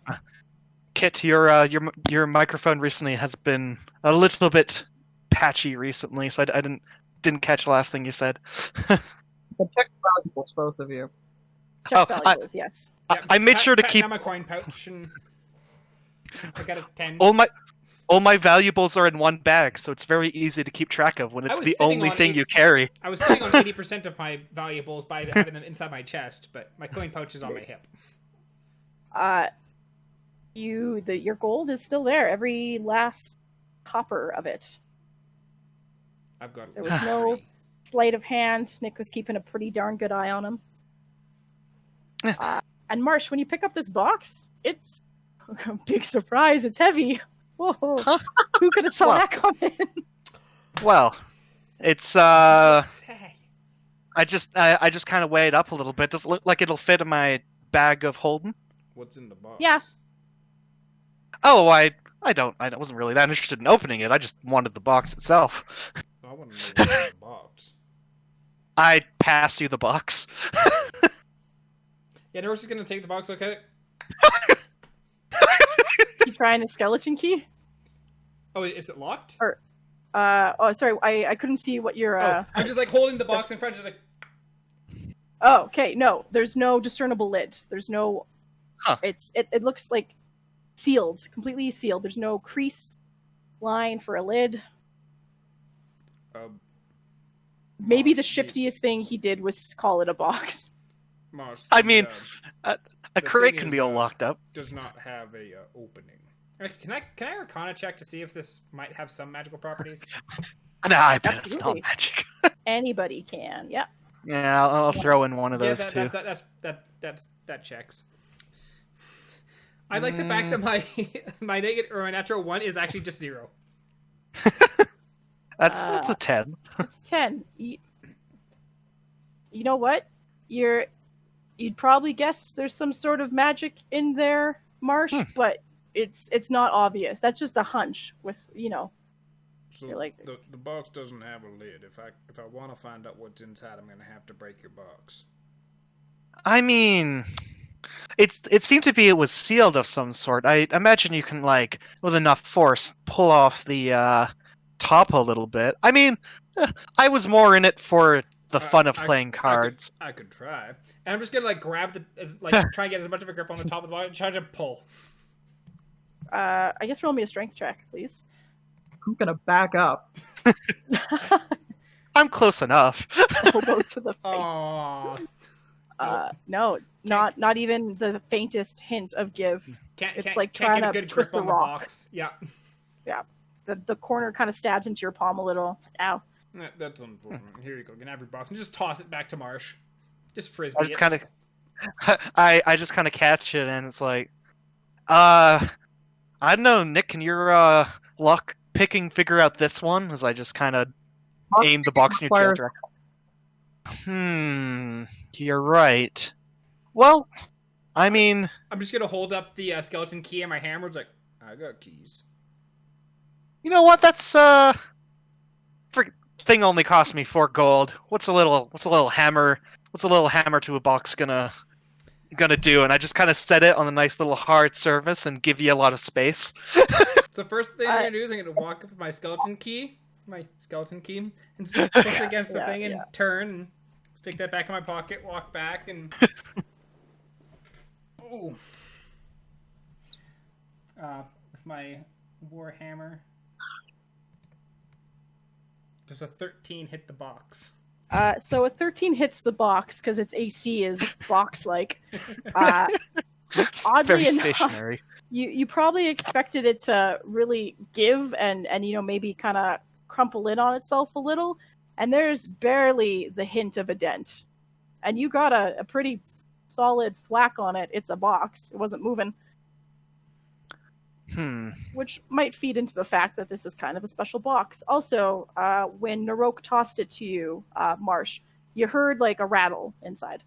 Speaker 4: Kit, your microphone recently has been a little bit patchy recently, so I didn't catch the last thing you said.
Speaker 3: But check the valuables, both of you.
Speaker 2: Check
Speaker 4: Oh,
Speaker 2: values, yes.
Speaker 4: I made sure to
Speaker 1: Pat
Speaker 4: keep
Speaker 1: down my coin pouch and I got a 10.
Speaker 4: all my valuables are in one bag, so it's very easy to keep track of when it's
Speaker 1: was
Speaker 4: the
Speaker 1: sitting
Speaker 4: only
Speaker 1: on
Speaker 4: thing
Speaker 1: 8
Speaker 4: you carry.
Speaker 1: I was sitting on 80% of my valuables by having them inside my chest, but my coin pouch is on my hip.
Speaker 2: Your gold is still there. Every last copper of it.
Speaker 1: I've got.
Speaker 2: There was no sleight of hand. Nick was keeping a pretty darn good eye on him. And Marsh, when you pick up this box, it's a big surprise. It's heavy. Whoa!
Speaker 4: Huh?
Speaker 2: Who could have saw
Speaker 4: Well.
Speaker 2: that coming?
Speaker 4: Well, it's I just kind of weigh it up a little bit. Does it look like it'll fit in my bag of holding?
Speaker 1: What's in the box?
Speaker 2: Yeah.
Speaker 4: Oh, I wasn't really that interested in opening it. I just wanted the box itself.
Speaker 1: I want to know what's in the box.
Speaker 4: I pass you the box.
Speaker 1: Yeah, Naroke's gonna take the box. Look at it.
Speaker 2: Is he trying a skeleton key?
Speaker 1: Oh, is it locked?
Speaker 2: Sorry, I couldn't see what your.
Speaker 1: I'm just like holding the box in front, just like.
Speaker 2: Oh, okay. No, there's no discernible lid. There's no.
Speaker 4: Huh.
Speaker 2: It looks like sealed, completely sealed. There's no crease line for a lid. Maybe the
Speaker 1: Marsh, please.
Speaker 2: shiftiest thing he did was call it a box.
Speaker 1: Marsh,
Speaker 4: I
Speaker 1: the,
Speaker 4: mean, a
Speaker 1: the
Speaker 4: crate
Speaker 1: thing
Speaker 4: can
Speaker 1: is,
Speaker 4: be all locked up.
Speaker 1: does not have a opening. Can I Arcana check to see if this might have some magical properties?
Speaker 4: Nah, I bet it's not
Speaker 2: Absolutely.
Speaker 4: magic.
Speaker 2: Anybody can. Yeah.
Speaker 4: Yeah, I'll throw in one of
Speaker 1: Yeah,
Speaker 4: those too.
Speaker 1: that checks. I like the fact that my negative or my natural 1 is actually just 0.
Speaker 4: That's a 10.
Speaker 2: It's 10. You know what? You'd probably guess there's some sort of magic in there, Marsh, but it's not obvious. That's just a hunch with,
Speaker 1: So
Speaker 2: You're like,
Speaker 1: the box doesn't have a lid. If I want to find out what's inside, I'm gonna have to break your box.
Speaker 4: I mean, it seemed to be it was sealed of some sort. I imagine you can, like, with enough force, pull off the top a little bit. I mean, I was more in it for the fun of playing cards.
Speaker 1: I could try. And I'm just gonna like grab try and get as much of a grip on the top of the box and try to pull.
Speaker 2: I guess roll me a strength check, please.
Speaker 3: I'm gonna back up.
Speaker 4: I'm close enough.
Speaker 2: Elbow to the face.
Speaker 1: Aww.
Speaker 2: No, not even the faintest hint of give. It's like
Speaker 1: can't
Speaker 2: trying
Speaker 1: get a
Speaker 2: to
Speaker 1: good
Speaker 2: twist
Speaker 1: grip
Speaker 2: the
Speaker 1: on
Speaker 2: rock.
Speaker 1: the box. Yeah.
Speaker 2: Yeah. The corner kind of stabs into your palm a little. It's like, ow.
Speaker 1: That's unfortunate. Here you go. You can have your box and just toss it back to Marsh. Just frisbee.
Speaker 4: I just kind of, I just kind of catch it, and it's like, I don't know, Nick. Can your luck picking figure out this one? As I just kind of aim the box in your direction. You're right. Well, I mean,
Speaker 1: I'm just gonna hold up the skeleton key and my hammer. It's like, I got keys.
Speaker 4: you know what? That's thing only cost me 4 gold. What's a little hammer? What's a little hammer to a box gonna do? And I just kind of set it on a nice little hard surface and give you a lot of space.
Speaker 1: So first thing I'm gonna do is I'm gonna walk up with my skeleton key, and just push against the thing and turn and stick that back in my pocket. Walk back and ooh, with my warhammer. Does a 13 hit the box?
Speaker 2: So a 13 hits the box because its AC is box-like. Oddly
Speaker 4: Very
Speaker 2: enough,
Speaker 4: stationary.
Speaker 2: you probably expected it to really give and maybe kind of crumple in on itself a little, and there's barely the hint of a dent. And you got a pretty solid thwack on it. It's a box. It wasn't moving. Which might feed into the fact that this is kind of a special box. Also, when Naroke tossed it to you, Marsh, you heard like a rattle inside.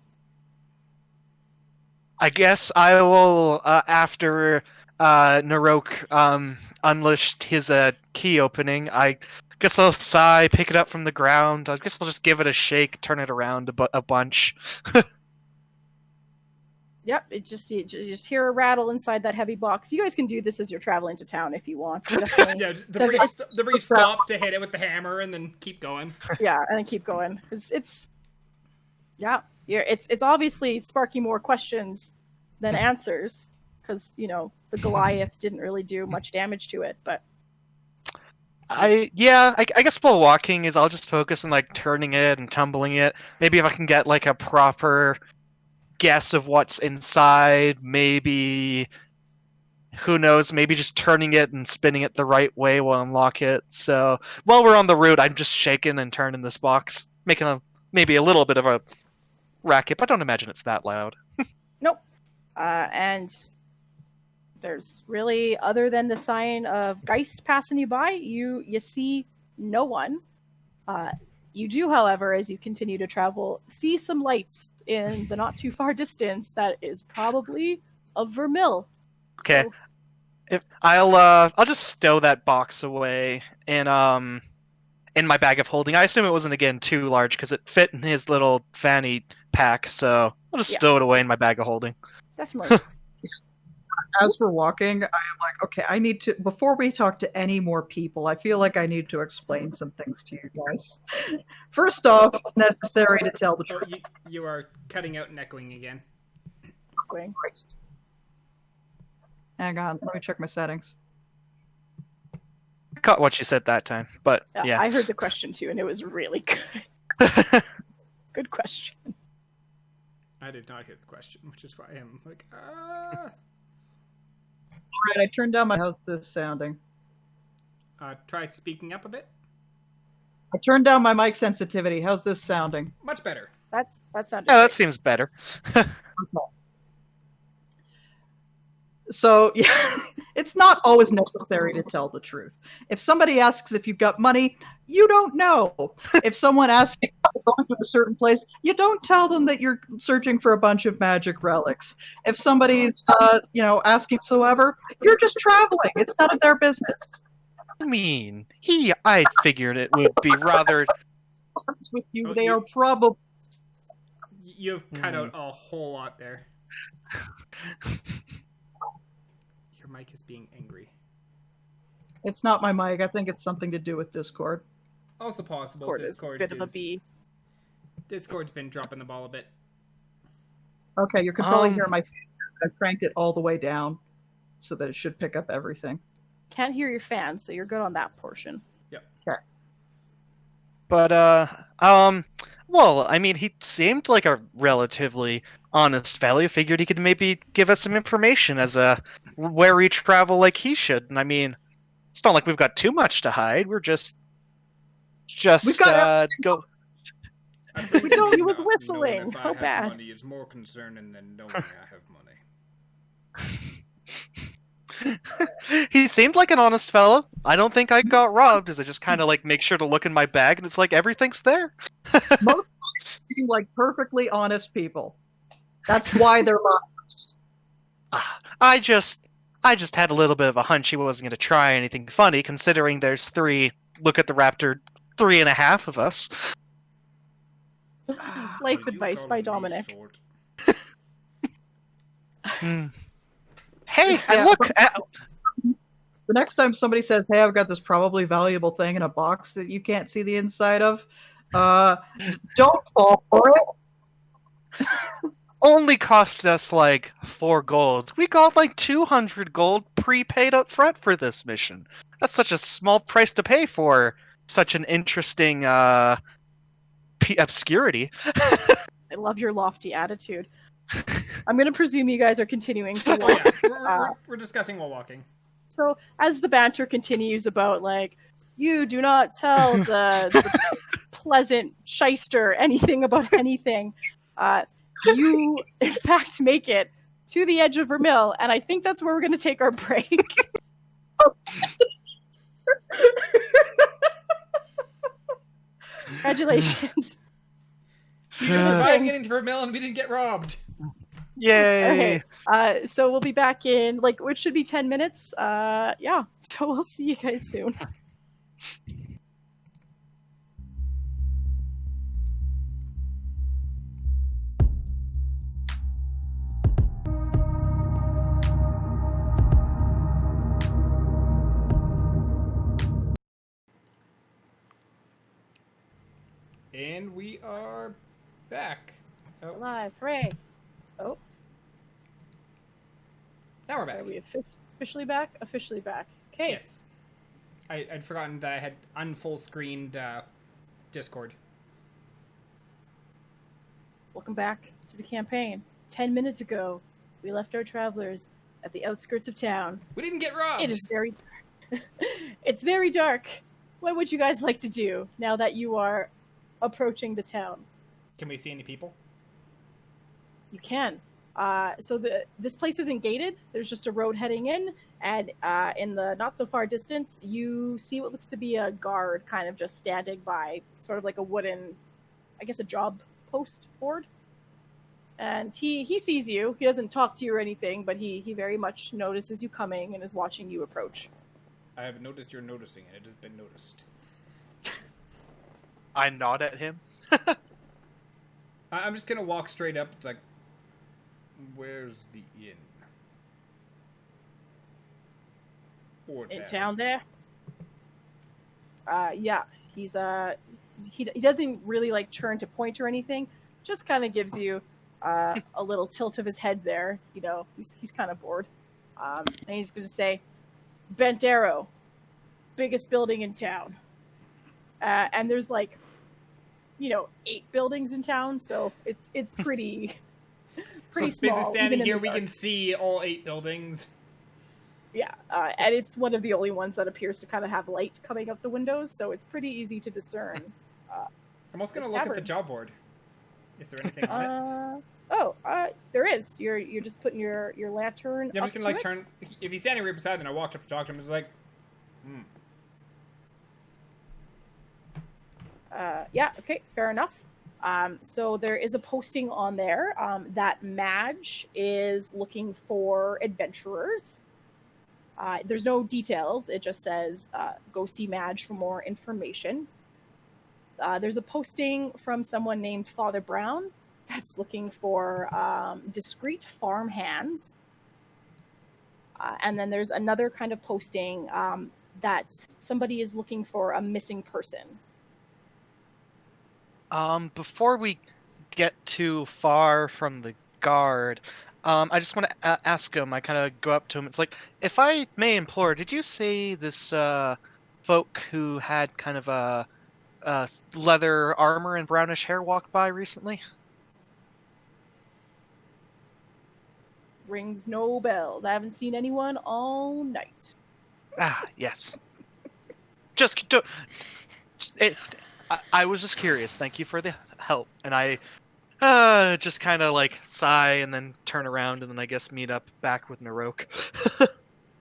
Speaker 4: I guess I will, after Naroke unleashed his key opening, I guess I'll sigh, pick it up from the ground. I guess I'll just give it a shake, turn it around a bunch.
Speaker 2: Yep, you just hear a rattle inside that heavy box. You guys can do this as you're traveling to town if you want. Definitely.
Speaker 1: Yeah, the brief stop to hit it with the hammer and then keep going.
Speaker 2: Yeah, and then keep going. It's obviously sparking more questions than answers because the Goliath didn't really do much damage to it, but.
Speaker 4: I guess while walking is I'll just focus on like turning it and tumbling it. Maybe if I can get like a proper guess of what's inside, maybe, who knows, maybe just turning it and spinning it the right way will unlock it. So while we're on the route, I'm just shaking and turning this box, making maybe a little bit of a racket, but I don't imagine it's that loud.
Speaker 2: Nope. And there's really, other than the sign of Geist passing you by, you see no one. You do, however, as you continue to travel, see some lights in the not too far distance that is probably a Vermil.
Speaker 4: Okay. So, I'll just stow that box away in my bag of holding. I assume it wasn't again too large because it fit in his little fanny pack, so I'll just stow it away in my bag of holding.
Speaker 2: Definitely.
Speaker 3: As we're walking, I am like, okay, I need to, before we talk to any more people, I feel like I need to explain some things to you guys. First off, necessary to tell the truth.
Speaker 1: You are cutting out and echoing again.
Speaker 3: Christ. Hang on, let me check my settings.
Speaker 4: I caught what you said that time, but yeah.
Speaker 2: I heard the question too, and it was really good. Good question.
Speaker 1: I did not hear the question, which is why I'm like,
Speaker 3: Alright, I turned down my... How's this sounding?
Speaker 1: Try speaking up a bit.
Speaker 3: I turned down my mic sensitivity. How's this sounding?
Speaker 1: Much better.
Speaker 2: That sounded
Speaker 4: Yeah,
Speaker 2: great.
Speaker 4: that seems better.
Speaker 3: So, yeah, it's not always necessary to tell the truth. If somebody asks if you've got money, you don't know. If someone asks you if you're going to a certain place, you don't tell them that you're searching for a bunch of magic relics. If somebody's, asking soever, you're just traveling. It's none of their business.
Speaker 4: mean, I figured it would be rather.
Speaker 3: With you,
Speaker 1: Oh,
Speaker 3: they
Speaker 1: you-
Speaker 3: are probably.
Speaker 1: You've cut out a whole lot there. Your mic is being angry.
Speaker 3: It's not my mic. I think it's something to do with Discord.
Speaker 1: Also possible.
Speaker 2: Discord is a bit of a bee.
Speaker 1: Discord's been dropping the ball a bit.
Speaker 3: Okay, you can probably hear my. I cranked it all the way down, so that it should pick up everything.
Speaker 2: Can't hear your fan, so you're good on that portion.
Speaker 4: But well, I mean, he seemed like a relatively honest fellow. I figured he could maybe give us some information as a where we travel like he should. And I mean, it's not like we've got too much to hide. We're just
Speaker 3: We've got
Speaker 4: go.
Speaker 2: We don't. He was whistling. How bad?
Speaker 1: Money is more concerning than knowing I have money.
Speaker 4: He seemed like an honest fellow. I don't think I got robbed, as I just kind of like make sure to look in my bag, and it's like everything's there.
Speaker 3: Most seem like perfectly honest people. That's why they're robbers.
Speaker 4: I just had a little bit of a hunch he wasn't going to try anything funny, considering there's three. Look at the raptor, 3.5 of us.
Speaker 2: Life advice by Dominic.
Speaker 4: Hey,
Speaker 3: Yeah,
Speaker 4: and look.
Speaker 3: The next time somebody says, "Hey, I've got this probably valuable thing in a box that you can't see the inside of," don't fall for it.
Speaker 4: Only cost us like 4 gold. We got like 200 gold prepaid up front for this mission. That's such a small price to pay for such an interesting obscurity.
Speaker 2: I love your lofty attitude. I'm going to presume you guys are continuing to walk.
Speaker 1: Yeah, we're discussing while walking.
Speaker 2: So as the banter continues about, like, you do not tell the pleasant shyster anything about anything, you, in fact, make it to the edge of Vermil, and I think that's where we're going to take our break. Congratulations.
Speaker 1: We just survived getting to Vermil and we didn't get robbed.
Speaker 4: Yay!
Speaker 2: Okay. So we'll be back in, like, which should be 10 minutes. Yeah. So we'll see you guys soon.
Speaker 1: And we are back. Oh,
Speaker 2: Live, hooray. Oh,
Speaker 1: now we're back.
Speaker 2: are we officially back? Officially back. Okay.
Speaker 1: Yes. I'd forgotten that I had unfull screened Discord.
Speaker 2: Welcome back to the campaign. 10 minutes ago, we left our travelers at the outskirts of town.
Speaker 1: We didn't get robbed!
Speaker 2: It is very It's very dark. What would you guys like to do now that you are approaching the town?
Speaker 1: Can we see any people?
Speaker 2: You can. So this place isn't gated. There's just a road heading in, and in the not so far distance, you see what looks to be a guard kind of just standing by, sort of like a wooden, I guess, a job post board. And he sees you. He doesn't talk to you or anything, but he very much notices you coming and is watching you approach.
Speaker 1: I have noticed you're noticing it. It has been noticed.
Speaker 4: I nod at him.
Speaker 1: I'm just gonna walk straight up. It's like, where's the inn? Or
Speaker 2: In town there. Yeah, he's he doesn't really like turn to point or anything. Just kind of gives you a little tilt of his head there. You know, he's kind of bored. And he's going to say, Bent Arrow, biggest building in town. And there's like, 8 buildings in town, so it's pretty
Speaker 1: so
Speaker 2: small.
Speaker 1: So standing
Speaker 2: even in
Speaker 1: here,
Speaker 2: the
Speaker 1: we
Speaker 2: dark.
Speaker 1: can see all 8 buildings.
Speaker 2: Yeah, and it's one of the only ones that appears to kind of have light coming up the windows, so it's pretty easy to discern.
Speaker 1: I'm also gonna
Speaker 2: This
Speaker 1: look at
Speaker 2: tavern.
Speaker 1: the job board. Is there anything on it?
Speaker 2: There is. You're just putting your lantern.
Speaker 1: Yeah, I'm
Speaker 2: up
Speaker 1: just gonna
Speaker 2: to it.
Speaker 1: turn. If he's standing right beside, then I walked up to talk to him. It's like,
Speaker 2: Yeah. Okay. Fair enough. So there is a posting on there that Madge is looking for adventurers. There's no details. It just says, go see Madge for more information. There's a posting from someone named Father Brown that's looking for discreet farm hands. And then there's another kind of posting that somebody is looking for a missing person.
Speaker 4: Before we get too far from the guard, I just want to ask him. I kind of go up to him. It's like, if I may implore, did you say this folk who had kind of a leather armor and brownish hair walked by recently?
Speaker 2: Rings no bells. I haven't seen anyone all night.
Speaker 4: Ah, yes. I was just curious. Thank you for the help. And I just kind of like sigh and then turn around and then I guess meet up back with Naroke.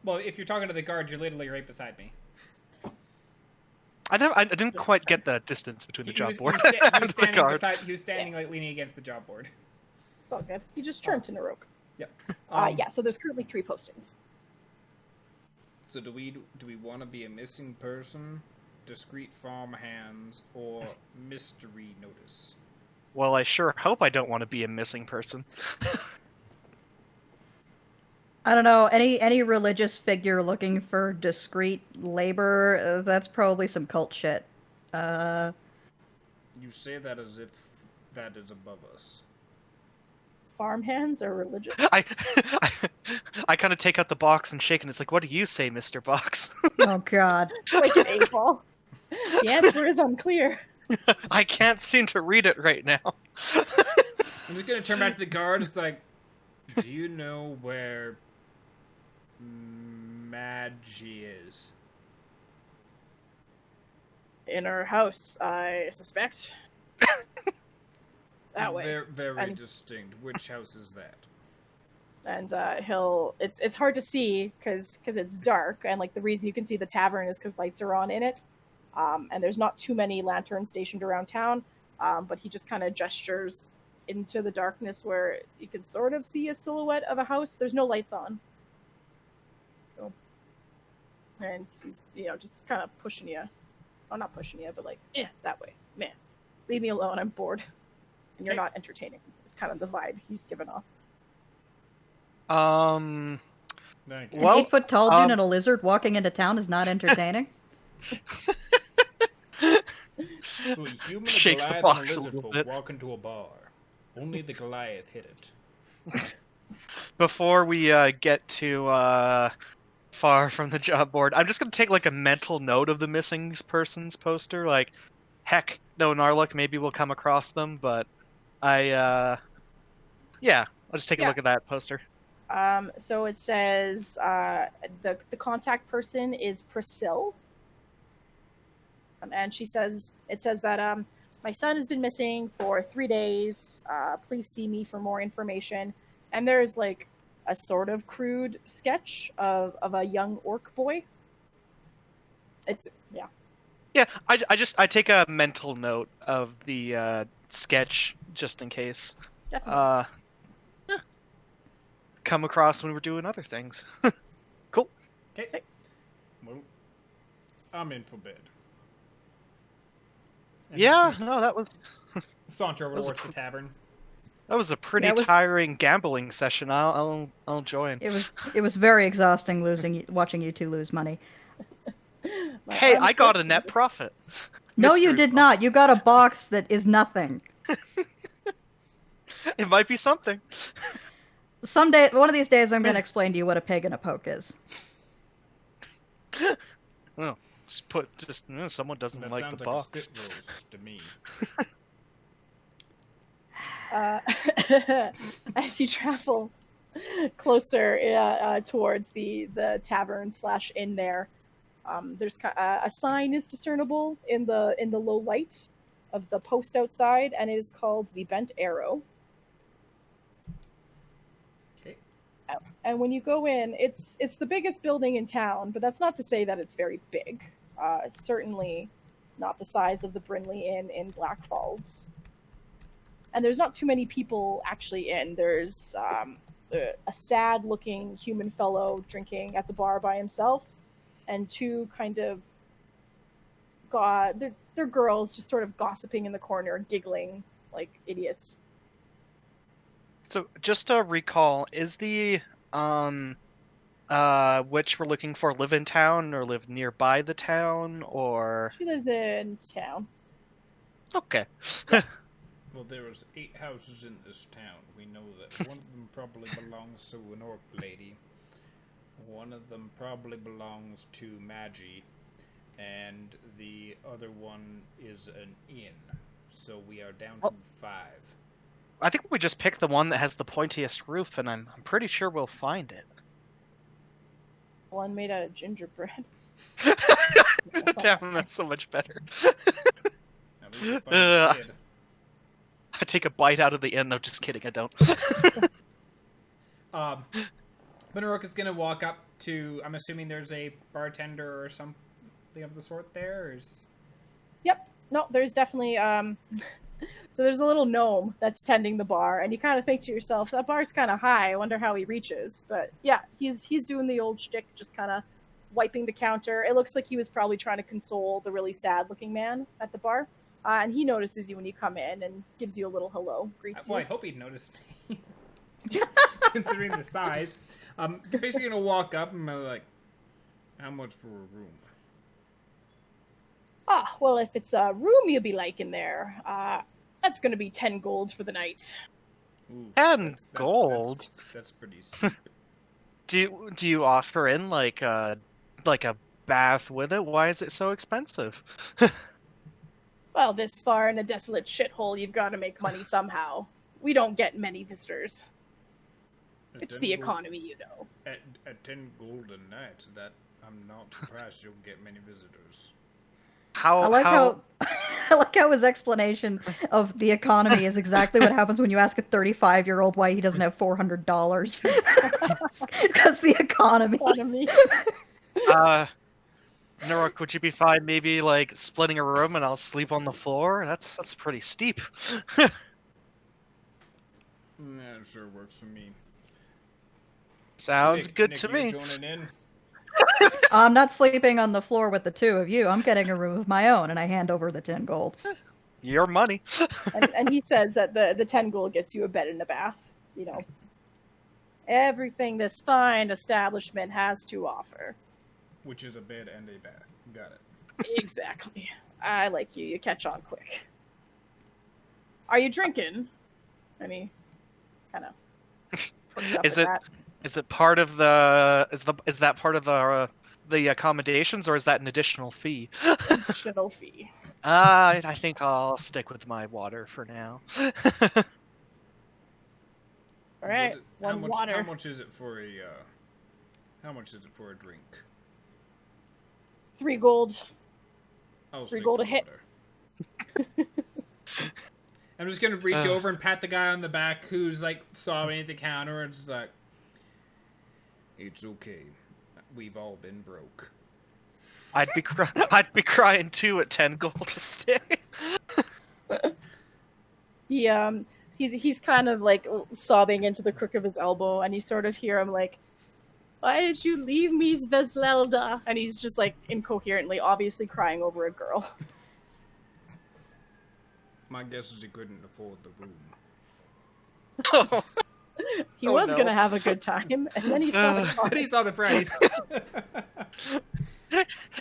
Speaker 1: Well, if you're talking to the guard, you're literally right beside me.
Speaker 4: I didn't quite get the distance between the job board
Speaker 1: He
Speaker 4: and
Speaker 1: was
Speaker 4: the
Speaker 1: standing
Speaker 4: guard.
Speaker 1: he was standing like leaning against the job board.
Speaker 2: It's all good. He just turned to Naroke.
Speaker 1: Yep.
Speaker 2: Yeah, so there's currently 3 postings.
Speaker 1: So do we want to be a missing person, discreet farm hands, or mystery notice?
Speaker 4: Well, I sure hope I don't want to be a missing person.
Speaker 3: I don't know, any religious figure looking for discreet labor, that's probably some cult shit.
Speaker 1: You say that as if that is above us.
Speaker 2: Farm hands are religious.
Speaker 4: I kind of take out the box and shake, and it's like, what do you say, Mr. Box?
Speaker 3: Oh god.
Speaker 2: Like an 8-ball. The answer is unclear.
Speaker 4: I can't seem to read it right now.
Speaker 1: I'm just gonna turn back to the guard. It's like, do you know where Madge is?
Speaker 2: In her house, I suspect. That way.
Speaker 1: Very distinct. Which house is that?
Speaker 2: And it's hard to see because it's dark, and like the reason you can see the tavern is because lights are on in it, and there's not too many lanterns stationed around town, but he just kind of gestures into the darkness where you can sort of see a silhouette of a house. There's no lights on, so, and he's just kind of pushing you, well, not pushing you, but like that way, man, leave me alone, I'm bored, and you're not entertaining. It's kind of the vibe he's given off.
Speaker 3: An
Speaker 1: Thank you.
Speaker 3: 8-foot tall dude and a lizard walking into town is not entertaining.
Speaker 1: So a human, a
Speaker 4: Shakes the
Speaker 1: Goliath,
Speaker 4: box
Speaker 1: and
Speaker 4: a
Speaker 1: a
Speaker 4: little
Speaker 1: lizard folk
Speaker 4: bit.
Speaker 1: walk into a bar. Only the Goliath hit it.
Speaker 4: Before we get too far from the job board, I'm just gonna take like a mental note of the missing persons poster. Like, heck, no Narlook, maybe we'll come across them, but I'll just take a look at that poster.
Speaker 2: So it says the contact person is Priscilla, and it says that my son has been missing for 3 days. Please see me for more information. And there's like a sort of crude sketch of a young orc boy.
Speaker 4: Yeah, I take a mental note of the sketch just in case.
Speaker 2: Definitely.
Speaker 4: Come across when we're doing other things. Cool.
Speaker 1: Okay. Well, I'm in for bed. And
Speaker 4: Yeah,
Speaker 1: just
Speaker 4: no, that was
Speaker 1: saunter over
Speaker 4: That was
Speaker 1: towards the tavern.
Speaker 4: a pretty
Speaker 3: Yeah, it was-
Speaker 4: tiring gambling session. I'll join.
Speaker 3: It was very exhausting watching you two lose money.
Speaker 2: My
Speaker 4: Hey,
Speaker 2: arms
Speaker 4: I got
Speaker 2: hurt.
Speaker 4: a net profit.
Speaker 3: No, you
Speaker 4: Mystery
Speaker 3: did
Speaker 4: box.
Speaker 3: not. You got a box that is nothing.
Speaker 4: It might be something.
Speaker 3: Someday, one of these days, I'm going to explain to you what a pig and a poke is.
Speaker 4: Well, someone doesn't
Speaker 1: That
Speaker 4: like
Speaker 1: sounds
Speaker 4: the
Speaker 1: like
Speaker 4: box.
Speaker 1: a spit roast to me.
Speaker 2: As you travel closer towards the tavern / inn there, there's a sign is discernible in the low light of the post outside, and it is called the Bent Arrow.
Speaker 1: Okay.
Speaker 2: And when you go in, it's the biggest building in town, but that's not to say that it's very big. Certainly not the size of the Brinley Inn in Blackfalds. And there's not too many people actually in. There's a sad-looking human fellow drinking at the bar by himself, and two kind of they're girls just sort of gossiping in the corner, giggling like idiots.
Speaker 4: So just to recall, is the witch we're looking for live in town or live nearby the town, or?
Speaker 2: She lives in town.
Speaker 4: Okay.
Speaker 1: Well, there was 8 houses in this town. We know that one of them probably belongs to an orc lady. One of them probably belongs to Magi. And the other one is an inn. So we are down to 5.
Speaker 4: I think we just pick the one that has the pointiest roof, and I'm pretty sure we'll find it.
Speaker 2: One made out of gingerbread.
Speaker 4: Damn, that's so much better.
Speaker 1: At least we find a kid.
Speaker 4: I take a bite out of the inn. No, just kidding, I don't.
Speaker 1: Naroke is gonna walk up to. I'm assuming there's a bartender or something of the sort there. Or is...
Speaker 2: Yep. No, there's definitely So there's a little gnome that's tending the bar, and you kind of think to yourself, that bar's kind of high. I wonder how he reaches. But yeah, he's doing the old shtick, just kind of wiping the counter. It looks like he was probably trying to console the really sad-looking man at the bar. And he notices you when you come in and gives you a little hello, greets
Speaker 1: Well,
Speaker 2: you.
Speaker 1: I hope he'd notice me, considering the size. You're basically gonna walk up and be like, "How much for a room?"
Speaker 2: Ah, well, if it's a room you'll be liking there, that's going to be 10 gold for the night.
Speaker 1: Ooh,
Speaker 4: 10 gold?
Speaker 1: That's pretty steep.
Speaker 4: Do you offer in like a bath with it? Why is it so expensive?
Speaker 2: Well, this far in a desolate shithole, you've got to make money somehow. We don't get many visitors. It's the economy, you know.
Speaker 1: At 10 gold a night, that I'm not surprised you'll get many visitors.
Speaker 3: I like how his explanation of the economy is exactly what happens when you ask a 35-year-old why he doesn't have $400. Because the economy.
Speaker 4: Naroke, would you be fine maybe like splitting a room and I'll sleep on the floor? That's pretty steep.
Speaker 1: Yeah, sure works for me.
Speaker 4: Sounds good
Speaker 1: Nick,
Speaker 4: to
Speaker 1: you
Speaker 4: me.
Speaker 1: joining in?
Speaker 3: I'm not sleeping on the floor with the two of you. I'm getting a room of my own, and I hand over the 10 gold.
Speaker 4: Your money.
Speaker 2: and he says that the 10 gold gets you a bed and a bath. You know, everything this fine establishment has to offer.
Speaker 1: Which is a bed and a bath. Got it.
Speaker 2: Exactly. I like you. You catch on quick. Are you drinking? And he kind of
Speaker 4: Is it part of the is that part of the accommodations, or is that an additional fee?
Speaker 2: additional fee?
Speaker 4: I think I'll stick with my water for now.
Speaker 2: All right, water.
Speaker 1: How much is it for a drink?
Speaker 2: 3 gold.
Speaker 1: I'll
Speaker 2: 3 gold a hit.
Speaker 1: I'm just gonna reach over and pat the guy on the back who's like sobbing at the counter and just like, "It's okay. We've all been broke."
Speaker 4: I'd be crying too at 10 gold to stay.
Speaker 2: He's kind of like sobbing into the crook of his elbow, and you sort of hear him like, "Why did you leave me, Sveslelda?" And he's just like incoherently, obviously crying over a girl.
Speaker 1: My guess is he couldn't afford the room.
Speaker 2: He was gonna have a good time, and then he saw the cost.
Speaker 1: Then he saw the price.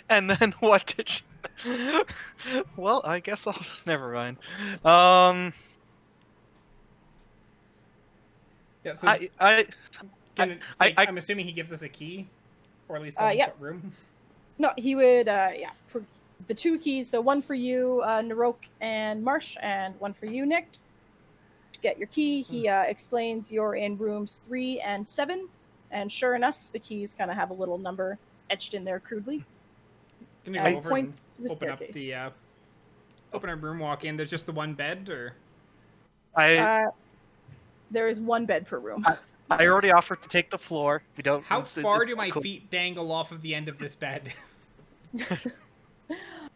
Speaker 4: And then what did you... Well, I guess I'll... Never mind.
Speaker 1: Yeah, so I'm assuming he gives us a key? Or at least tells us what room?
Speaker 2: No, he would, for the 2 keys, so one for you, Naroke and Marsh, and one for you, Nick. Get your key. He explains you're in rooms 3 and 7, and sure enough, the keys kind of have a little number etched in there crudely.
Speaker 1: Can you go over and open up open our room, walk in? There's just the one bed, or?
Speaker 2: There is 1 bed per room.
Speaker 4: I already offered to take the floor. We don't.
Speaker 1: How far do my feet dangle off of the end of this bed?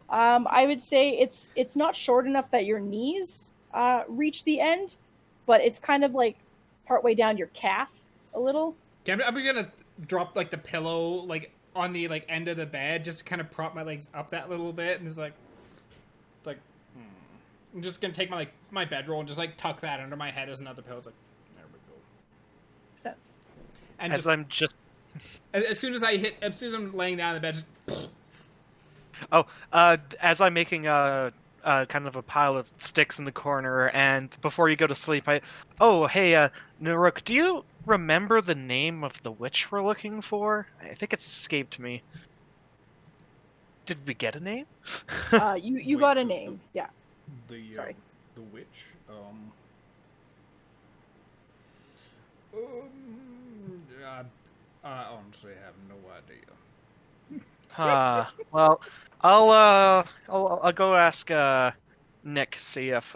Speaker 2: I would say it's not short enough that your knees reach the end, but it's kind of like partway down your calf. a little.
Speaker 1: Okay, I'm gonna drop like the pillow like on the like end of the bed just to kind of prop my legs up that little bit, and it's like, I'm just gonna take my bedroll and just like tuck that under my head as another pillow. It's like, there we go.
Speaker 2: Makes sense.
Speaker 1: And
Speaker 4: As I'm just
Speaker 1: as soon as I'm laying down in the bed, just,
Speaker 4: as I'm making a kind of a pile of sticks in the corner, and before you go to sleep, hey, Naroke, do you remember the name of the witch we're looking for? I think it's escaped me. Did we get a name?
Speaker 2: You got a name, yeah. Sorry.
Speaker 1: The witch. I honestly have no idea.
Speaker 4: Well, I'll go ask Nick, see if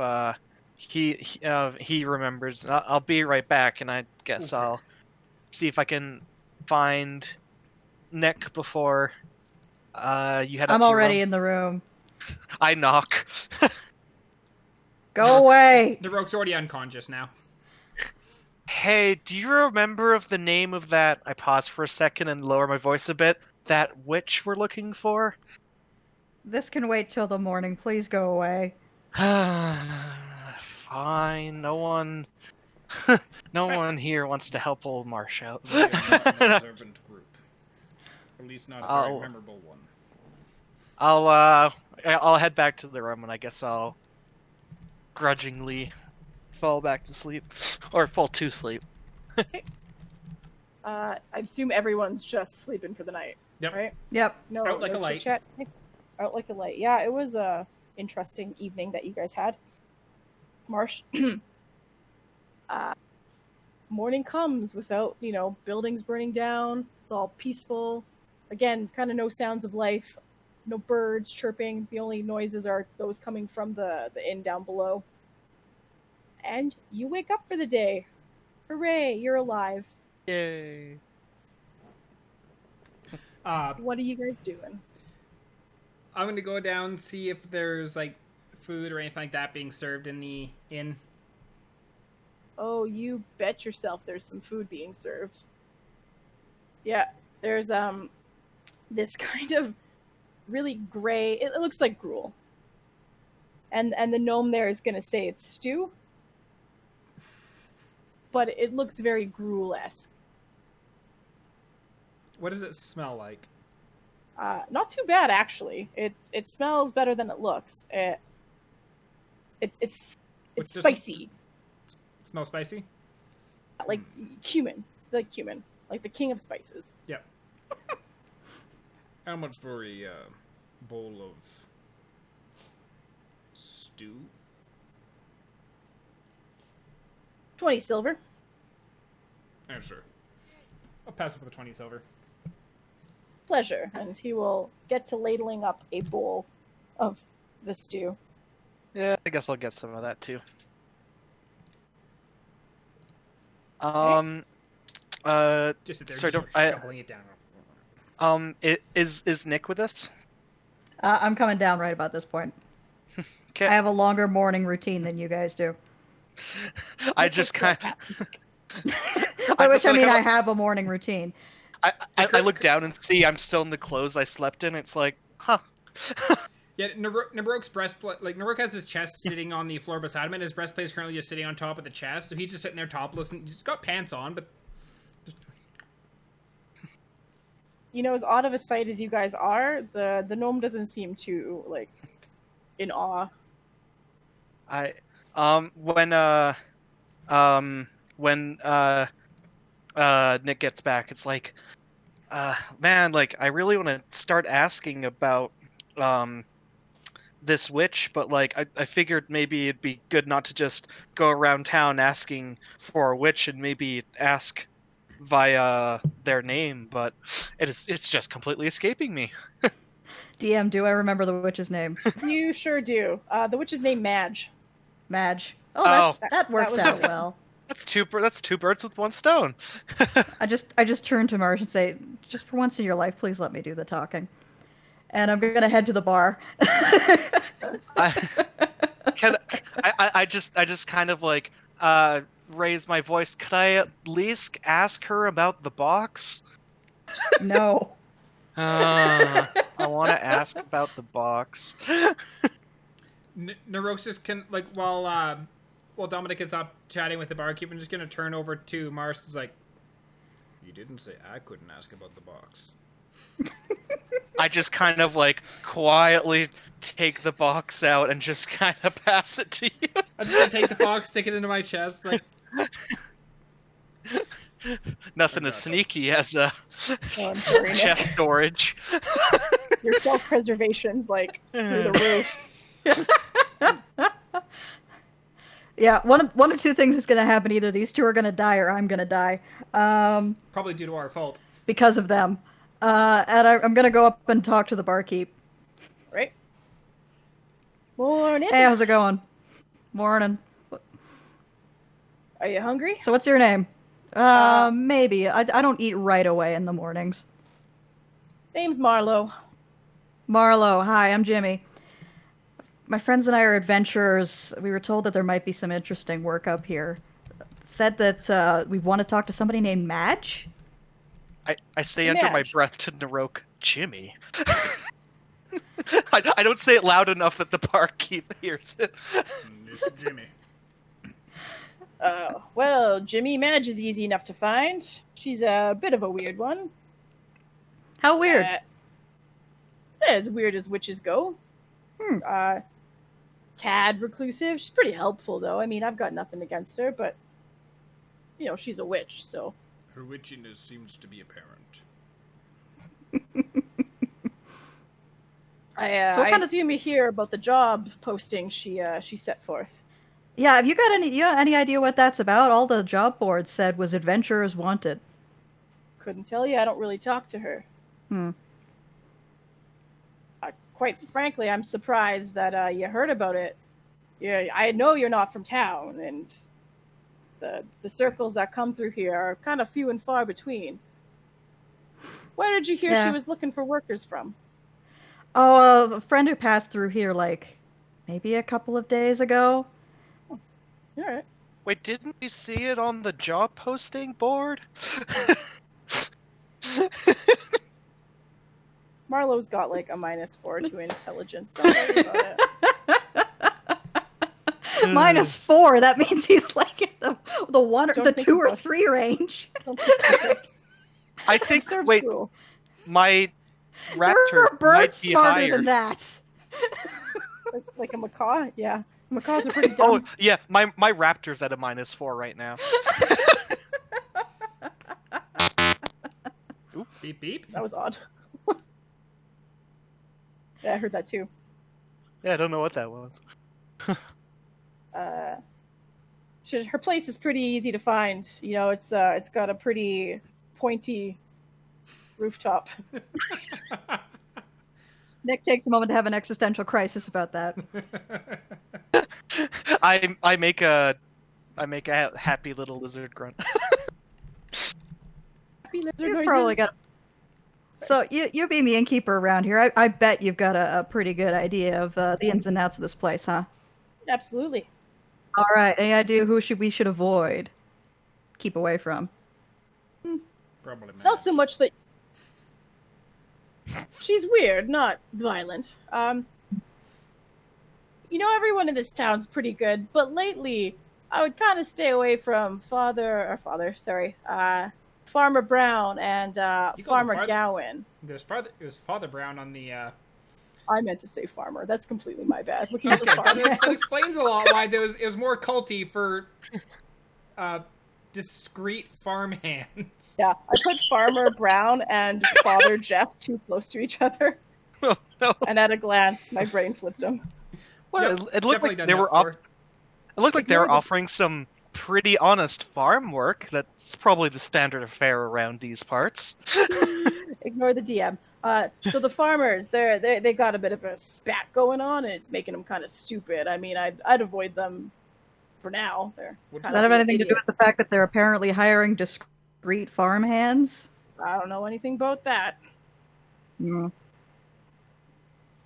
Speaker 4: he remembers. I'll be right back, and I guess
Speaker 1: Okay.
Speaker 4: I'll see if I can find Nick before you head up
Speaker 3: I'm
Speaker 4: to your
Speaker 3: already
Speaker 4: room.
Speaker 3: in the room.
Speaker 4: I knock.
Speaker 3: Go away!
Speaker 1: Naroke's already unconscious now.
Speaker 4: Hey, do you remember of the name of that? I pause for a second and lower my voice a bit. That witch we're looking for?
Speaker 3: This can wait till the morning. Please go away.
Speaker 4: Fine. No one here wants to help old Marsh out.
Speaker 1: We are not an observant group. At least not a very
Speaker 4: Oh.
Speaker 1: memorable one.
Speaker 4: I'll head back to the room, and I guess I'll grudgingly fall back to sleep, or fall to sleep.
Speaker 2: I assume everyone's just sleeping for the night,
Speaker 1: Yep.
Speaker 2: right?
Speaker 3: Yep.
Speaker 2: No,
Speaker 1: Out like
Speaker 2: no
Speaker 1: a light.
Speaker 2: chit-chat? Out like a light. Yeah, it was a interesting evening that you guys had. Marsh. Morning comes without, buildings burning down. It's all peaceful. Again, kind of no sounds of life. No birds chirping. The only noises are those coming from the inn down below. And you wake up for the day. Hooray, you're alive.
Speaker 4: Yay!
Speaker 2: What are you guys doing?
Speaker 1: I'm gonna go down, see if there's like food or anything like that being served in the inn.
Speaker 2: Oh, you bet yourself there's some food being served. Yeah, there's this kind of really gray, it looks like gruel. And the gnome there is going to say it's stew. But it looks very gruel-esque.
Speaker 1: What does it smell like?
Speaker 2: Not too bad, actually. It smells better than it looks. It's
Speaker 1: What's this-
Speaker 2: spicy.
Speaker 1: It smells spicy?
Speaker 2: Like cumin. Like cumin. Like the king of spices.
Speaker 1: Yep. How much for a bowl of stew?
Speaker 2: 20 silver.
Speaker 1: Oh, sure. I'll pass it for the 20 silver.
Speaker 2: Pleasure. And he will get to ladling up a bowl of the stew.
Speaker 4: Yeah, I guess I'll get some of that too.
Speaker 1: Just sit there,
Speaker 4: Sorry,
Speaker 1: just
Speaker 4: don't-
Speaker 1: shoveling it down.
Speaker 4: Is Nick with us?
Speaker 3: I'm coming down right about this point.
Speaker 4: Okay.
Speaker 3: I have a longer morning routine than you guys do.
Speaker 4: I just kind
Speaker 3: By which
Speaker 4: just
Speaker 3: I
Speaker 4: like
Speaker 3: mean
Speaker 4: how-
Speaker 3: I have a morning routine.
Speaker 4: I look down and see I'm still in the clothes I slept in. It's like, huh.
Speaker 1: Yeah, Naroke's breastplate, like Naroke has his chest sitting on the floor beside him, and his breastplate is currently just sitting on top of the chest. So he's just sitting there topless, and he's got pants on, but
Speaker 2: As odd of a sight as you guys are, the gnome doesn't seem too, in awe.
Speaker 4: When Nick gets back, it's like, man, like I really want to start asking about this witch, but like I figured maybe it'd be good not to just go around town asking for a witch and maybe ask via their name, but it's just completely escaping me.
Speaker 3: DM, do I remember the witch's name?
Speaker 2: You sure do. The witch's name Madge.
Speaker 3: Madge. That works
Speaker 2: was
Speaker 3: out
Speaker 2: it.
Speaker 3: well.
Speaker 4: That's two birds with one stone.
Speaker 3: I just turn to Marsh and say, just for once in your life, please let me do the talking. And I'm gonna head to the bar.
Speaker 4: I just kind of like raise my voice. Could I at least ask her about the box?
Speaker 3: No.
Speaker 4: I want to ask about the box.
Speaker 1: Naroke's just while Dominic is up chatting with the barkeep, I'm just gonna turn over to Marsh. It's like, you didn't say I couldn't ask about the box.
Speaker 4: I just kind of like quietly take the box out and just kind of pass it to you.
Speaker 1: I'm just gonna take the box, stick it into my chest, like.
Speaker 4: Nothing as sneaky as a
Speaker 2: I'm sorry, Nick.
Speaker 4: chest storage.
Speaker 2: Your self-preservation's like through the roof.
Speaker 3: Yeah, one of two things is going to happen. Either these two are going to die or I'm going to die.
Speaker 1: Probably due to our fault.
Speaker 3: Because of them. And I'm going to go up and talk to the barkeep.
Speaker 2: Right. Morning.
Speaker 3: Hey, how's it going? Morning.
Speaker 2: Are you hungry?
Speaker 3: So what's your name? Maybe. I don't eat right away in the mornings.
Speaker 2: Name's Marlowe.
Speaker 3: Marlowe, hi, I'm Jimmy. My friends and I are adventurers. We were told that there might be some interesting work up here. Said that we want to talk to somebody named Madge?
Speaker 4: I say under my breath to Naroke, Jimmy. I don't say it loud enough that the barkeep hears it.
Speaker 1: It's Jimmy.
Speaker 2: Well, Jimmy Madge is easy enough to find. She's a bit of a weird one.
Speaker 3: How weird?
Speaker 2: As weird as witches go. Tad reclusive. She's pretty helpful, though. I mean, I've got nothing against her, but, you know, she's a witch, so.
Speaker 1: Her witchiness seems to be apparent.
Speaker 2: I assume you hear about the job posting she set forth.
Speaker 3: Yeah, have you got any idea what that's about? All the job boards said was adventurers wanted.
Speaker 2: Couldn't tell you. I don't really talk to her. Quite frankly, I'm surprised that you heard about it. Yeah, I know you're not from town, and the circles that come through here are kind of few and far between. Where did you hear she was looking for workers from?
Speaker 3: Oh, a friend who passed through here, like, maybe a couple of days ago.
Speaker 2: All right.
Speaker 4: Wait, didn't you see it on the job posting board?
Speaker 2: Marlowe's got like a -4 to intelligence. Don't worry about it.
Speaker 3: -4. That means he's like in the one, or the 2 or 3 range.
Speaker 2: Don't think about it.
Speaker 4: I think.
Speaker 2: Wait,
Speaker 4: school. My raptor
Speaker 3: there are birds
Speaker 4: might be
Speaker 3: smarter
Speaker 4: higher.
Speaker 3: than that.
Speaker 2: like a macaw? Yeah, macaws are pretty dumb.
Speaker 4: Oh yeah, my raptor's at a -4 right now.
Speaker 1: Oop, beep beep.
Speaker 2: That was odd. Yeah, I heard that too.
Speaker 4: Yeah, I don't know what that was.
Speaker 2: Her place is pretty easy to find. You know, it's got a pretty pointy rooftop.
Speaker 3: Nick takes a moment to have an existential crisis about that.
Speaker 4: I make a happy little lizard grunt.
Speaker 2: Happy lizard
Speaker 3: You
Speaker 2: noises.
Speaker 3: probably got. So you being the innkeeper around here, I bet you've got a pretty good idea of the ins and outs of this place, huh?
Speaker 2: Absolutely.
Speaker 3: All right. Any idea who we should avoid, keep away from?
Speaker 1: Probably.
Speaker 2: It's not so much that she's weird, not violent. You know, everyone in this town's pretty good, but lately I would kind of stay away from Farmer Brown and Farmer Gowan.
Speaker 1: There's Father Brown on the.
Speaker 2: I meant to say farmer. That's completely my bad. Looking at the
Speaker 1: that explains a lot why it was more culty for discreet farmhands.
Speaker 2: Yeah, I put Farmer Brown and Father Jeff too close to each other.
Speaker 4: Oh, no.
Speaker 2: And at a glance, my brain flipped them.
Speaker 4: Well,
Speaker 1: Yep,
Speaker 4: it looked like
Speaker 1: definitely
Speaker 4: they
Speaker 1: done
Speaker 4: were
Speaker 1: that before.
Speaker 4: It looked like they were offering some pretty honest farm work. That's probably the standard of fare around these parts.
Speaker 2: Ignore the DM. So the farmers, they got a bit of a spat going on, and it's making them kind of stupid. I mean, I'd avoid them for now.
Speaker 3: Does that have anything to do with the fact that they're apparently hiring discreet farmhands?
Speaker 2: I don't know anything about that.
Speaker 3: No.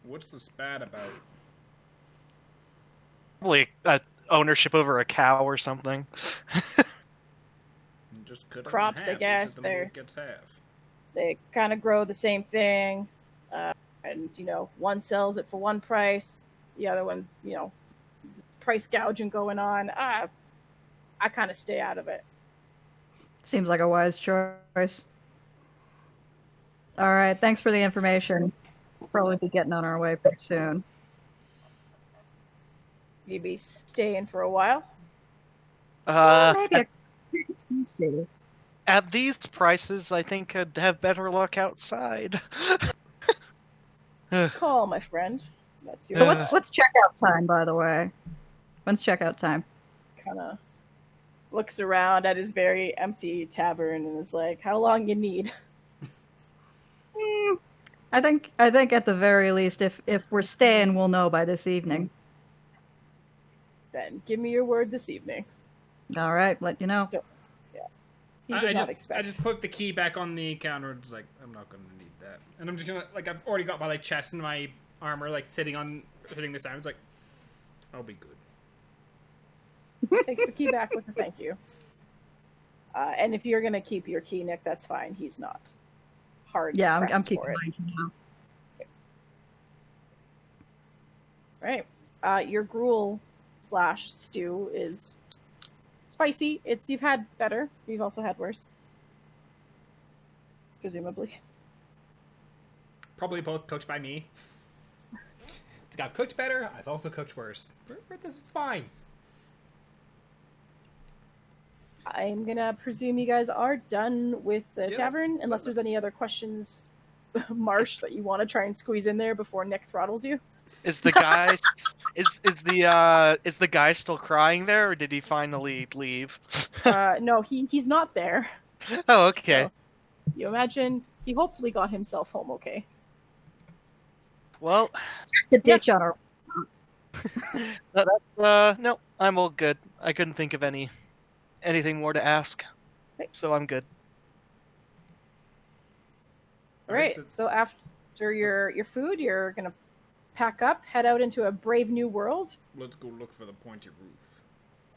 Speaker 1: What's the spat about?
Speaker 4: Probably ownership over a cow or something.
Speaker 1: Just cut
Speaker 2: Crops,
Speaker 1: them in half.
Speaker 2: I guess,
Speaker 1: Each of them
Speaker 2: they're-
Speaker 1: gets half.
Speaker 2: They kind of grow the same thing, and one sells it for one price, the other one, price gouging going on. I kind of stay out of it.
Speaker 3: Seems like a wise choice. All right, thanks for the information. We'll probably be getting on our way pretty soon.
Speaker 2: You be staying for a while.
Speaker 3: Maybe let's see.
Speaker 4: At these prices, I think I'd have better luck outside.
Speaker 2: Call, my friend. That's your
Speaker 3: So what's checkout time, by the way? When's checkout time?
Speaker 2: kind of looks around at his very empty tavern and is like, "How long you need?"
Speaker 3: I think at the very least, if we're staying, we'll know by this evening.
Speaker 2: Then give me your word this evening.
Speaker 3: All right, let you know.
Speaker 2: He does not expect.
Speaker 1: I just put the key back on the counter. It's like, I'm not going to need that. And I'm just going to, like, I've already got my, like, chest and my armor, like, sitting this down. It's like, I'll be good.
Speaker 2: Takes the key back with a thank you. And if you're gonna keep your key, Nick, that's fine. He's not hard.
Speaker 3: Yeah, I'm
Speaker 2: pressed
Speaker 3: keeping
Speaker 2: for it.
Speaker 3: mine for now.
Speaker 2: Right. Your gruel / stew is spicy. You've had better. You've also had worse, presumably.
Speaker 1: Probably both cooked by me. It's got cooked better. I've also cooked worse. This is fine.
Speaker 2: I'm gonna presume you guys are done with the
Speaker 1: Yeah,
Speaker 2: tavern, unless there's any other questions, Marsh, that you want to try and squeeze in there before Nick throttles you.
Speaker 4: Is the guy is the guy still crying there, or did he finally leave?
Speaker 2: No, he's not there.
Speaker 4: Oh, okay.
Speaker 2: So, you imagine he hopefully got himself home okay.
Speaker 4: Well,
Speaker 3: The ditch on our.
Speaker 4: no, I'm all good. I couldn't think of anything more to ask, so I'm good.
Speaker 2: All right.
Speaker 1: so-
Speaker 2: So after your food, you're gonna pack up, head out into a brave new world,
Speaker 1: Let's go look for the pointy roof.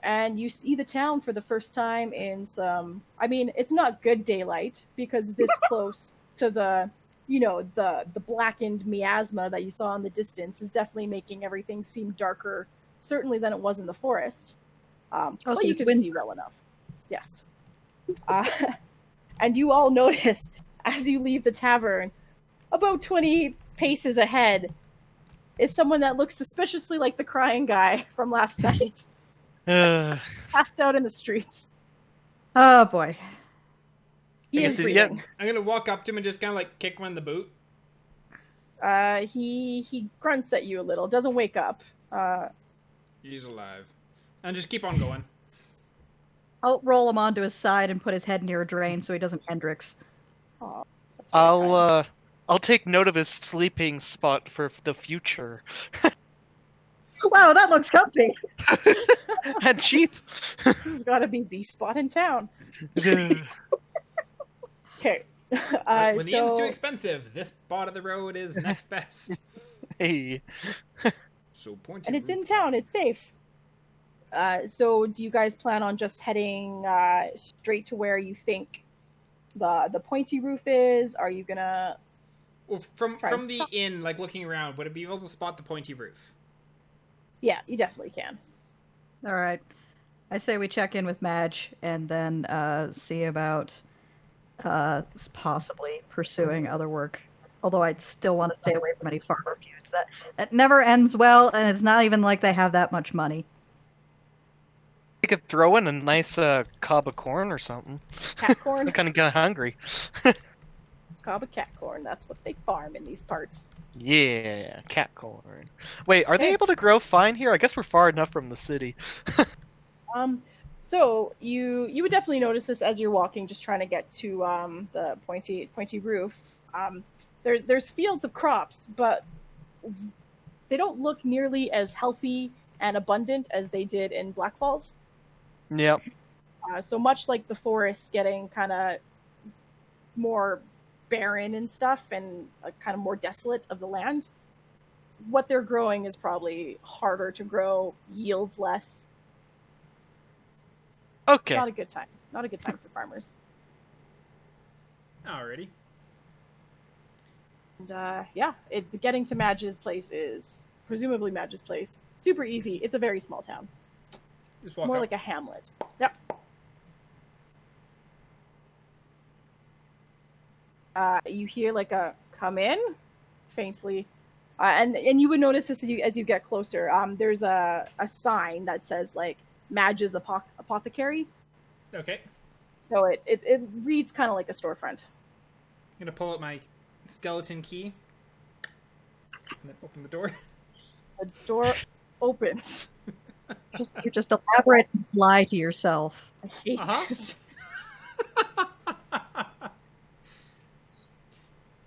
Speaker 2: and you see the town for the first time in some. I mean, it's not good daylight because this close to the the blackened miasma that you saw in the distance is definitely making everything seem darker, certainly than it was in the forest.
Speaker 3: so
Speaker 2: But you
Speaker 3: it's
Speaker 2: can
Speaker 3: wind-
Speaker 2: see well enough. Yes. And you all notice as you leave the tavern, about 20 paces ahead is someone that looks suspiciously like the crying guy from last night, passed out in the streets.
Speaker 3: Oh boy.
Speaker 2: He
Speaker 4: I
Speaker 2: is
Speaker 4: guess yeah.
Speaker 2: breathing.
Speaker 1: I'm gonna walk up to him and just kind of like kick him in the boot.
Speaker 2: He grunts at you a little, doesn't wake up.
Speaker 1: He's alive. And just keep on going.
Speaker 3: I'll roll him onto his side and put his head near a drain so he doesn't Hendrix.
Speaker 2: Aw, that's very kind.
Speaker 4: I'll take note of his sleeping spot for the future.
Speaker 3: Wow, that looks comfy.
Speaker 4: And cheap.
Speaker 2: This has got to be the spot in town. Okay.
Speaker 1: When the inn's too
Speaker 2: So
Speaker 1: expensive, this part of the road is next best.
Speaker 4: Hey.
Speaker 1: So pointy
Speaker 2: and it's in
Speaker 1: roof.
Speaker 2: town. It's safe. So do you guys plan on just heading straight to where you think the pointy roof is? Are you gonna?
Speaker 1: Well, from
Speaker 2: Try.
Speaker 1: the inn, like looking around, would it be able to spot the pointy roof?
Speaker 2: Yeah, you definitely can.
Speaker 3: All right. I say we check in with Madge and then see about possibly pursuing other work. Although I'd still want to stay away from any farmer feuds. That never ends well, and it's not even like they have that much money.
Speaker 4: You could throw in a nice cob of corn or something.
Speaker 2: Cat corn,
Speaker 4: I'm kind of hungry.
Speaker 2: cob of cat corn. That's what they farm in these parts.
Speaker 4: Yeah, cat corn. Wait, are they
Speaker 2: Okay.
Speaker 4: able to grow fine here? I guess we're far enough from the city.
Speaker 2: So you would definitely notice this as you're walking, just trying to get to the pointy roof. There's fields of crops, but they don't look nearly as healthy and abundant as they did in Black Falls.
Speaker 4: Yep.
Speaker 2: So much like the forest getting kind of more barren and stuff and kind of more desolate of the land, what they're growing is probably harder to grow, yields less, It's
Speaker 4: Okay.
Speaker 2: not a good time. Not a good time for farmers.
Speaker 1: Alrighty.
Speaker 2: And getting to Madge's place is presumably Madge's place. Super easy. It's a very small town.
Speaker 1: Just walk
Speaker 2: More
Speaker 1: up.
Speaker 2: like a hamlet. Yep. You hear like a come in, faintly, and you would notice this as you get closer. There's a sign that says like Madge's apothecary.
Speaker 1: Okay.
Speaker 2: So it reads kind of like a storefront.
Speaker 1: I'm gonna pull out my skeleton key. And then open the door.
Speaker 2: The door opens.
Speaker 3: You're just elaborate and lie to yourself.
Speaker 2: I hate
Speaker 1: Uh-huh.
Speaker 2: this.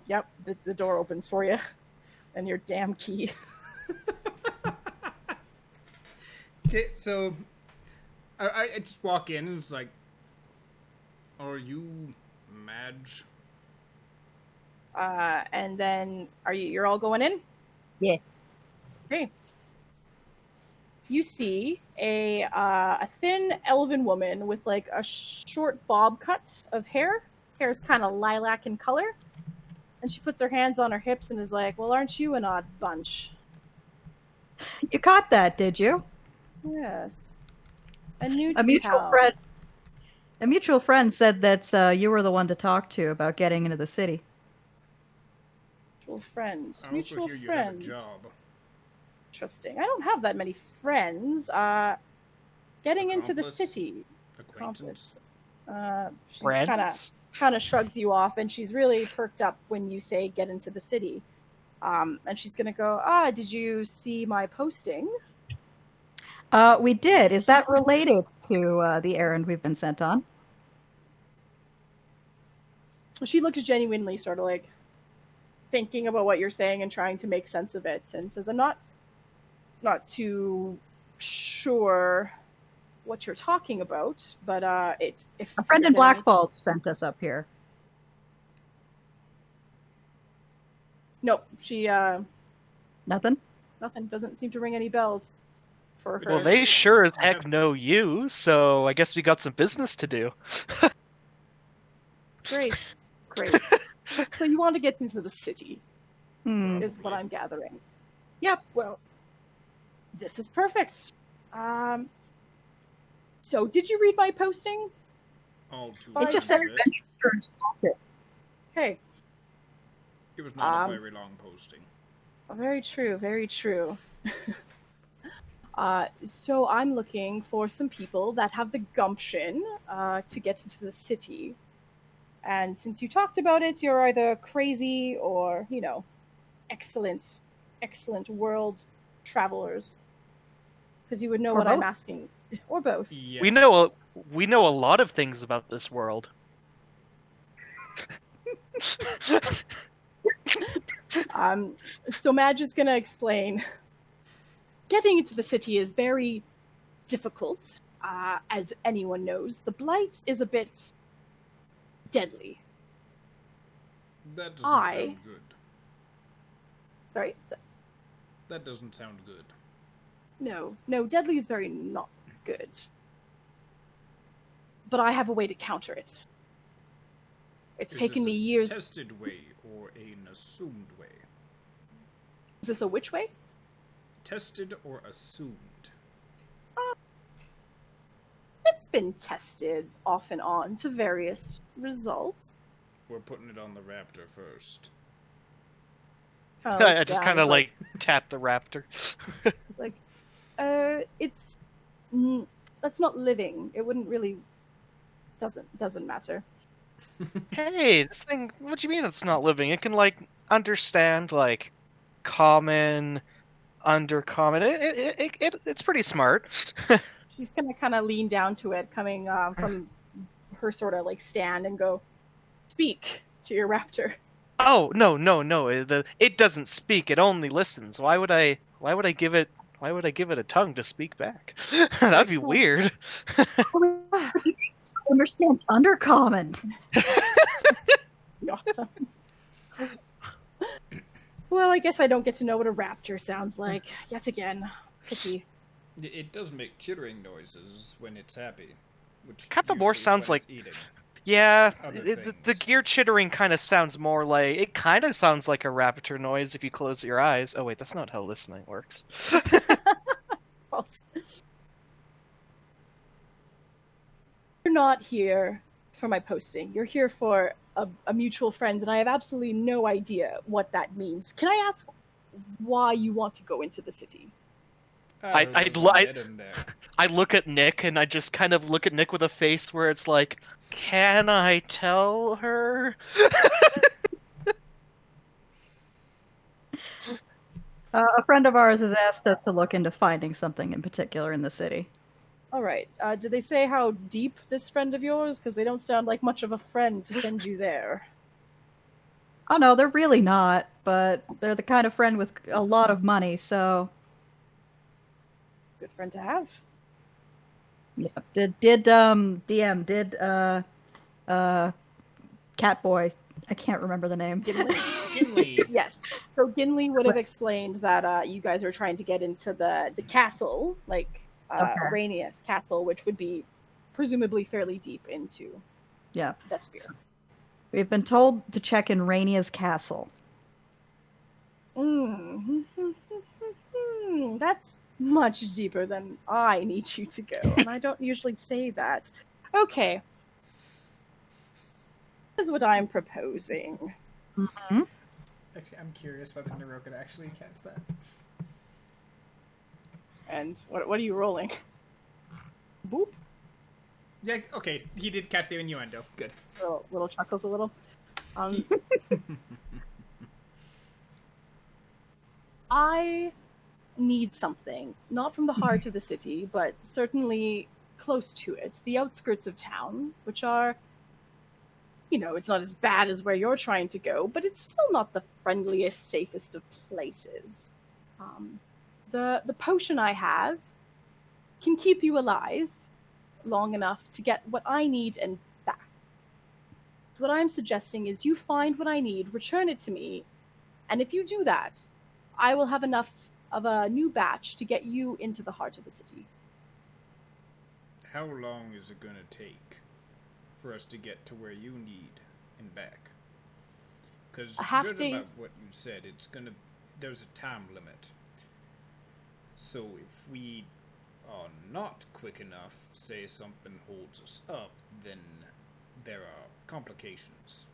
Speaker 2: Yep, the door opens for you, and your damn key.
Speaker 1: Okay, so I just walk in and it's like, are you Madge?
Speaker 2: And then you're all going in?
Speaker 3: Yeah.
Speaker 2: Okay. You see a thin elven woman with like a short bob cut of hair. Hair's kind of lilac in color. And she puts her hands on her hips and is like, well, aren't you an odd bunch?
Speaker 3: You caught that, did you?
Speaker 2: Yes. New to
Speaker 3: A mutual friend said that you were the one to talk to about getting into the city.
Speaker 2: Mutual friend.
Speaker 1: I also
Speaker 2: Mutual
Speaker 1: hear you
Speaker 2: friend.
Speaker 1: have a job.
Speaker 2: Interesting. I don't have that many friends. Getting into the
Speaker 1: Accomplice?
Speaker 2: city.
Speaker 1: Acquaintance.
Speaker 2: She
Speaker 4: Friends?
Speaker 2: kind of shrugs you off, and she's really perked up when you say get into the city. And she's gonna go, did you see my posting?
Speaker 3: We did. Is that related to the errand we've been sent on?
Speaker 2: She looks genuinely sort of like thinking about what you're saying and trying to make sense of it, and says, I'm not too sure what you're talking about, but if
Speaker 3: A friend in
Speaker 2: you're getting-
Speaker 3: Blackball sent us up here.
Speaker 2: Nope, she
Speaker 3: Nothing?
Speaker 2: nothing, doesn't seem to ring any bells for her.
Speaker 4: Well, they sure as heck know you, so I guess we got some business to do.
Speaker 2: Great. So you want to get into the city, is what I'm gathering.
Speaker 3: Yep.
Speaker 2: Well, this is perfect. So did you read my posting?
Speaker 1: All too
Speaker 2: It
Speaker 3: It just
Speaker 1: much
Speaker 3: said
Speaker 1: of it.
Speaker 3: adventure in his pocket.
Speaker 2: Hey,
Speaker 1: It was not a
Speaker 2: Um,
Speaker 1: very long posting.
Speaker 2: very true, very true. So I'm looking for some people that have the gumption to get into the city. And since you talked about it, you're either crazy or, excellent world travelers. Because you would know
Speaker 3: Or
Speaker 2: what I'm
Speaker 3: both.
Speaker 2: asking. Or both.
Speaker 1: Yes.
Speaker 4: We know a lot of things about this world.
Speaker 2: So Madge is going to explain. Getting into the city is very difficult. As anyone knows, the Blight is a bit deadly.
Speaker 1: That doesn't
Speaker 2: I-
Speaker 1: sound good.
Speaker 2: Sorry?
Speaker 1: That doesn't sound good.
Speaker 2: No, deadly is very not good. But I have a way to counter it. It's
Speaker 1: Is
Speaker 2: taken
Speaker 1: this
Speaker 2: me
Speaker 1: a
Speaker 2: years.
Speaker 1: tested way or an assumed way?
Speaker 2: Is this a which way?
Speaker 1: Tested or assumed?
Speaker 2: It's been tested off and on to various results.
Speaker 1: We're putting it on the raptor first.
Speaker 2: Kinda
Speaker 4: I
Speaker 2: looks
Speaker 4: just
Speaker 2: down,
Speaker 4: kind of
Speaker 2: it's
Speaker 4: like tap the raptor.
Speaker 2: it's that's not living. It wouldn't really doesn't matter.
Speaker 4: Hey, this thing. What do you mean it's not living? It can like understand like common, undercommon. It's pretty smart.
Speaker 2: She's gonna kind of lean down to it, coming from her sort of like stand, and go, "Speak to your raptor."
Speaker 4: Oh no. It doesn't speak. It only listens. Why would I give it a tongue to speak back? That'd be weird.
Speaker 3: Understands undercommon.
Speaker 2: Awesome. Well, I guess I don't get to know what a raptor sounds like yet again. Pity.
Speaker 1: It does make chittering noises when it's happy. which
Speaker 4: Kind of more
Speaker 1: usually is
Speaker 4: sounds
Speaker 1: what it's
Speaker 4: like-
Speaker 1: eating.
Speaker 4: Yeah,
Speaker 1: Other
Speaker 4: the
Speaker 1: things.
Speaker 4: gear chittering kind of sounds more like... It kind of sounds like a raptor noise if you close your eyes. Oh wait, that's not how listening works.
Speaker 2: False. You're not here for my posting. You're here for a mutual friend, and I have absolutely no idea what that means. Can I ask why you want to go into the city?
Speaker 1: I met him there.
Speaker 4: I look at Nick, and I just kind of look at Nick with a face where it's like, can I tell her?
Speaker 3: A friend of ours has asked us to look into finding something in particular in the city.
Speaker 2: All right. Did they say how deep this friend of yours? Because they don't sound like much of a friend to send you there.
Speaker 3: Oh no, they're really not, but they're the kind of friend with a lot of money, so
Speaker 2: Good friend to have.
Speaker 3: yeah. DM Catboy. I can't remember the name.
Speaker 1: Gimli.
Speaker 2: Yes. So Ginley would have explained that you guys are trying to get into the castle, like
Speaker 3: Okay.
Speaker 2: Rainius Castle, which would be presumably fairly deep into
Speaker 3: Yeah.
Speaker 2: Vespir.
Speaker 3: We've been told to check in Rainia's castle.
Speaker 2: That's much deeper than I need you to go, and I don't usually say that. Okay. Here's what I'm proposing.
Speaker 3: Mm-hmm.
Speaker 1: Actually, I'm curious whether Naroke could actually catch that.
Speaker 2: And what are you rolling? Boop.
Speaker 1: Yeah, okay, he did catch the innuendo. Good.
Speaker 2: Little chuckles a little. I need something, not from the heart of the city, but certainly close to it. The outskirts of town, which are, it's not as bad as where you're trying to go, but it's still not the friendliest, safest of places. The potion I have can keep you alive long enough to get what I need and back. So what I'm suggesting is you find what I need, return it to me, and if you do that, I will have enough of a new batch to get you into the heart of the city.
Speaker 1: How long is it gonna take for us to get to where you need and back? Because
Speaker 2: A half
Speaker 1: judging by
Speaker 2: day's-
Speaker 1: what you said, there's a time limit. So if we are not quick enough, say something holds us up, then there are complications.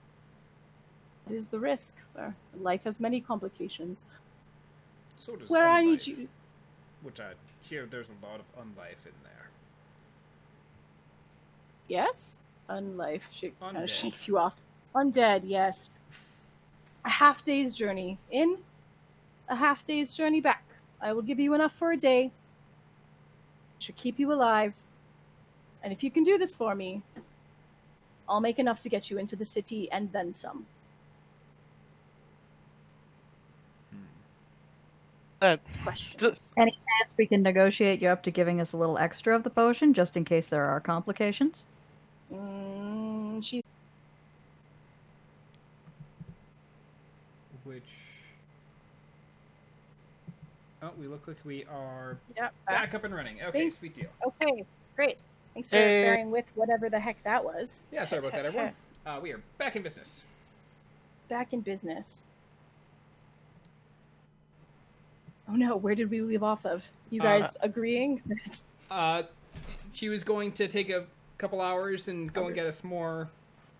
Speaker 2: It is the risk. Life has many complications.
Speaker 1: So does
Speaker 2: Where I need
Speaker 1: unlife,
Speaker 2: you.
Speaker 1: which I hear there's a lot of unlife in there.
Speaker 2: Yes? Unlife. She kind
Speaker 1: Undead.
Speaker 2: of shakes you off. Undead, yes. A half day's journey in, a half day's journey back. I will give you enough for a day. Should keep you alive. And if you can do this for me, I'll make enough to get you into the city and then some. Questions?
Speaker 3: Any chance we can negotiate you up to giving us a little extra of the potion, just in case there are complications?
Speaker 2: She's
Speaker 1: Which... Oh, we look like we are
Speaker 2: back.
Speaker 1: back up and running. Okay,
Speaker 2: Thanks.
Speaker 1: sweet deal.
Speaker 2: Okay, great. Thanks for
Speaker 4: Hey.
Speaker 2: bearing with whatever the heck that was.
Speaker 1: Yeah, sorry about that, everyone. We are back in business.
Speaker 2: Back in business. Oh no, where did we leave off of? You guys agreeing that
Speaker 1: She was going to take a couple hours and go and get us more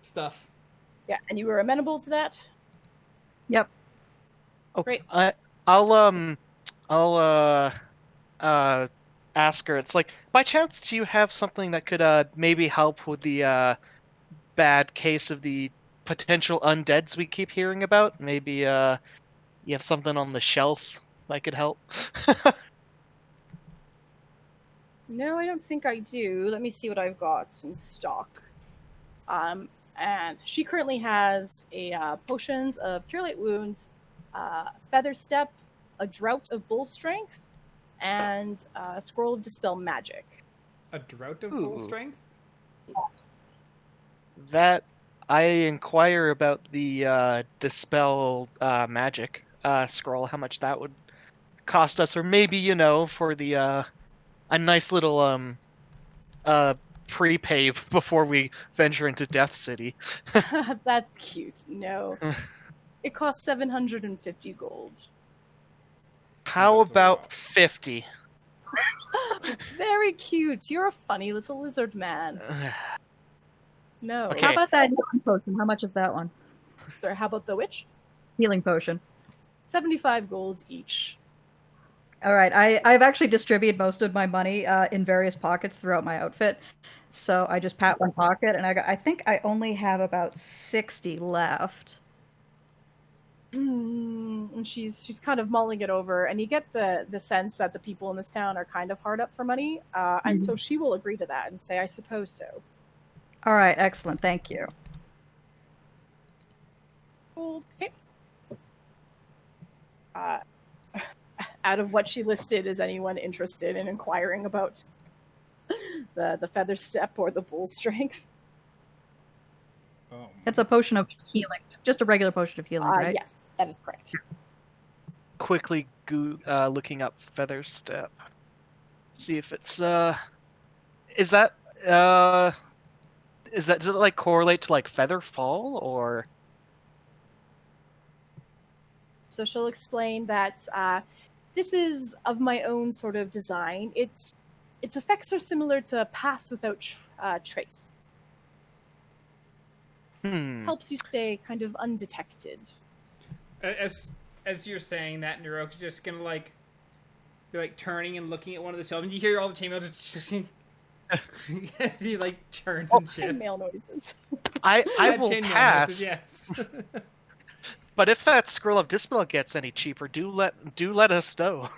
Speaker 1: stuff.
Speaker 2: yeah, and you were amenable to that?
Speaker 3: Yep.
Speaker 4: Oh,
Speaker 2: Great.
Speaker 4: I'll ask her. It's like, by chance, do you have something that could maybe help with the bad case of the potential undeads we keep hearing about? Maybe you have something on the shelf that could help.
Speaker 2: No, I don't think I do. Let me see what I've got in stock. And she currently has a potions of Cure Light Wounds, Feather Step, a Drought of Bull Strength, and a Scroll of Dispel Magic.
Speaker 1: A drought of bull
Speaker 4: Ooh.
Speaker 1: strength?
Speaker 2: Yes.
Speaker 4: That I inquire about the dispel magic scroll, how much that would cost us, or maybe for the a nice little prepay before we venture into Death City.
Speaker 2: That's cute. No. It costs 750 gold.
Speaker 4: How
Speaker 1: That's a
Speaker 4: about
Speaker 1: lot.
Speaker 4: 50?
Speaker 2: Very cute. You're a funny little lizard man. No.
Speaker 4: Okay.
Speaker 3: How about that healing potion? How much is that one?
Speaker 2: Sorry, how about the witch?
Speaker 3: Healing potion.
Speaker 2: 75 golds each.
Speaker 3: All right, I've actually distributed most of my money in various pockets throughout my outfit. So I just pat one pocket, and I think I only have about 60 left.
Speaker 2: And she's kind of mulling it over, and you get the sense that the people in this town are kind of hard up for money, and so she will agree to that and say, "I suppose so."
Speaker 3: All right, excellent, thank you.
Speaker 2: Okay. Out of what she listed, is anyone interested in inquiring about the feather step or the bull strength?
Speaker 3: It's a potion of healing, just a regular potion of healing, right?
Speaker 2: Yes, that is correct.
Speaker 4: Quickly looking up Feather Step. See if it's does it like correlate to like Feather Fall or?
Speaker 2: So she'll explain that this is of my own sort of design. Its effects are similar to Pass Without Trace. Helps you stay kind of undetected.
Speaker 1: As you're saying that, Naroke's just gonna like be like turning and looking at one of the shelves, and you hear all the chainmail just as he like turns and shifts.
Speaker 2: Chainmail noises.
Speaker 4: I will
Speaker 1: Chainmail
Speaker 4: pass.
Speaker 1: noises, yes.
Speaker 4: But if that Scroll of Dispel gets any cheaper, do let us know.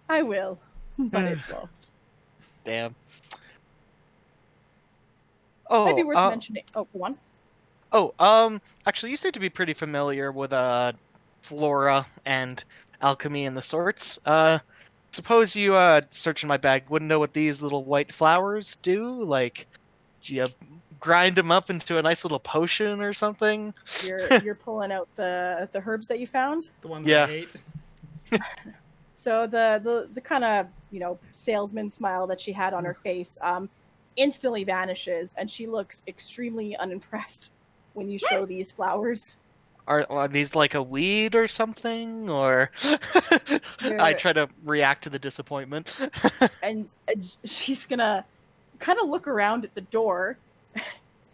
Speaker 2: I will, but it won't.
Speaker 4: Damn. Oh,
Speaker 2: Might be worth mentioning. Oh, go on.
Speaker 4: Oh, actually, you seem to be pretty familiar with flora and alchemy and the sorts. Suppose you search in my bag wouldn't know what these little white flowers do? Like, do you grind them up into a nice little potion or something?
Speaker 2: You're pulling out the herbs that you found.
Speaker 1: The one that I hate.
Speaker 2: So the kind of salesman smile that she had on her face instantly vanishes, and she looks extremely unimpressed when you show these flowers.
Speaker 4: Are these like a weed or something? Or I try to react to the disappointment.
Speaker 2: and she's gonna kind of look around at the door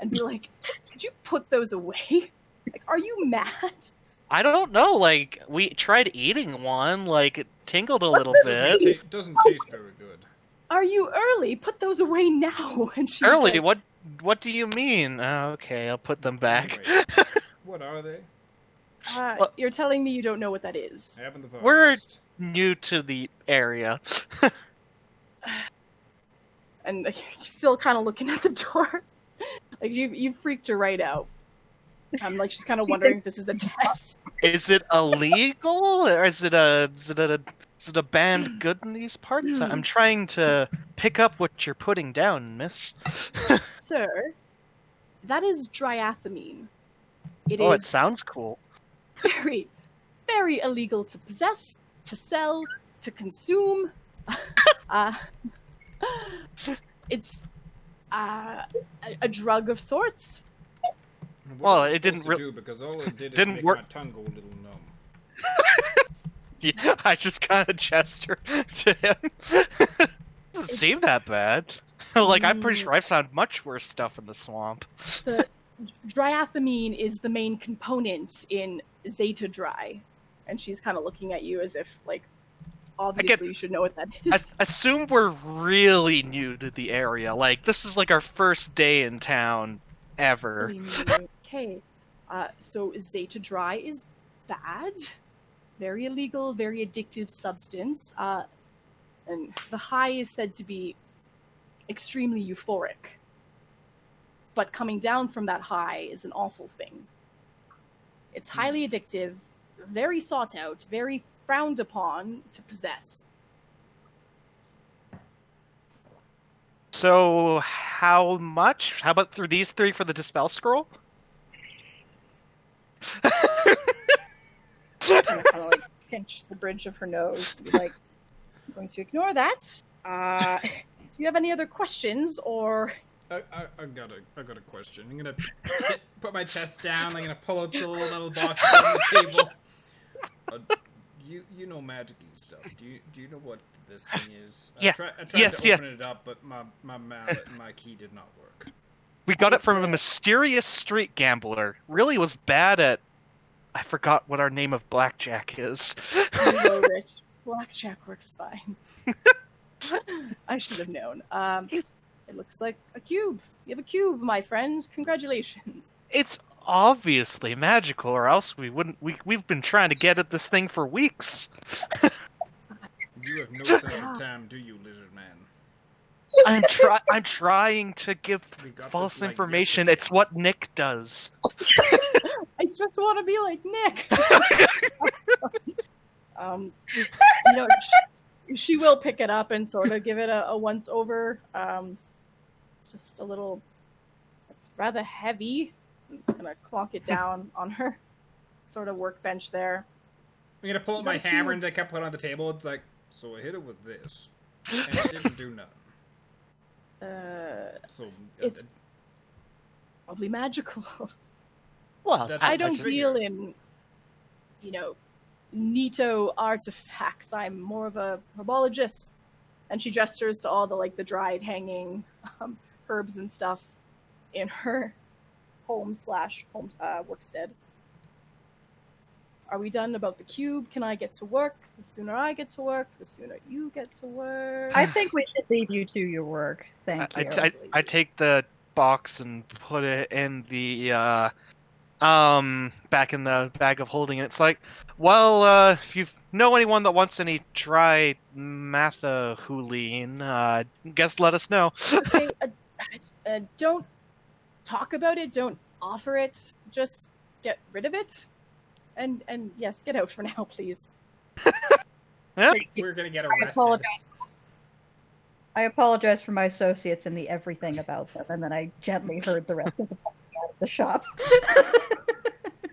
Speaker 2: and be like, "Could you put those away? Like, are you mad?"
Speaker 4: I don't know. Like, we tried eating one. Like, it tingled a little bit.
Speaker 1: It doesn't taste very good.
Speaker 2: Are you early? Put those away now. And she's
Speaker 4: Early?
Speaker 2: like,
Speaker 4: What do you mean? Okay, I'll put them back.
Speaker 1: Wait, what are they?
Speaker 2: You're telling me you don't know what that is.
Speaker 1: I haven't the
Speaker 4: We're
Speaker 1: photographed.
Speaker 4: new to the area.
Speaker 2: And you're still kind of looking at the door. Like, you freaked her right out. Like, she's kind of wondering if this is a test.
Speaker 4: Is it illegal, or is it a banned good in these parts? I'm trying to pick up what you're putting down, miss.
Speaker 2: Sir, that is driathamine. It
Speaker 4: It
Speaker 2: is
Speaker 4: sounds cool.
Speaker 2: very, very illegal to possess, to sell, to consume. It's a drug of sorts.
Speaker 4: Well, it didn't
Speaker 1: do because all it did
Speaker 4: didn't
Speaker 1: is make
Speaker 4: work.
Speaker 1: my tongue go a little numb.
Speaker 4: Yeah, I just kind of gesture to him. Doesn't seem that bad. Like, I'm pretty sure I found much worse stuff in the swamp.
Speaker 2: The driathamine is the main component in Zeta Dry. And she's kind of looking at you as if, like, obviously you should know what that is.
Speaker 4: Assume we're really new to the area. Like, this is like our first day in town ever.
Speaker 2: Okay. So Zeta Dry is bad. Very illegal, very addictive substance. And the high is said to be extremely euphoric. But coming down from that high is an awful thing. It's highly addictive, very sought out, very frowned upon to possess.
Speaker 4: So, how much? How about through these 3 for the Dispel Scroll?
Speaker 2: Kind of like pinch the bridge of her nose and be like, I'm going to ignore that. you have any other questions, or...
Speaker 1: I got a question. I'm gonna put my chest down. I'm gonna pull out the little metal box on the table. You know magic-y stuff. Do you know what this thing is?
Speaker 4: Yeah.
Speaker 1: I tried to open it up, but my mallet and my key did not work.
Speaker 4: We got it from a mysterious street gambler. Really was bad at... I forgot what our name of blackjack is.
Speaker 2: You know, Rich. Blackjack works fine. I should have known. It looks like a cube. You have a cube, my friend. Congratulations.
Speaker 4: It's obviously magical, or else we wouldn't. We've been trying to get at this thing for weeks.
Speaker 1: You have no sense of time, do you, lizard man?
Speaker 4: I'm trying to give false information. It's what Nick does.
Speaker 2: I just want to be like Nick. You know, she will pick it up and sort of give it a once over. Just a little. It's rather heavy. I'm gonna clonk it down on her sort of workbench there.
Speaker 1: I'm gonna pull out my hammer and I kept put on the table. It's like, so I hit it with this, and it didn't do nothing.
Speaker 2: It's probably magical.
Speaker 4: Well,
Speaker 2: I don't deal in, neato artifacts. I'm more of a herbologist. And she gestures to all the dried hanging herbs and stuff in her home workstead. Are we done about the cube? Can I get to work? The sooner I get to work, the sooner you get to work.
Speaker 3: I think we should leave you to your work. Thank you.
Speaker 4: I take the box and put it in the back in the bag of holding, and it's like, well, if you know anyone that wants any dry mathahuline, guess let us know.
Speaker 2: Okay, don't talk about it. Don't offer it. Just get rid of it. And yes, get out for now, please.
Speaker 4: Yeah.
Speaker 1: We're gonna get arrested.
Speaker 3: I apologize for my associates and the everything about them, and then I gently herd the rest of them out of the shop.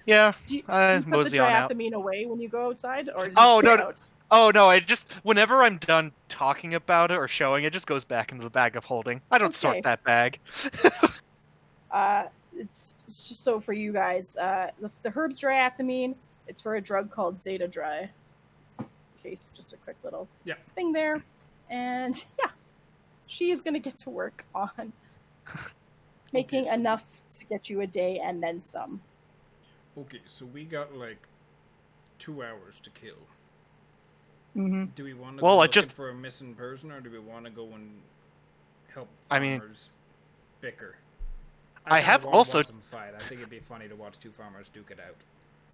Speaker 4: Yeah,
Speaker 2: Do you
Speaker 4: I
Speaker 2: put
Speaker 4: mosey
Speaker 2: the
Speaker 4: on out.
Speaker 2: triathamine away when you go outside, or does it
Speaker 4: Oh,
Speaker 2: stay
Speaker 4: no.
Speaker 2: out?
Speaker 4: Oh no, I just, whenever I'm done talking about it or showing it, just goes back into the bag of holding. I don't sort
Speaker 2: Okay.
Speaker 4: that bag.
Speaker 2: It's just so for you guys. The herb's triathamine. It's for a drug called Zeta Dry. In case, just a quick little thing there. And yeah, she is gonna get to work on making enough to get you a day and then some.
Speaker 1: Okay, so we got 2 hours to kill.
Speaker 3: Mm-hmm.
Speaker 1: Do we want to go looking
Speaker 4: just
Speaker 1: for a missing person, or do we want to go and help
Speaker 4: I mean-
Speaker 1: farmers bicker?
Speaker 4: I have
Speaker 1: kinda wanna
Speaker 4: also-
Speaker 1: watch them fight. I think it'd be funny to watch two farmers duke it out.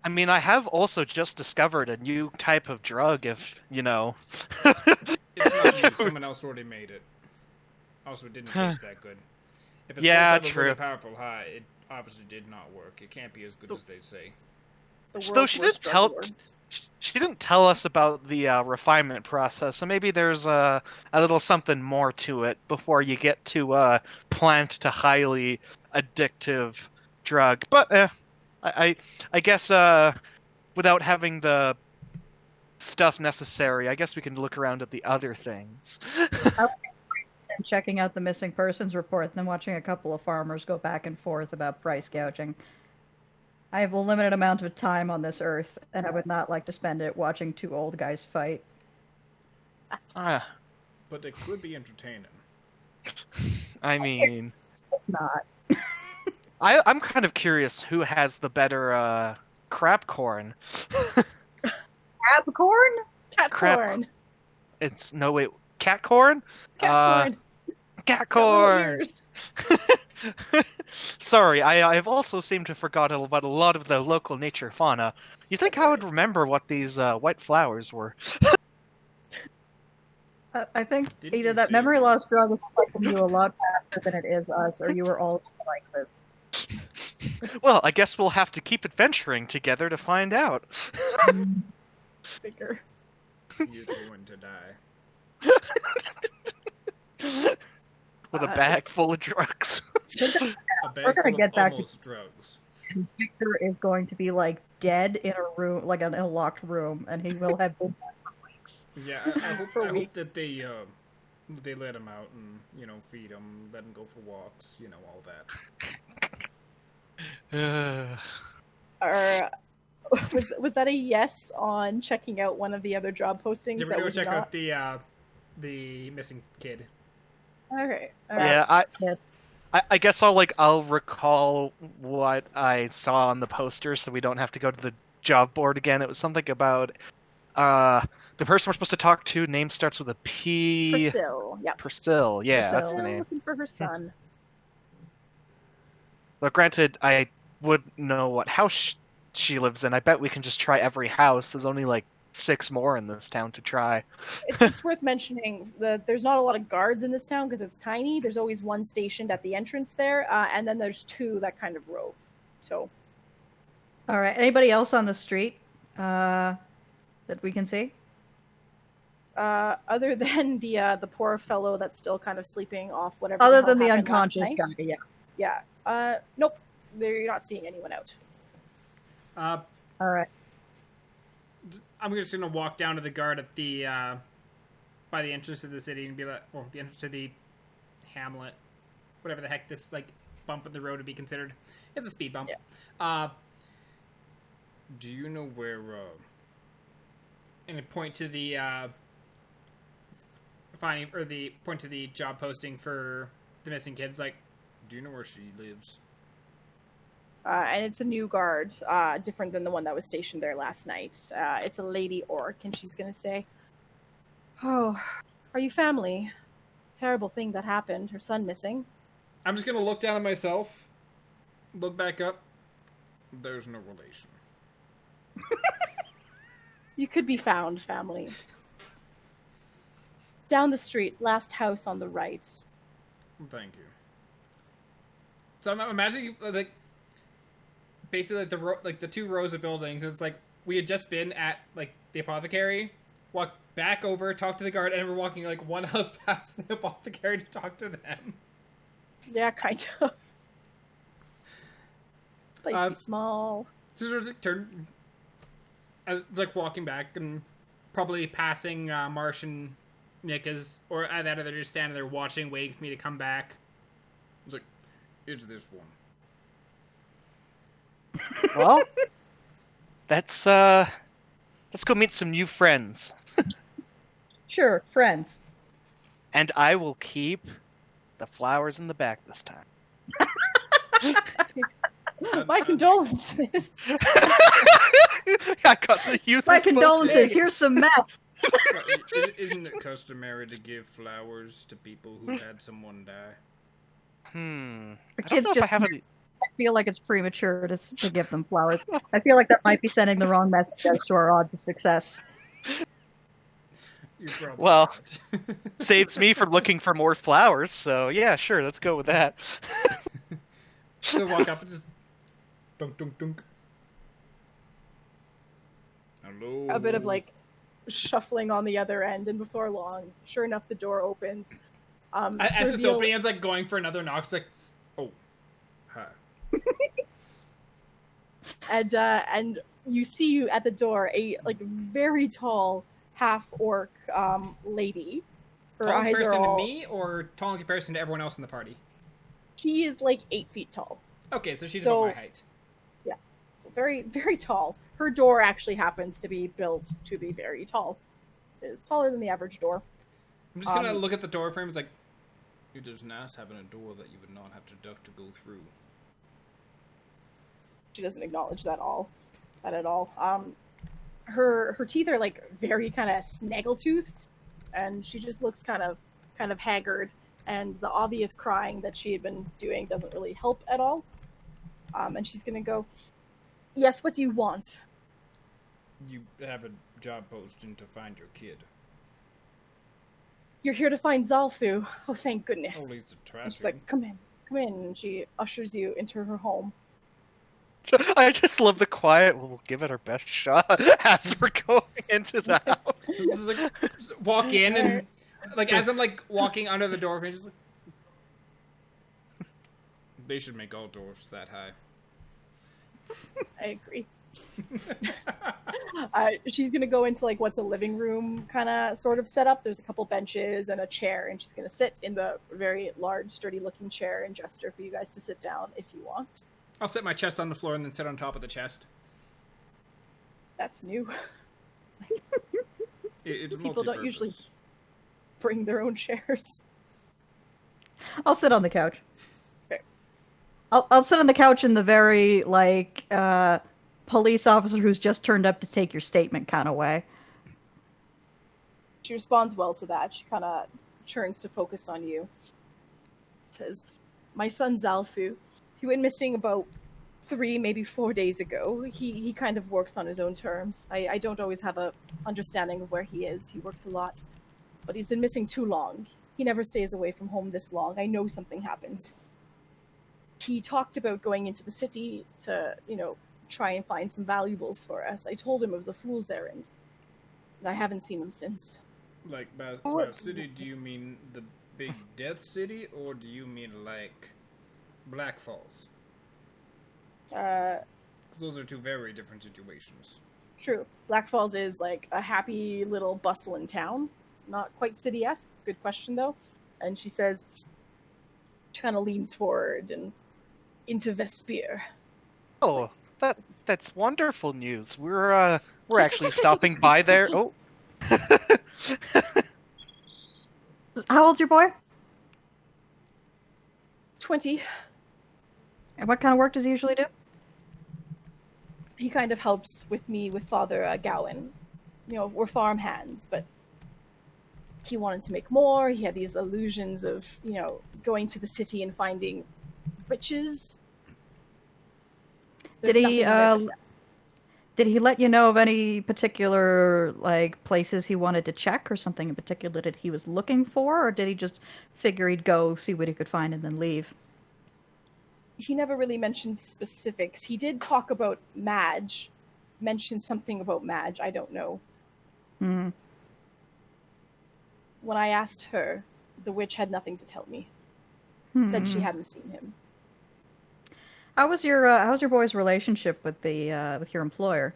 Speaker 4: I mean, I have also just discovered a new type of drug, if,
Speaker 1: It's not you. Someone else already made it. Also, it didn't taste that good. If it's
Speaker 4: Yeah,
Speaker 1: supposed to have a really
Speaker 4: true.
Speaker 1: powerful high, it obviously did not work. It can't be as good as they say.
Speaker 2: The
Speaker 4: Though
Speaker 2: world's
Speaker 4: she
Speaker 2: worst
Speaker 4: didn't
Speaker 2: drug
Speaker 4: tell-
Speaker 2: lords.
Speaker 4: she didn't tell us about the refinement process, so maybe there's a little something more to it before you get to plant to highly addictive drug. But I guess without having the stuff necessary, I guess we can look around at the other things.
Speaker 3: And checking out the missing persons report, and then watching a couple of farmers go back and forth about price gouging. I have a limited amount of time on this earth, and I would not like to spend it watching two old guys fight.
Speaker 4: Ah,
Speaker 1: But it could be entertaining.
Speaker 4: I mean,
Speaker 3: It's not.
Speaker 4: I'm kind of curious who has the better crab corn.
Speaker 3: Abicorn?
Speaker 2: Cat
Speaker 4: Crap.
Speaker 2: corn.
Speaker 4: It's no wait, cat corn?
Speaker 2: Cat corn.
Speaker 4: Cat
Speaker 2: It's got little
Speaker 4: corn.
Speaker 2: ears.
Speaker 4: Sorry, I've also seemed to have forgotten about a lot of the local nature fauna. You think I would remember what these white flowers were?
Speaker 3: I think
Speaker 1: Didn't
Speaker 3: either
Speaker 1: you
Speaker 3: that
Speaker 1: say-
Speaker 3: memory loss drug is affecting you a lot faster than it is us, or you were all like this.
Speaker 4: Well, I guess we'll have to keep adventuring together to find out.
Speaker 2: Figure.
Speaker 1: You're going to die.
Speaker 4: With a bag full of drugs.
Speaker 1: A bag
Speaker 3: We're gonna
Speaker 1: full
Speaker 3: get
Speaker 1: of
Speaker 3: back to-
Speaker 1: almost drugs.
Speaker 3: Victor is going to be dead in a room, in a locked room, and he will have been dead for weeks.
Speaker 1: Yeah, I hope that they let him out and, feed him, let him go for walks, all that.
Speaker 2: Was that a yes on checking out one of the other job postings?
Speaker 1: Yeah, we're
Speaker 2: that
Speaker 1: gonna
Speaker 2: was
Speaker 1: check
Speaker 2: not?
Speaker 1: out the missing kid.
Speaker 2: Okay.
Speaker 4: Yeah, I guess I'll recall what I saw on the poster, so we don't have to go to the job board again. It was something about the person we're supposed to talk to. Name starts with a P.
Speaker 2: Priscilla. Yep.
Speaker 4: Priscilla. Yeah,
Speaker 2: Priscilla,
Speaker 4: that's the name.
Speaker 2: looking for her son.
Speaker 4: But granted, I wouldn't know what house she lives in. I bet we can just try every house. There's only like 6 more in this town to try.
Speaker 2: It's worth mentioning that there's not a lot of guards in this town because it's tiny. There's always one stationed at the entrance there, and then there's 2 that kind of rove. So,
Speaker 3: All right. Anybody else on the street that we can see?
Speaker 2: other than the poor fellow that's still kind of sleeping off whatever.
Speaker 3: Other
Speaker 2: hell
Speaker 3: than the
Speaker 2: happened last
Speaker 3: unconscious
Speaker 2: night.
Speaker 3: guy, yeah.
Speaker 2: Yeah. Nope. They're not seeing anyone out.
Speaker 3: All right.
Speaker 1: I'm just gonna walk down to the guard at the by the entrance to the city and be like, well, the entrance to the hamlet, whatever the heck this bump in the road would be considered. It's a speed bump.
Speaker 2: Yeah.
Speaker 1: Do you know where? And I point to the point to the job posting for the missing kid. It's like, do you know where she lives?
Speaker 2: And it's a new guard, different than the one that was stationed there last night. It's a lady orc, and she's going to say, "Oh, are you family? Terrible thing that happened. Her son missing."
Speaker 1: I'm just going to look down at myself, look back up. There's no relation.
Speaker 2: You could be found, family. Down the street, last house on the right.
Speaker 1: Thank you. So I'm imagining, like, basically the 2 rows of buildings. It's like we had just been at like the apothecary, walked back over, talked to the guard, and we're walking like one house past the apothecary to talk to them.
Speaker 2: Yeah, kind of. Place to be small.
Speaker 1: So there's like turn, like walking back and probably passing Marsh and Nick or either they're just standing there watching, waiting for me to come back. It's like, it's this one.
Speaker 4: Well, let's go meet some new friends.
Speaker 3: Sure, friends.
Speaker 4: And I will keep the flowers in the back this time.
Speaker 2: My condolences.
Speaker 4: I got the youth.
Speaker 3: My condolences. Here's some meth.
Speaker 1: Isn't it customary to give flowers to people who had someone die?
Speaker 3: The kids just. I feel like it's premature to give them flowers. I feel like that might be sending the wrong message as to our odds of success.
Speaker 4: Well, saves me from looking for more flowers, so yeah, sure, let's go with that.
Speaker 1: So walk up and just dunk, dunk, dunk. Hello.
Speaker 2: A bit of like shuffling on the other end, and before long, sure enough, the door opens.
Speaker 1: As it's opening, I was like going for another knock. It's like, oh, hi.
Speaker 2: And you see at the door a like very tall half orc lady. Her
Speaker 1: tall in
Speaker 2: eyes
Speaker 1: comparison
Speaker 2: are all...
Speaker 1: to me, or tall in comparison to everyone else in the party?
Speaker 2: She is like 8 feet tall.
Speaker 1: Okay, so she's about my height.
Speaker 2: Yeah, so very, very tall. Her door actually happens to be built to be very tall. It is taller than the average door.
Speaker 1: I'm just gonna look at the door frame. It's like, it is nice having a door that you would not have to duck to go through.
Speaker 2: She doesn't acknowledge that at all. Her teeth are like very kind of snaggle-toothed, and she just looks kind of haggard. And the obvious crying that she had been doing doesn't really help at all. And she's gonna go, "Yes, what do you want?"
Speaker 1: You have a job posting to find your kid.
Speaker 2: "You're here to find Zalthu." "Oh, thank goodness."
Speaker 1: Oh, he's a
Speaker 2: And she's like, come in. And she ushers you into her home.
Speaker 4: I just love the quiet. We'll give it our best shot as we're going into the house.
Speaker 1: This is like, just walk in and like as I'm like walking under the door, just like, they should make all doors that high.
Speaker 2: I agree. She's gonna go into like what's a living room kind of sort of setup. There's a couple benches and a chair, and she's gonna sit in the very large, sturdy-looking chair and gesture for you guys to sit down if you want.
Speaker 1: I'll set my chest on the floor and then sit on top of the chest.
Speaker 2: That's new.
Speaker 1: It's
Speaker 2: People don't usually bring their own chairs.
Speaker 3: I'll sit on the couch.
Speaker 2: Okay.
Speaker 3: I'll sit on the couch in the very like police officer who's just turned up to take your statement kind of way.
Speaker 2: She responds well to that. She kind of turns to focus on you. Says, "My son Zalfu, he went missing about 3, maybe 4 days ago. He kind of works on his own terms. I don't always have a understanding of where he is. He works a lot, but he's been missing too long. He never stays away from home this long. I know something happened. He talked about going into the city to, try and find some valuables for us. I told him it was a fool's errand. And I haven't seen him since."
Speaker 1: Like, by city, do you mean the big death city, or do you mean, like, Black Falls? Because those are two very different situations.
Speaker 2: True. Black Falls is like a happy little bustling town. Not quite city-esque. Good question, though. And she says, she kind of leans forward and into Vespear.
Speaker 4: Oh, that's wonderful news. We're actually stopping by there. Oh.
Speaker 3: How old's your boy?
Speaker 2: 20.
Speaker 3: And what kind of work does he usually do?
Speaker 2: He kind of helps with me with Father Gowan. We're farm hands, but he wanted to make more. He had these illusions of, going to the city and finding riches.
Speaker 3: Did he let you know of any particular like places he wanted to check or something in particular that he was looking for, or did he just figure he'd go see what he could find and then leave?
Speaker 2: He never really mentioned specifics. He did talk about Madge, mentioned something about Madge. I don't know.
Speaker 3: Hmm.
Speaker 2: When I asked her, the witch had nothing to tell me. Said she hadn't seen him.
Speaker 3: How's your boy's relationship with your employer?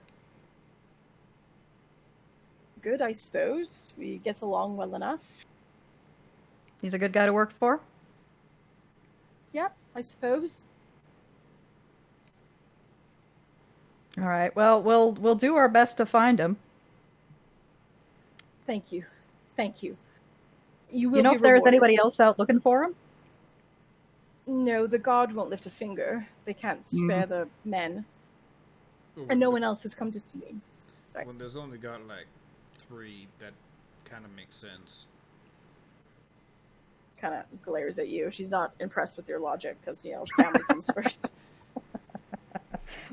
Speaker 2: Good, I suppose. We get along well enough.
Speaker 3: He's a good guy to work for?
Speaker 2: Yeah, I suppose.
Speaker 3: All right. Well, we'll do our best to find him.
Speaker 2: Thank you. You will
Speaker 3: You know
Speaker 2: be
Speaker 3: if there's
Speaker 2: rewarded.
Speaker 3: anybody else out looking for him?
Speaker 2: No, the guard won't lift a finger. They can't spare the men. And no one else has come to see me. Sorry.
Speaker 1: When there's only got like 3, that kind of makes sense.
Speaker 2: Kind of glares at you. She's not impressed with your logic because, family comes first.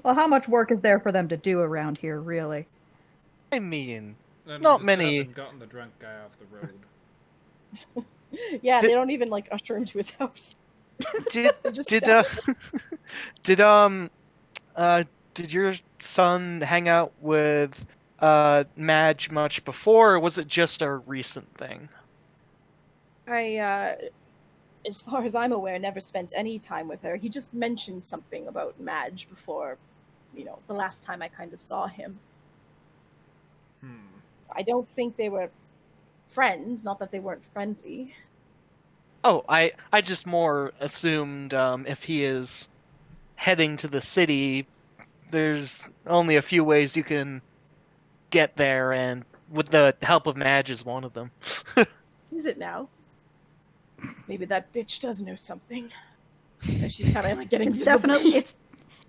Speaker 3: Well, how much work is there for them to do around here, really?
Speaker 4: I mean,
Speaker 1: And
Speaker 4: not
Speaker 1: just
Speaker 4: many.
Speaker 1: haven't gotten the drunk guy off the road.
Speaker 2: Yeah,
Speaker 4: Did-
Speaker 2: they don't even usher him to his house.
Speaker 4: Did
Speaker 2: They just
Speaker 4: did
Speaker 2: step
Speaker 4: did your son hang out with Madge much before, or was it just a recent thing?
Speaker 2: I, as far as I'm aware, never spent any time with her. He just mentioned something about Madge before, the last time I kind of saw him. I don't think they were friends, not that they weren't friendly.
Speaker 4: Oh, I just more assumed if he is heading to the city, there's only a few ways you can get there, and with the help of Madge is one of them.
Speaker 2: Is it now? Maybe that bitch does know something. And she's kind of getting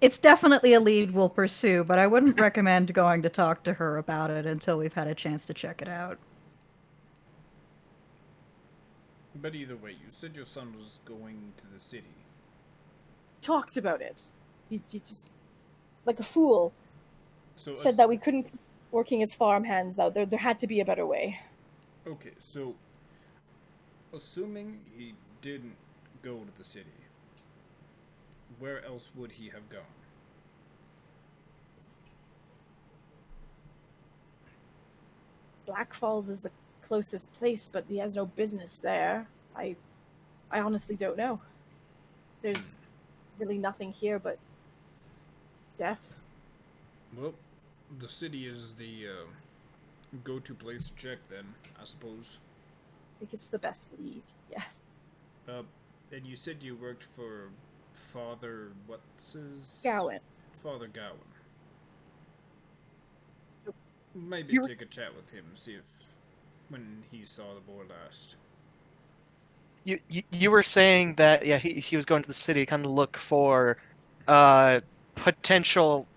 Speaker 3: It's definitely a lead we'll pursue, but I wouldn't recommend going to talk to her about it until we've had a chance to check it out.
Speaker 1: But either way, you said your son was going to the city.
Speaker 2: talked about it. He just, like a fool,
Speaker 1: So
Speaker 2: said that we couldn't keep working as farmhands, though. There had to be a better way.
Speaker 1: Okay, so assuming he didn't go to the city, where else would he have gone?
Speaker 2: Black Falls is the closest place, but he has no business there. I honestly don't know. There's really nothing here but death.
Speaker 1: Well, the city is the go-to place to check, then, I suppose.
Speaker 2: I think it's the best lead, yes.
Speaker 1: And you said you worked for Father... what's his...
Speaker 2: Gowan.
Speaker 1: Father Gowan.
Speaker 2: So
Speaker 1: maybe take a chat with him, see if... when he saw the boy last.
Speaker 4: You were saying that he was going to the city to kind of look for potential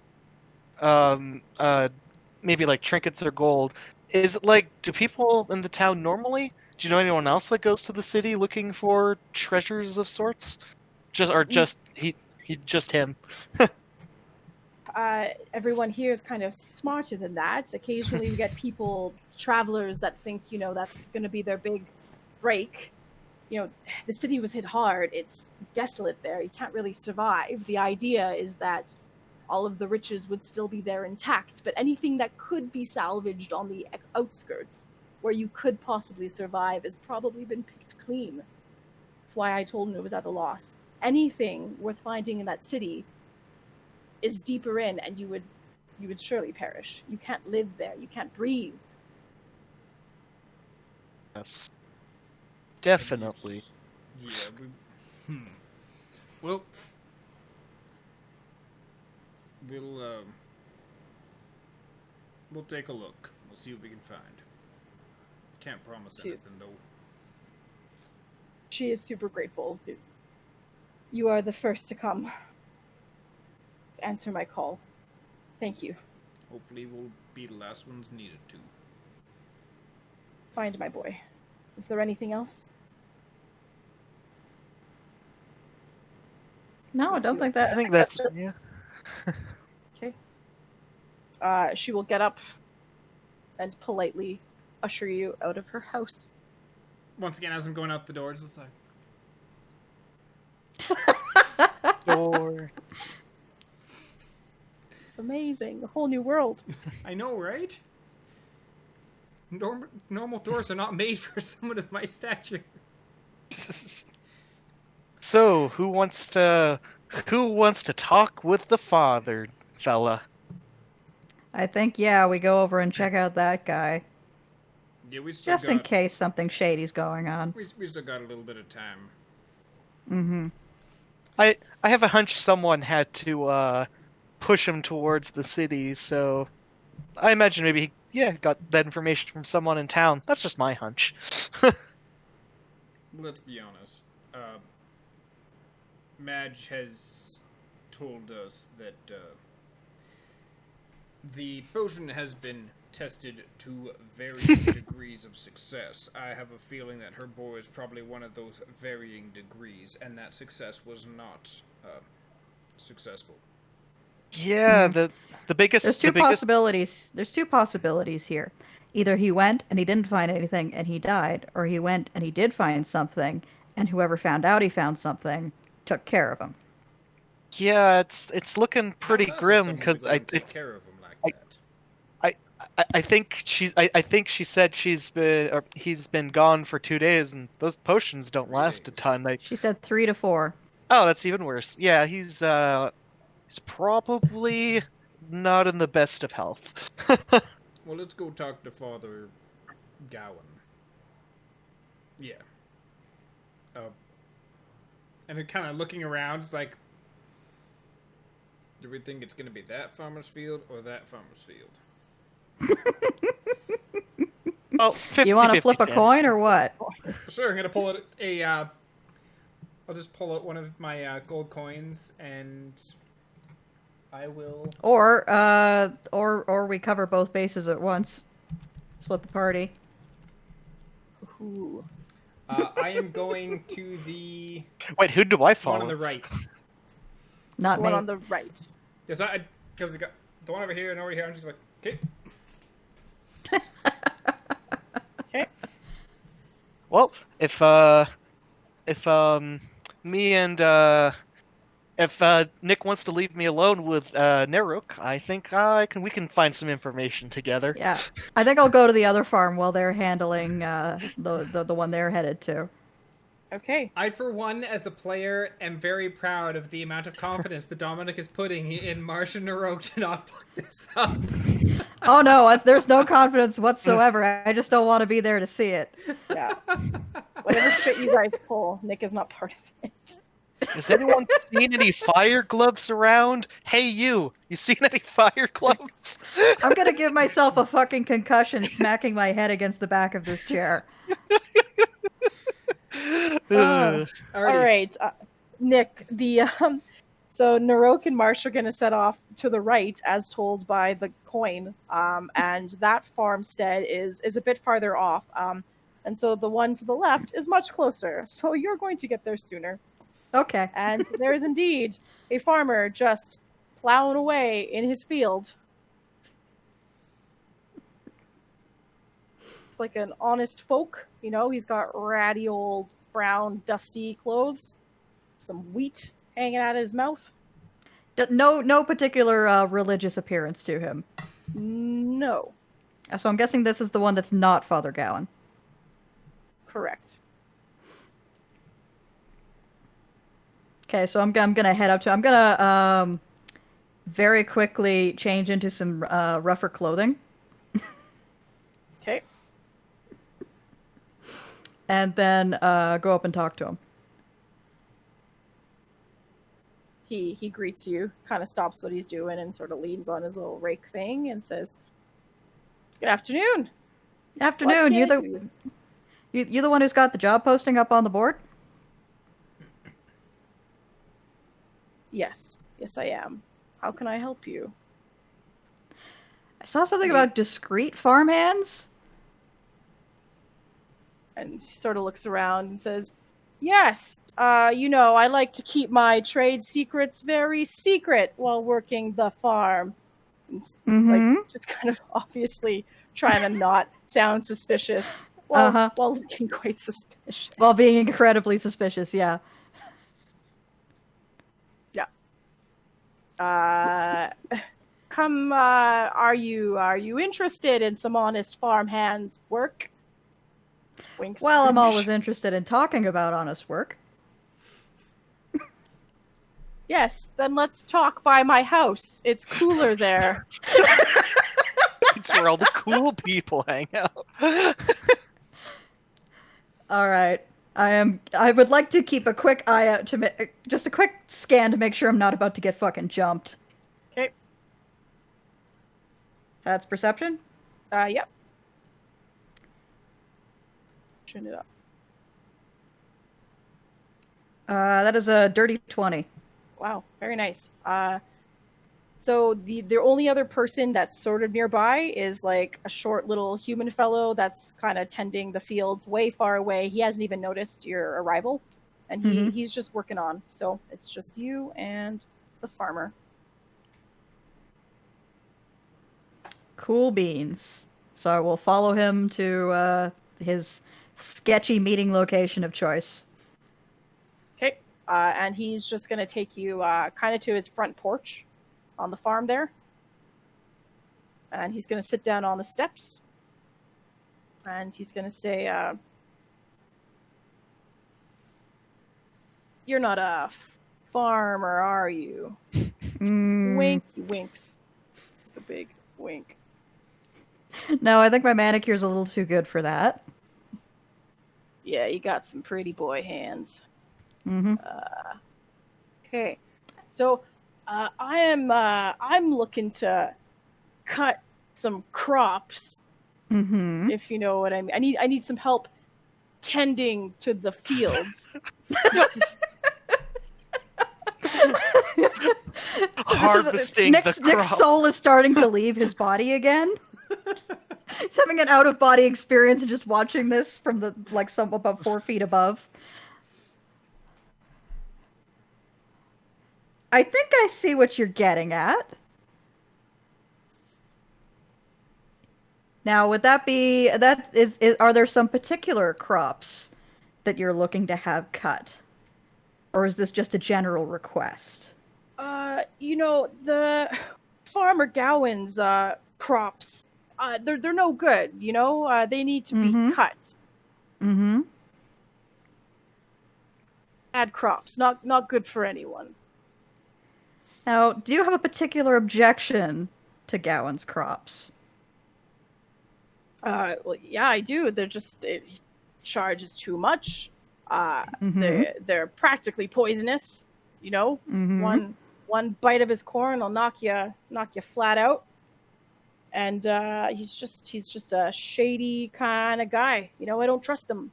Speaker 4: maybe like trinkets or gold. Is it like, do people in the town normally? Do you know anyone else that goes to the city looking for treasures of sorts? Just him.
Speaker 2: Everyone here is kind of smarter than that. Occasionally we get people, travelers that think, that's going to be their big break. The city was hit hard. It's desolate there. You can't really survive. The idea is that all of the riches would still be there intact, but anything that could be salvaged on the outskirts, where you could possibly survive, has probably been picked clean. That's why I told him it was at a loss. Anything worth finding in that city is deeper in, and you would surely perish. You can't live there. You can't breathe.
Speaker 4: Yes. Definitely.
Speaker 1: Yeah. Well, we'll take a look. We'll see what we can find. Can't promise anything, though.
Speaker 2: She is super grateful. You are the first to come to answer my call. Thank you.
Speaker 1: Hopefully we'll be the last ones needed to.
Speaker 2: Find my boy. Is there anything else?
Speaker 3: No, I don't think that.
Speaker 4: I think that's yeah.
Speaker 2: Okay. She will get up and politely usher you out of her house.
Speaker 1: Once again, as I'm going out the door, just like...
Speaker 4: Door.
Speaker 2: It's amazing. A whole new world.
Speaker 1: I know, right? Normal doors are not made for someone of my stature.
Speaker 4: So, who wants to talk with the father, fella?
Speaker 3: I think, we go over and check out that guy.
Speaker 1: Yeah, we still
Speaker 3: Just in case something shady's going on.
Speaker 1: We still got a little bit of time.
Speaker 3: Mm-hmm.
Speaker 4: I have a hunch someone had to push him towards the city, so I imagine maybe he got that information from someone in town. That's just my hunch.
Speaker 1: Let's be honest. Madge has told us that the potion has been tested to varying degrees of success. I have a feeling that her boy is probably one of those varying degrees, and that success was not successful.
Speaker 4: Yeah, the biggest...
Speaker 3: There's two possibilities. There's two possibilities here. Either he went and he didn't find anything and he died, or he went and he did find something, and whoever found out he found something took care of him.
Speaker 4: Yeah, it's looking pretty grim because I
Speaker 1: take care of him like that.
Speaker 4: I think she said he's been gone for 2 days, and those potions don't last a ton.
Speaker 3: She said 3 to 4.
Speaker 4: Oh, that's even worse. Yeah, he's probably not in the best of health.
Speaker 1: Well, let's go talk to Father Gowan. Yeah. And kind of looking around, it's like, do we think it's going to be that farmer's field or that farmer's field?
Speaker 4: Well, 50,
Speaker 3: you want to flip a coin or what?
Speaker 1: Sure, I'm going to pull it I'll just pull out one of my gold coins, and I will...
Speaker 3: Or we cover both bases at once. Split the party.
Speaker 2: Ooh.
Speaker 1: I am going to the...
Speaker 4: Wait, who do I follow?
Speaker 1: One on the right.
Speaker 3: Not
Speaker 2: the
Speaker 3: me.
Speaker 2: One on the right.
Speaker 1: Yes, because the one over here and over here, I'm just like, okay.
Speaker 2: Okay.
Speaker 4: Well, if me and if Nick wants to leave me alone with Naroke, I think we can find some information together.
Speaker 3: Yeah, I think I'll go to the other farm while they're handling the one they're headed to.
Speaker 2: Okay.
Speaker 1: I, for one, as a player, am very proud of the amount of confidence that Dominic is putting in Marsh and Naroke to not fuck this up.
Speaker 3: Oh no, there's no confidence whatsoever. I just don't want to be there to see it.
Speaker 2: Yeah. Whatever shit you guys pull, Nick is not part of it.
Speaker 4: Has anyone seen any fire gloves around? Hey, you seen any fire gloves?
Speaker 3: I'm gonna give myself a fucking concussion smacking my head against the back of this chair.
Speaker 2: All right, Nick. So Naroke and Marsh are going to set off to the right, as told by the coin, and that farmstead is a bit farther off, and so the one to the left is much closer. So you're going to get there sooner.
Speaker 3: Okay.
Speaker 2: And there is indeed a farmer just plowing away in his field. It's like an honest folk, you know. He's got ratty old brown dusty clothes, some wheat hanging out of his mouth.
Speaker 3: No particular religious appearance to him.
Speaker 2: No.
Speaker 3: So I'm guessing this is the one that's not Father Gowan.
Speaker 2: Correct.
Speaker 3: Okay, so I'm gonna head up to. I'm gonna very quickly change into some rougher clothing.
Speaker 2: Okay.
Speaker 3: And then go up and talk to him.
Speaker 2: He greets you, kind of stops what he's doing, and sort of leans on his little rake thing and says, "Good afternoon.
Speaker 3: Afternoon. You the one who's got the job posting up on the board?
Speaker 2: Yes, I am. How can I help you?"
Speaker 3: I saw something about discreet farmhands.
Speaker 2: And he sort of looks around and says, "Yes, you know, I like to keep my trade secrets very secret while working the farm." And like, just kind of obviously trying to not sound suspicious while looking quite suspicious.
Speaker 3: While being incredibly suspicious, yeah.
Speaker 2: Come, are you interested in some honest farmhands work? Winks.
Speaker 3: Well, I'm always interested in talking about honest work.
Speaker 2: Yes, then let's talk by my house. It's cooler there.
Speaker 4: It's where all the cool people hang out.
Speaker 3: All right. I would like to keep a quick eye out to just a quick scan to make sure I'm not about to get fucking jumped.
Speaker 2: Okay.
Speaker 3: That's perception?
Speaker 2: Yep. Turn it up.
Speaker 3: That is a dirty 20.
Speaker 2: Wow, very nice. So the only other person that's sort of nearby is like a short little human fellow that's kind of tending the fields way far away. He hasn't even noticed your arrival, and he's just working on. So it's just you and the farmer.
Speaker 3: Cool beans. So I will follow him to his sketchy meeting location of choice.
Speaker 2: Okay. And he's just going to take you kind of to his front porch on the farm there. And he's going to sit down on the steps. And he's going to say, "You're not a farmer, are you?" Wink. He winks. A big wink.
Speaker 3: No, I think my manicure's a little too good for that.
Speaker 2: Yeah, you got some pretty boy hands. Okay. So I'm looking to cut some crops, if you know what I mean. I need some help tending to the fields.
Speaker 4: Harvesting the crop.
Speaker 3: Nick's soul is starting to leave his body again. He's having an out-of-body experience and just watching this from the some about 4 feet above. I think I see what you're getting at. Now, would that be are there some particular crops that you're looking to have cut, or is this just a general request?
Speaker 2: You know, the Farmer Gowan's crops, they're no good. You know, they need to be cut. bad crops. Not good for anyone.
Speaker 3: Now, do you have a particular objection to Gowan's crops?
Speaker 2: Well, yeah, I do. They're just it charges too much.
Speaker 3: Mhm.
Speaker 2: They're practically poisonous. You know,
Speaker 3: Mhm.
Speaker 2: one bite of his corn will knock you flat out. And he's just a shady kind of guy. You know, I don't trust him.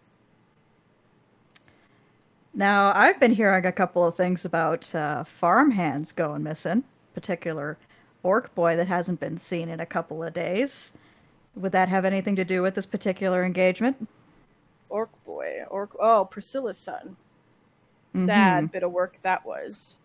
Speaker 3: Now, I've been hearing a couple of things about farmhands going missing, particular orc boy that hasn't been seen in a couple of days. Would that have anything to do with this particular engagement?
Speaker 2: Orc boy, oh, Priscilla's son. Sad bit of work that was.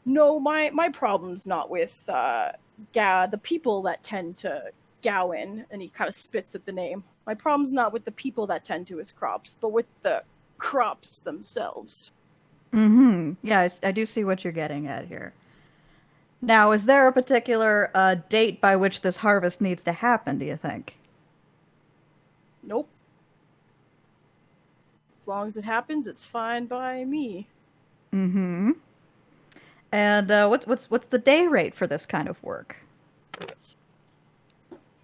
Speaker 2: No, my problem's not with the people that tend to Gowan, and he kind of spits at the name. My problem's not with the people that tend to his crops, but with the crops themselves.
Speaker 3: Yeah, I do see what you're getting at here. Now, is there a particular date by which this harvest needs to happen, do you think?
Speaker 2: Nope. As long as it happens, it's fine by me.
Speaker 3: And what's the day rate for this kind of work?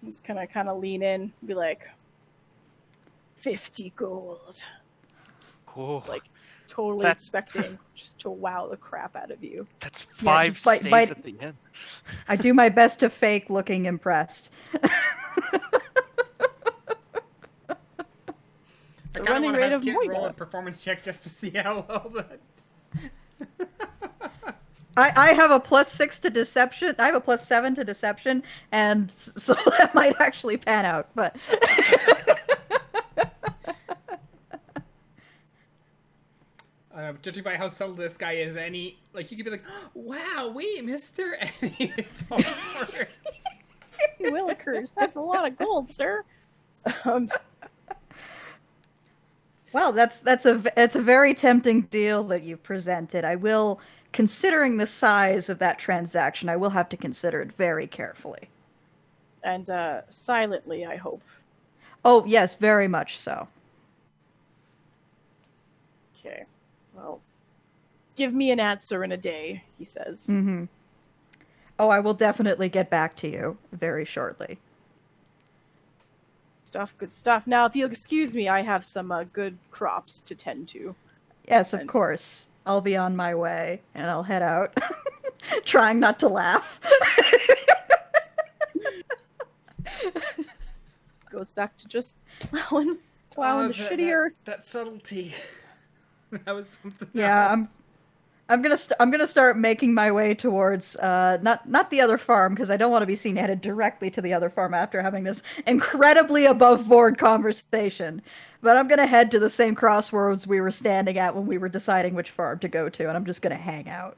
Speaker 2: He's kind of lean in, and be like, 50 gold.
Speaker 4: Oh,
Speaker 2: Like, totally expecting just to wow the crap out of you.
Speaker 4: that's 5
Speaker 3: just bite-
Speaker 4: stays
Speaker 3: bite-
Speaker 4: at the end.
Speaker 3: I do my best to fake looking impressed.
Speaker 1: I
Speaker 2: The
Speaker 1: kind of
Speaker 2: running
Speaker 1: want to
Speaker 2: rate
Speaker 1: have
Speaker 2: of
Speaker 1: Kit roll a
Speaker 2: Moira.
Speaker 1: performance check just to see how well that.
Speaker 3: I have a +6 to deception. I have a +7 to deception, and so that might actually pan out. But
Speaker 1: Judging by how subtle this guy is, you could be like, "Wow, wait, Mister," and he'd fall for it.
Speaker 2: Willikers, that's a lot of gold, sir.
Speaker 3: well, it's a very tempting deal that you presented. I will, considering the size of that transaction, I will have to consider it very carefully.
Speaker 2: And silently, I hope.
Speaker 3: Oh yes, very much so.
Speaker 2: Okay. Well, give me an answer in a day, he says.
Speaker 3: Oh, I will definitely get back to you very shortly.
Speaker 2: Good stuff. Now, if you'll excuse me, I have some good crops to tend to.
Speaker 3: Yes, of course. I'll be on my way, and I'll head out, trying not to laugh.
Speaker 2: Goes back to just plowing the shitty earth.
Speaker 1: That subtlety. That was something.
Speaker 3: Yeah,
Speaker 1: else.
Speaker 3: I'm gonna start making my way towards not the other farm, because I don't want to be seen headed directly to the other farm after having this incredibly above board conversation. But I'm gonna head to the same crossroads we were standing at when we were deciding which farm to go to, and I'm just gonna hang out.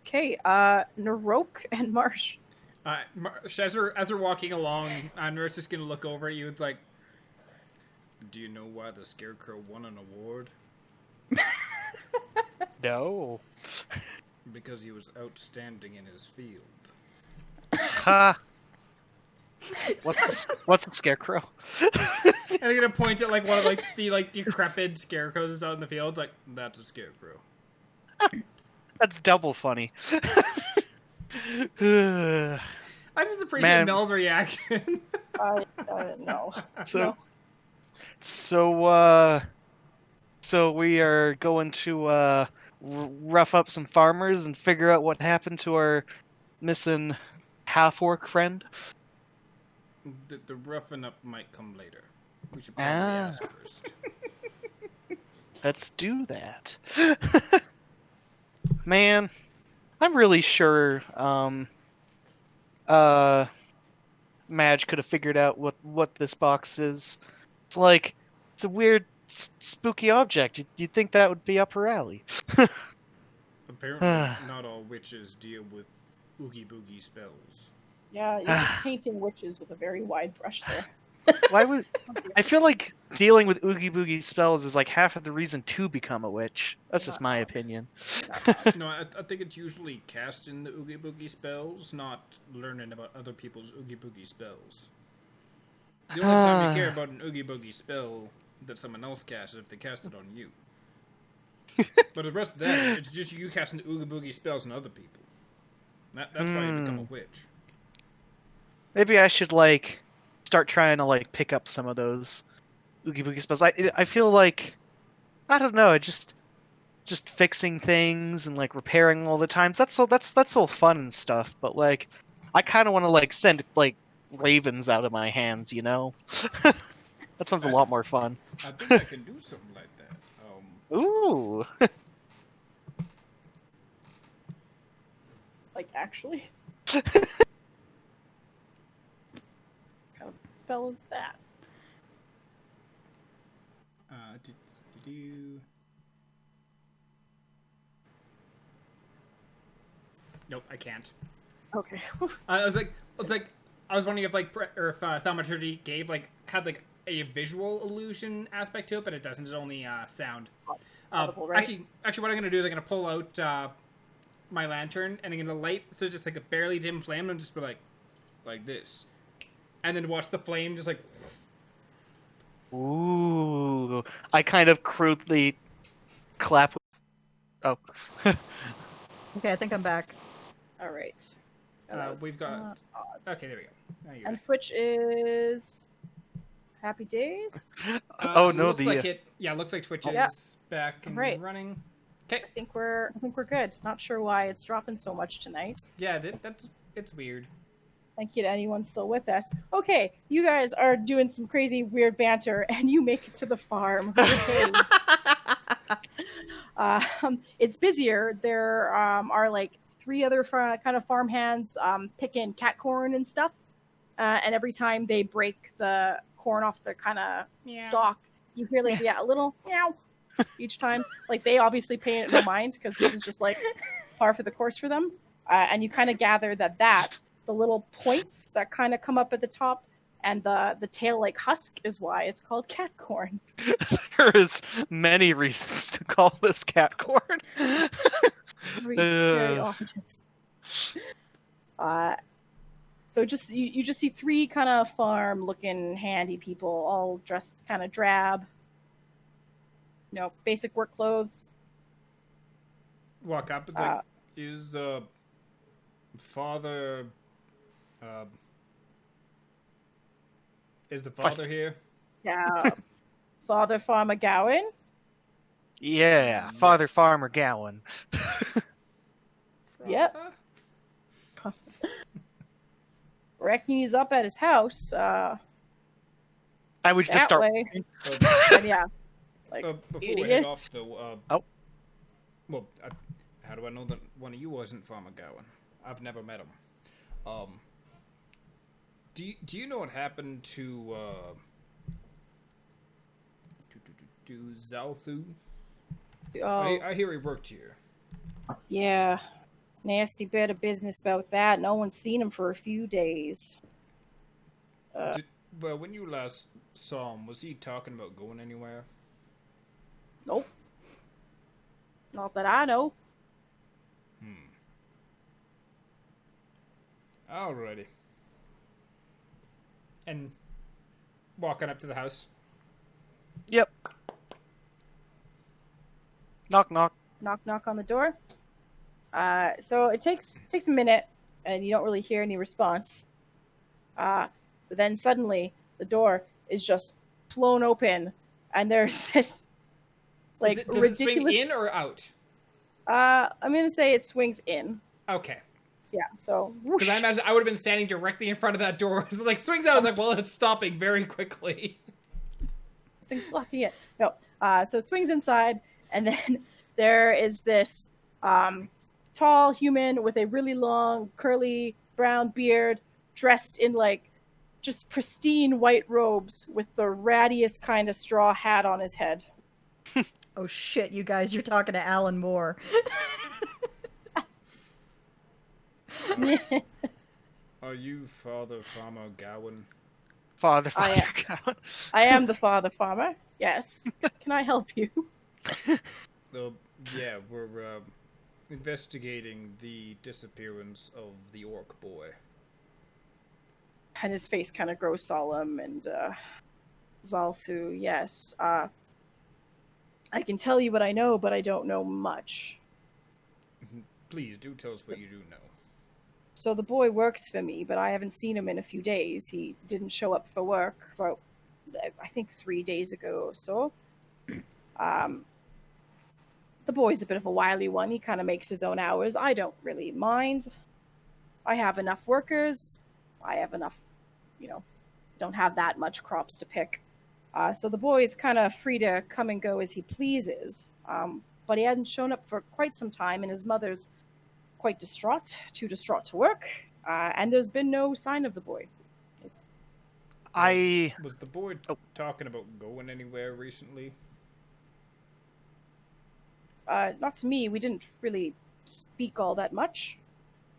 Speaker 2: Okay, Naroke and Marsh.
Speaker 1: As we're walking along, Nurse is gonna look over at you. It's like, do you know why the Scarecrow won an award?
Speaker 4: No.
Speaker 1: Because he was outstanding in his field.
Speaker 4: Ha! What's a scarecrow?
Speaker 1: And I'm gonna point at one of the decrepit scarecrows out in the field. Like, that's a scarecrow.
Speaker 4: That's double funny.
Speaker 1: I just appreciate Mel's reaction.
Speaker 2: I no.
Speaker 4: So we are going to rough up some farmers and figure out what happened to our missing half-orc friend.
Speaker 1: The roughing up might come later. We should probably ask first.
Speaker 4: Let's do that. Man, I'm really sure Madge could have figured out what this box is. It's a weird, spooky object. You'd think that would be up her alley.
Speaker 1: Apparently, not all witches deal with oogie boogie spells.
Speaker 2: Yeah, you're just painting witches with a very wide brush there.
Speaker 4: I feel like dealing with oogie boogie spells is like half of the reason to become a witch. That's just my opinion.
Speaker 1: No, I think it's usually casting the oogie boogie spells, not learning about other people's oogie boogie spells. The only time you care about an oogie boogie spell that someone else casts if they cast it on you. But the rest of that, it's just you casting the Ooga Boogie spells on other people. That's why you become a witch.
Speaker 4: Maybe I should like start trying to like pick up some of those Oogie Boogie spells. I feel like I don't know, just fixing things and like repairing all the times. That's all fun and stuff, but like I kind of want to like send like ravens out of my hands, you know? That sounds a lot more fun.
Speaker 1: I think I can do something like that.
Speaker 4: Ooh.
Speaker 2: Like, actually? What kind of spell is that?
Speaker 1: Nope, I can't.
Speaker 2: Okay.
Speaker 1: I was wondering if thaumaturgy had like a visual illusion aspect to it, but it doesn't. It's only sound.
Speaker 2: Audible, right?
Speaker 1: Actually, what I'm gonna do is I'm gonna pull out my lantern and I'm gonna light so just like a barely dim flame and just be like this, and then watch the flame just like.
Speaker 4: Ooh. I kind of crudely clap. Oh.
Speaker 3: Okay, I think I'm back.
Speaker 2: All right.
Speaker 1: We've got. Okay, there we go. Now you're
Speaker 2: And
Speaker 1: right.
Speaker 2: Twitch is Happy Days.
Speaker 4: Oh no,
Speaker 1: looks like it. Yeah, looks like Twitch
Speaker 2: Yeah.
Speaker 1: is back and
Speaker 2: Right.
Speaker 1: running. Okay.
Speaker 2: I think we're good. Not sure why it's dropping so much tonight.
Speaker 1: Yeah, it's weird.
Speaker 2: Thank you to anyone still with us. Okay, you guys are doing some crazy weird banter, and you make it to the farm. Hooray. It's busier. There are like 3 other kind of farm hands picking cat corn and stuff. And every time they break the corn off the kind of stalk, you hear like a little meow each time. Like they obviously pay it no mind because this is just like par for the course for them. And you kind of gather that the little points that kind of come up at the top and the tail like husk is why it's called cat corn.
Speaker 4: There's many reasons to call this cat corn.
Speaker 2: Very obvious. So just you just see 3 kind of farm looking handy people all dressed kind of drab. You know, basic work clothes.
Speaker 1: Walk up. It's like, is father? Is the father here?
Speaker 2: Yeah. Father Farmer Gowan.
Speaker 4: Yeah, Father
Speaker 1: Yes.
Speaker 4: Farmer Gowan.
Speaker 2: Yep. Reckon he's up at his house.
Speaker 4: I would just
Speaker 2: That
Speaker 4: start.
Speaker 2: way.
Speaker 1: Uh,
Speaker 2: And yeah. Like,
Speaker 1: before we head
Speaker 2: idiot.
Speaker 1: off, though.
Speaker 4: Oh.
Speaker 1: Well, how do I know that one of you wasn't Farmer Gowan? I've never met him. Do you know what happened to Zalthu?
Speaker 2: Oh,
Speaker 1: I hear he worked here.
Speaker 2: yeah. Nasty bit of business about that. No one's seen him for a few days.
Speaker 1: Well, when you last saw him, was he talking about going anywhere?
Speaker 2: Nope. Not that I know.
Speaker 1: Alrighty. And walking up to the house.
Speaker 4: Yep. Knock knock.
Speaker 2: Knock knock on the door. So it takes a minute, and you don't really hear any response. But then suddenly the door is just flown open, and there's this like
Speaker 1: does
Speaker 2: ridiculous.
Speaker 1: it swing in or out?
Speaker 2: I'm gonna say it swings in.
Speaker 1: Okay.
Speaker 2: Yeah. So.
Speaker 1: Because I imagine I would have been standing directly in front of that door. It's like swings out. I was like, well, it's stopping very quickly.
Speaker 2: Things blocking it. No. So it swings inside, and then there is this tall human with a really long, curly brown beard, dressed in like just pristine white robes with the rattiest kind of straw hat on his head.
Speaker 3: Oh shit, you guys, you're talking to Alan Moore.
Speaker 1: Are you Father Farmer Gowan?
Speaker 4: Father
Speaker 2: I
Speaker 4: Farmer
Speaker 2: am.
Speaker 4: Gowan.
Speaker 2: I am the father farmer. Yes. Can I help you?
Speaker 1: Yeah, we're investigating the disappearance of the orc boy.
Speaker 2: And his face kind of grows solemn, and Zalthu, yes. I can tell you what I know, but I don't know much.
Speaker 1: Please do tell us what you do know.
Speaker 2: So the boy works for me, but I haven't seen him in a few days. He didn't show up for work about, I think, 3 days ago or so. The boy's a bit of a wily one. He kind of makes his own hours. I don't really mind. I have enough workers. I have enough, don't have that much crops to pick. So the boy is kind of free to come and go as he pleases. But he hadn't shown up for quite some time, and his mother's quite distraught, too distraught to work. And there's been no sign of the boy.
Speaker 1: Was the boy talking about going anywhere recently?
Speaker 2: Not to me. We didn't really speak all that much.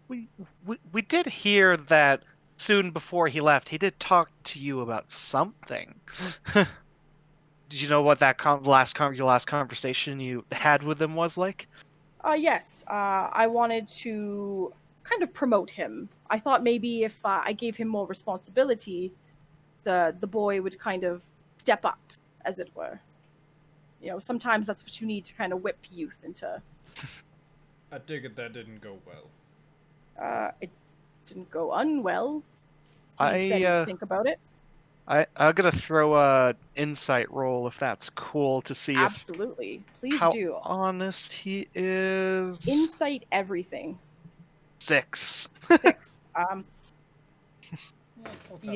Speaker 4: We did hear that soon before he left, he did talk to you about something. Did you know what that your last conversation you had with him was like?
Speaker 2: Yes. I wanted to kind of promote him. I thought maybe if I gave him more responsibility, the boy would kind of step up, as it were. Sometimes that's what you need to kind of whip youth into.
Speaker 1: I take it that didn't go well.
Speaker 2: It didn't go unwell. He said he'd think about it.
Speaker 4: I'm gonna throw a insight roll if that's cool to see
Speaker 2: Absolutely. Please
Speaker 4: how
Speaker 2: do.
Speaker 4: honest he is.
Speaker 2: Insight everything.
Speaker 4: 6.
Speaker 2: 6.
Speaker 1: Yeah,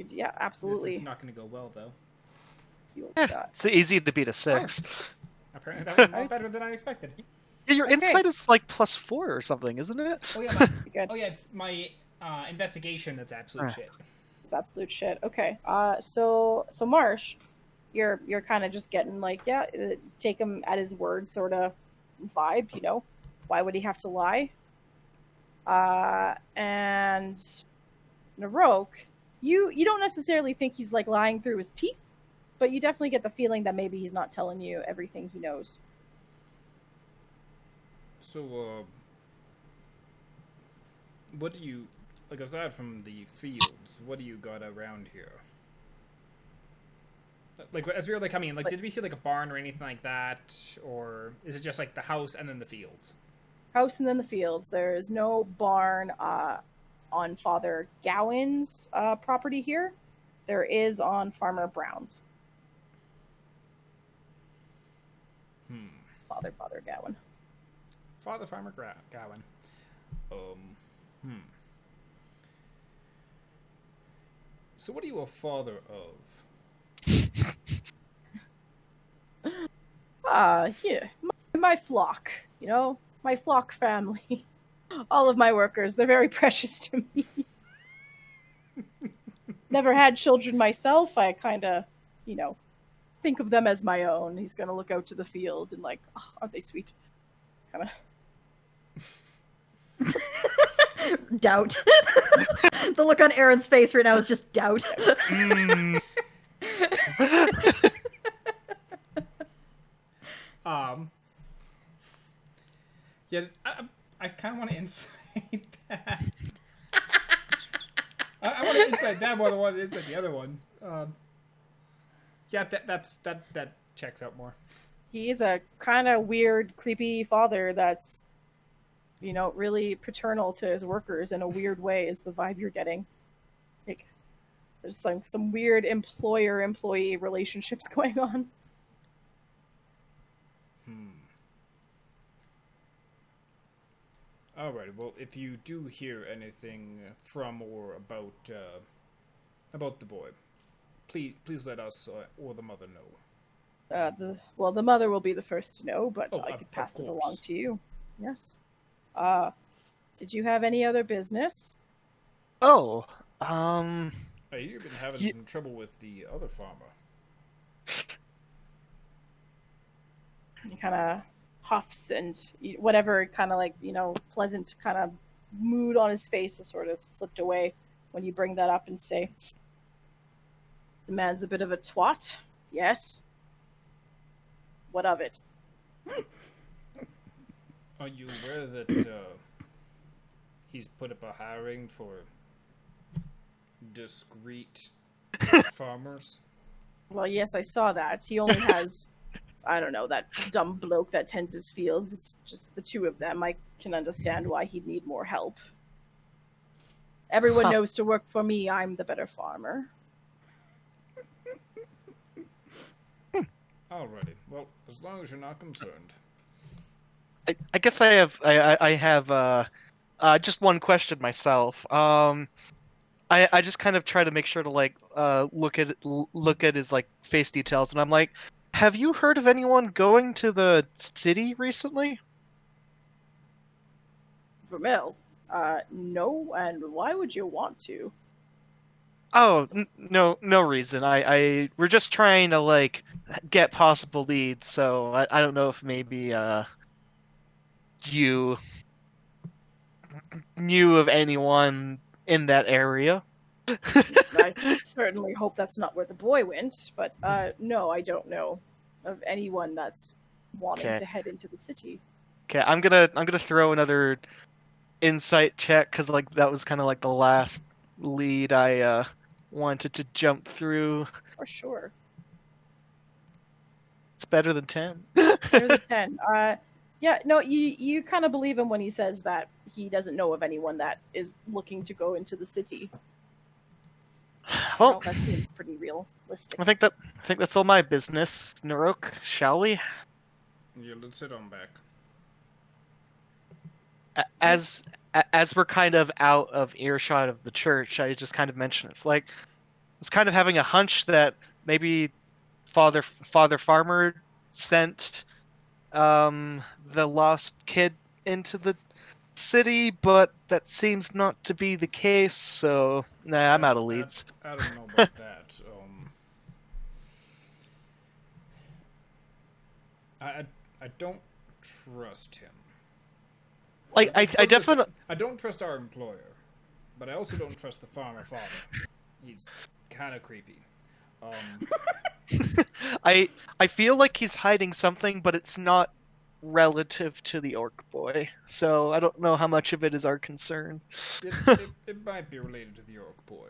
Speaker 2: Yeah, absolutely.
Speaker 1: This is not going to go well, though.
Speaker 2: See what we got.
Speaker 4: It's easy to beat a 6.
Speaker 1: Apparently that was a lot better than I expected.
Speaker 4: Yeah, your
Speaker 2: Okay.
Speaker 4: insight is like +4 or something, isn't it?
Speaker 1: Oh yeah,
Speaker 2: Good.
Speaker 1: it's my investigation that's absolute shit.
Speaker 2: It's absolute shit. Okay. So Marsh, you're kind of just getting like, take him at his word sort of vibe, Why would he have to lie? And Naroke, you don't necessarily think he's like lying through his teeth, but you definitely get the feeling that maybe he's not telling you everything he knows.
Speaker 1: So, what do you, like, aside from the fields, what do you got around here? Like, as we were, like, coming in, like, did we see, like, a barn or anything like that? Or is it just, like, the house and then the fields?
Speaker 2: House and then the fields. There is no barn on Father Gowan's property here. There is on Farmer Brown's. Father Gowan.
Speaker 1: Father Farmer Gowan. So what are you a father of?
Speaker 2: Here, my flock, my flock family. All of my workers, they're very precious to me. Never had children myself. I kind of, think of them as my own. He's going to look out to the field and like, oh, aren't they sweet? Kind of.
Speaker 3: Doubt. The look on Aaron's face right now is just doubt.
Speaker 1: Yeah, I kind of want to insight that. I want to insight that more than want to insight the other one. Yeah, that checks out more.
Speaker 2: He's a kind of weird, creepy father that's, really paternal to his workers in a weird way is the vibe you're getting. Like, there's some weird employer-employee relationships going on.
Speaker 1: Alright, well, if you do hear anything from or about the boy, please let us or the mother know.
Speaker 2: The mother will be the first to know, but I could pass it
Speaker 1: course.
Speaker 2: along to you. Yes. Did you have any other business?
Speaker 1: Hey, you've been having some trouble with the other farmer.
Speaker 2: He kind of huffs and whatever kind of like, pleasant kind of mood on his face is sort of slipped away when you bring that up and say, the man's a bit of a twat. Yes. What of it?
Speaker 1: Are you aware that he's put up a hiring for discreet farmers.
Speaker 2: Well, yes, I saw that. He only has, I don't know, that dumb bloke that tends his fields. It's just the two of them. I can understand why he'd need more help. Everyone knows to work for me. I'm the better farmer.
Speaker 1: Alrighty. Well, as long as you're not concerned.
Speaker 4: I guess I have just one question myself. I just kind of try to make sure to like look at his like face details, and I'm like, have you heard of anyone going to the city recently?
Speaker 2: Vermil, no, and why would you want to?
Speaker 4: Oh, no reason. We're just trying to like get possible leads, so I don't know if maybe you knew of anyone in that area.
Speaker 2: I certainly hope that's not where the boy went, but no, I don't know of anyone that's wanting to head into the city.
Speaker 4: Okay, I'm gonna throw another insight check because like that was kind of like the last lead I wanted to jump through.
Speaker 2: For sure.
Speaker 4: It's better than 10.
Speaker 2: Better than 10. Yeah, no, you kind of believe him when he says that he doesn't know of anyone that is looking to go into the city.
Speaker 4: Well,
Speaker 2: that seems pretty realistic.
Speaker 4: I think that's all my business. Naroke, shall we?
Speaker 1: Yeah, let's head on back.
Speaker 4: As we're kind of out of earshot of the church, I just kind of mention it's like I was kind of having a hunch that maybe Father Farmer sent the lost kid into the city, but that seems not to be the case, so nah, I'm out of leads.
Speaker 1: I don't know about that. I don't trust him.
Speaker 4: Like I definitely
Speaker 1: I don't trust our employer, but I also don't trust the farmer father. He's kind of creepy.
Speaker 4: I feel like he's hiding something, but it's not relative to the orc boy, so I don't know how much of it is our concern.
Speaker 1: It might be related to the orc boy.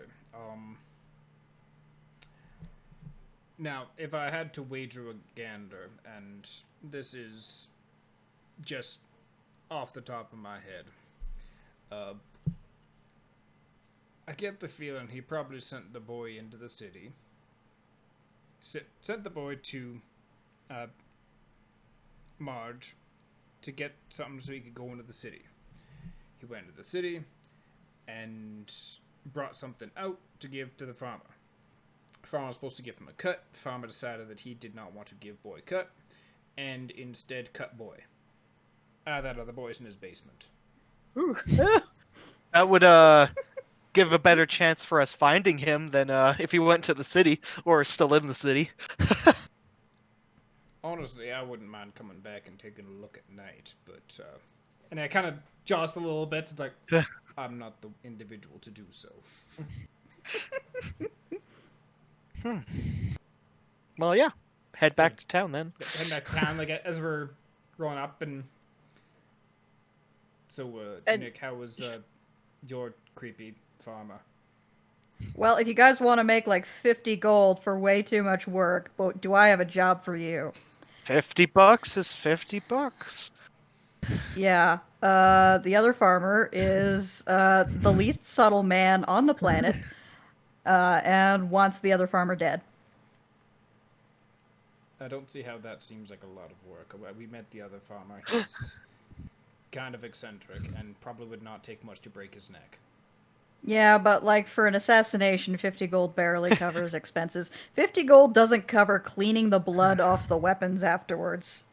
Speaker 1: Now, if I had to wager a gander, and this is just off the top of my head, I get the feeling he probably sent the boy into the city. Sent the boy to Marge to get something so he could go into the city. He went to the city and brought something out to give to the farmer. The farmer was supposed to give him a cut. The farmer decided that he did not want to give boy cut and instead cut boy. That other boy's in his basement.
Speaker 2: Ooh.
Speaker 4: That would give a better chance for us finding him than if he went to the city or is still in the city.
Speaker 1: Honestly, I wouldn't mind coming back and taking a look at night, but and I kind of jostle a little bit. It's like I'm not the individual to do so.
Speaker 4: Well, yeah. Head back to town then.
Speaker 1: Head back to town, like as we're growing up, and so Nick, how was your creepy farmer?
Speaker 3: Well, if you guys want to make like 50 gold for way too much work, but do I have a job for you?
Speaker 4: $50 is $50.
Speaker 3: Yeah. The other farmer is the least subtle man on the planet, and wants the other farmer dead.
Speaker 1: I don't see how that seems like a lot of work. We met the other farmer. He's kind of eccentric and probably would not take much to break his neck.
Speaker 3: Yeah, but like for an assassination, 50 gold barely covers expenses. 50 gold doesn't cover cleaning the blood off the weapons afterwards.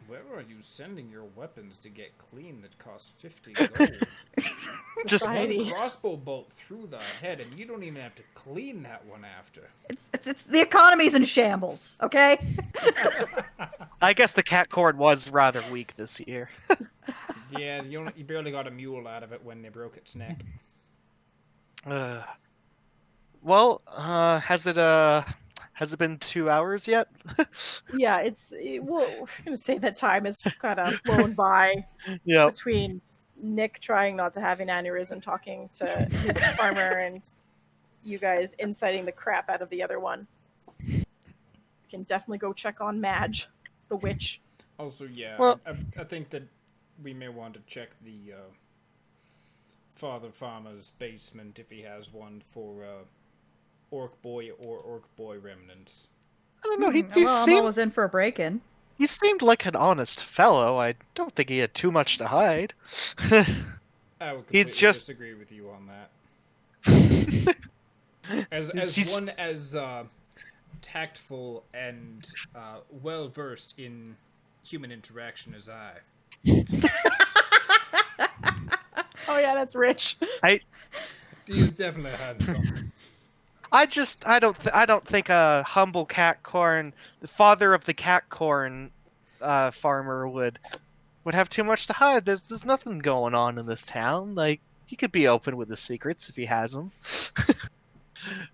Speaker 1: Where are you sending your weapons to get clean that cost 50 gold?
Speaker 4: Just
Speaker 1: one crossbow bolt through the head, and you don't even have to clean that one after.
Speaker 3: It's the economy's in shambles, okay?
Speaker 4: I guess the cat cord was rather weak this year.
Speaker 1: Yeah, you barely got a mule out of it when they broke its neck.
Speaker 4: Well, has it been 2 hours yet?
Speaker 2: Yeah, we're gonna say that time has kind of flown by.
Speaker 4: Yeah.
Speaker 2: Between Nick trying not to have an aneurysm talking to his farmer and you guys inciting the crap out of the other one. You can definitely go check on Madge, the witch.
Speaker 1: Also, yeah,
Speaker 4: Well-
Speaker 1: I think that we may want to check the Father Farmer's basement if he has one for Orc Boy or Orc Boy remnants.
Speaker 4: I don't know. He
Speaker 3: Well, I'm always in for a break-in.
Speaker 4: He seemed like an honest fellow. I don't think he had too much to hide.
Speaker 1: I would completely
Speaker 4: He's just-
Speaker 1: disagree with you on that.
Speaker 4: He's-
Speaker 1: As one as tactful and well versed in human interaction as I.
Speaker 2: Oh yeah, that's Rich.
Speaker 1: He is definitely handsome.
Speaker 4: I don't think a humble catcorn, the father of the catcorn farmer would have too much to hide. There's nothing going on in this town. Like, he could be open with his secrets if he has them.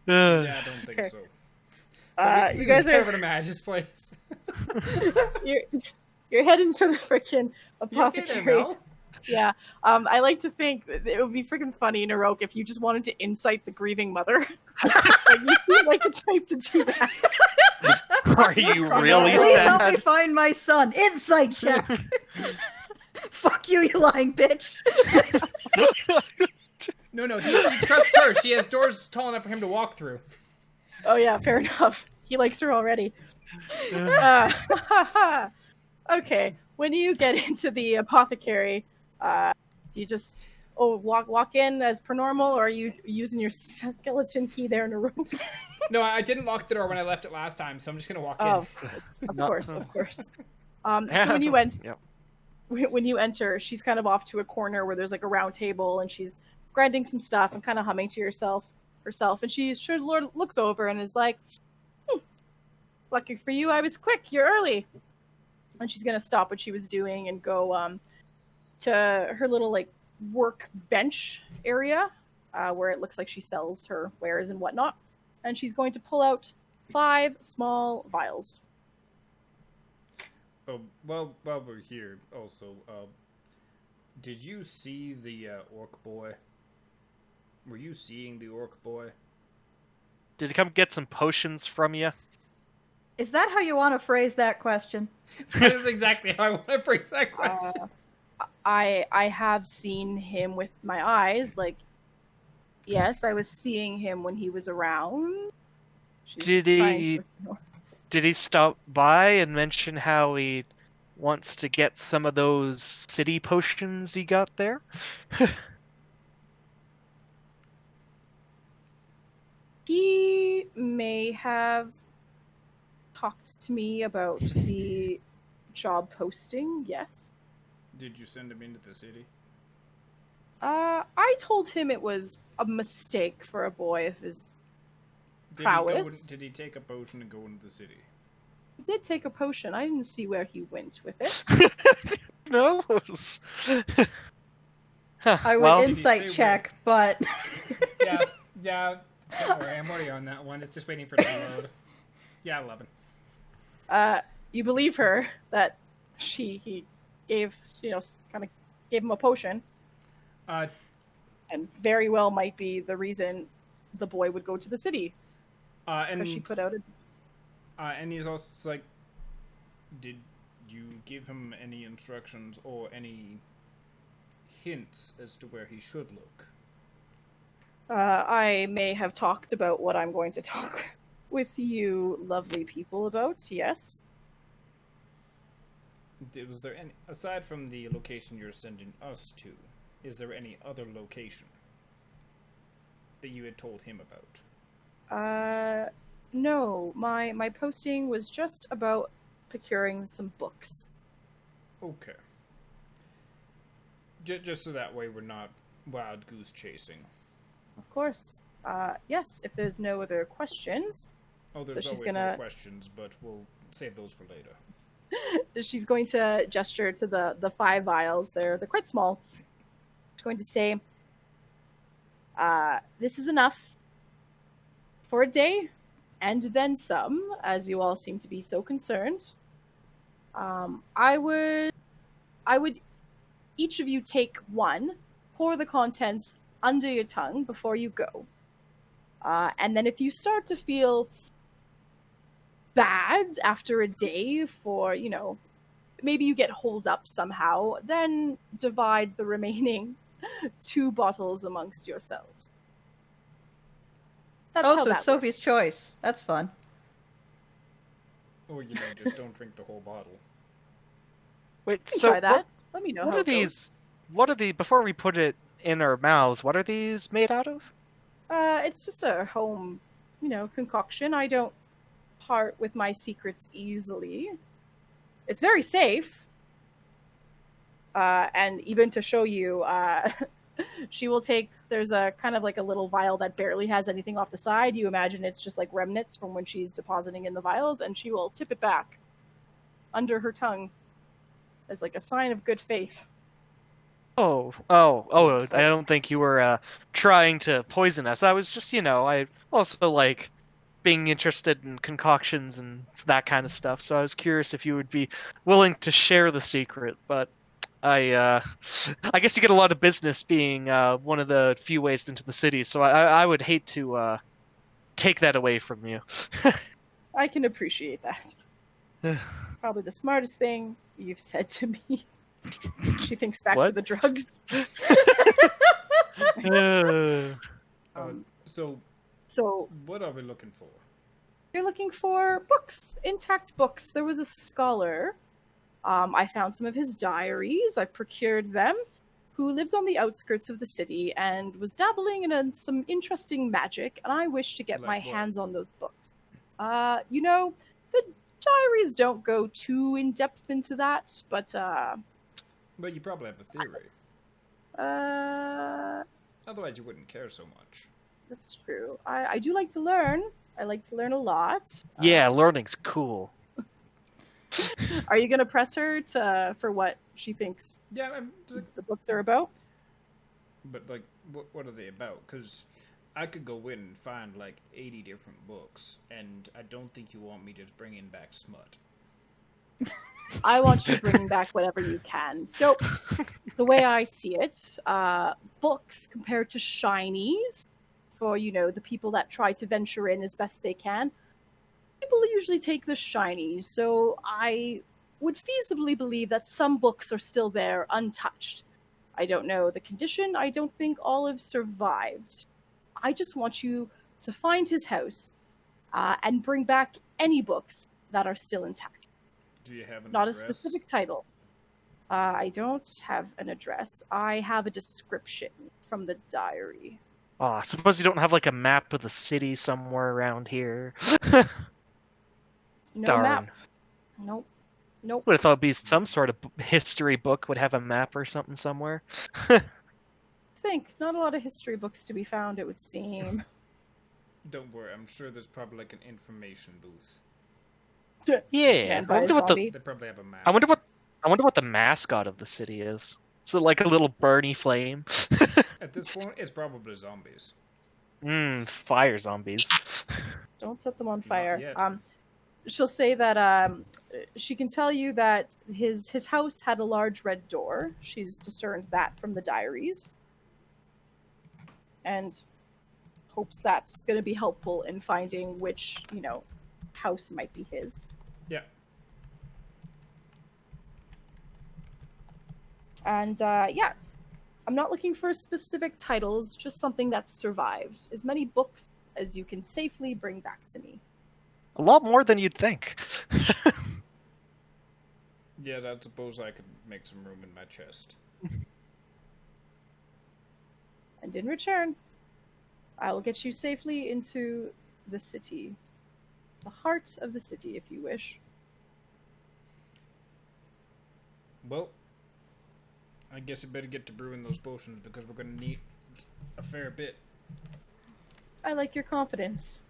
Speaker 1: Yeah, I don't think
Speaker 2: Okay.
Speaker 1: so.
Speaker 2: You guys are
Speaker 1: over to Madge's place.
Speaker 2: you're heading to the freaking
Speaker 1: You okay there,
Speaker 2: apothecary.
Speaker 1: Mel?
Speaker 2: Yeah. I like to think that it would be freaking funny, Naroke, if you just wanted to incite the grieving mother. Like, you seem like the type to do that.
Speaker 4: Are you really
Speaker 3: Please help me
Speaker 4: sad?
Speaker 3: find my son. Insight check. Fuck you, you lying bitch.
Speaker 1: No, he trusts her. She has doors tall enough for him to walk through.
Speaker 2: Oh yeah, fair enough. He likes her already. Okay, when you get into the apothecary, do you just walk in as per normal, or are you using your skeleton key there in a room?
Speaker 1: No, I didn't lock the door when I left it last time, so I'm just gonna walk in.
Speaker 2: Oh, of course. So
Speaker 4: Yeah,
Speaker 2: when you went,
Speaker 4: yep.
Speaker 2: when you enter, she's kind of off to a corner where there's like a round table, and she's grinding some stuff and kind of humming to herself. And she looks over and is like, "Lucky for you, I was quick. You're early." And she's gonna stop what she was doing and go to her little like work bench area where it looks like she sells her wares and whatnot. And she's going to pull out 5 small vials.
Speaker 1: Oh, well, while we're here, also, did you see the orc boy? Were you seeing the orc boy?
Speaker 4: Did he come get some potions from you?
Speaker 3: Is that how you want to phrase that question?
Speaker 1: That is exactly how I want to phrase that question.
Speaker 2: I have seen him with my eyes. Like, yes, I was seeing him when he was around. She's
Speaker 4: Did
Speaker 2: trying to-
Speaker 4: Did he stop by and mention how he wants to get some of those city potions he got there?
Speaker 2: He may have talked to me about the job posting. Yes.
Speaker 1: Did you send him into the city?
Speaker 2: I told him it was a mistake for a boy of his prowess.
Speaker 1: Did he take a potion and go into the city?
Speaker 2: He did take a potion. I didn't see where he went with it.
Speaker 4: No.
Speaker 3: I would
Speaker 4: Well,
Speaker 1: Did he
Speaker 3: insight
Speaker 1: say
Speaker 3: check, but
Speaker 1: Yeah. Don't worry, I'm already on that one. It's just waiting for it to load. Yeah, 11.
Speaker 2: You believe her that he gave, kind of gave him a potion, and very well might be the reason the boy would go to the city,
Speaker 1: And
Speaker 2: because she put out a...
Speaker 1: and he's also it's like, did you give him any instructions or any hints as to where he should look?
Speaker 2: I may have talked about what I'm going to talk with you lovely people about, yes.
Speaker 1: Was there any, aside from the location you're sending us to, is there any other location that you had told him about?
Speaker 2: No, my posting was just about procuring some books.
Speaker 1: Okay. Just so that way we're not wild goose chasing.
Speaker 2: Of course. Yes, if there's no other questions,
Speaker 1: Oh, there's
Speaker 2: So she's
Speaker 1: always
Speaker 2: gonna-
Speaker 1: more questions, but we'll save those for later.
Speaker 2: she's going to gesture to the 5 vials. They're quite small. She's going to say, this is enough for a day, and then some, as you all seem to be so concerned. I would each of you take one, pour the contents under your tongue before you go. And then if you start to feel bad after a day for, maybe you get holed up somehow, then divide the remaining 2 bottles amongst yourselves. That's how
Speaker 3: so
Speaker 2: that
Speaker 3: it's Sophie's
Speaker 2: works.
Speaker 3: choice. That's fun.
Speaker 1: Or, just don't drink the whole bottle.
Speaker 4: Wait,
Speaker 2: You can
Speaker 4: so
Speaker 2: try that. Let me know
Speaker 4: what
Speaker 2: how
Speaker 4: are
Speaker 2: it goes.
Speaker 4: these? What are the? Before we put it in our mouths, what are these made out of?
Speaker 2: It's just a home, concoction. I don't part with my secrets easily. It's very safe. And even to show you, she will there's a kind of like a little vial that barely has anything off the side. You imagine it's just like remnants from when she's depositing in the vials, and she will tip it back under her tongue as like a sign of good faith.
Speaker 4: Oh! I don't think you were trying to poison us. I was just, I also like being interested in concoctions and that kind of stuff. So I was curious if you would be willing to share the secret. But I guess you get a lot of business being one of the few ways into the city. So I would hate to take that away from you.
Speaker 2: I can appreciate that. Probably the smartest thing you've said to me. She thinks back to
Speaker 4: What?
Speaker 2: the drugs.
Speaker 1: So, what are we looking for?
Speaker 2: You're looking for books, intact books. There was a scholar. I found some of his diaries. I procured them, who lived on the outskirts of the city and was dabbling in some interesting magic, and I wish to get my hands on those books. The diaries don't go too in depth into that, but
Speaker 1: But you probably have a theory. Otherwise, you wouldn't care so much.
Speaker 2: That's true. I do like to learn. I like to learn a lot.
Speaker 4: Yeah, learning's cool.
Speaker 2: Are you gonna press her for what she thinks the books are about?
Speaker 1: But like, what are they about? Because I could go in and find like 80 different books, and I don't think you want me just bringing back smut.
Speaker 2: I want you bringing back whatever you can. So, the way I see it, books compared to shinies, for the people that try to venture in as best they can, people usually take the shinies. So I would feasibly believe that some books are still there untouched. I don't know the condition. I don't think Olive survived. I just want you to find his house and bring back any books that are still intact.
Speaker 1: Do you have an
Speaker 2: Not
Speaker 1: address?
Speaker 2: a specific title. I don't have an address. I have a description from the diary.
Speaker 4: Oh, suppose you don't have like a map of the city somewhere around here.
Speaker 2: No
Speaker 4: Darn.
Speaker 2: map. Nope.
Speaker 4: Would have thought it'd be some sort of history book would have a map or something somewhere.
Speaker 2: Think not a lot of history books to be found, it would seem.
Speaker 1: Don't worry, I'm sure there's probably like an information booth.
Speaker 4: Yeah, I wonder what
Speaker 1: They probably have a map.
Speaker 4: I wonder what the mascot of the city is. Is it like a little Bernie flame?
Speaker 1: At this point, it's probably zombies.
Speaker 4: Fire zombies.
Speaker 2: Don't set them on fire.
Speaker 1: Not yet.
Speaker 2: She'll say that she can tell you that his house had a large red door. She's discerned that from the diaries. And hopes that's going to be helpful in finding which, house might be his.
Speaker 1: Yeah.
Speaker 2: And I'm not looking for specific titles, just something that's survived. As many books as you can safely bring back to me.
Speaker 4: A lot more than you'd think.
Speaker 1: Yeah, I suppose I could make some room in my chest.
Speaker 2: And in return, I will get you safely into the city. The heart of the city, if you wish.
Speaker 1: Well, I guess I better get to brewing those potions because we're going to need a fair bit.
Speaker 2: I like your confidence.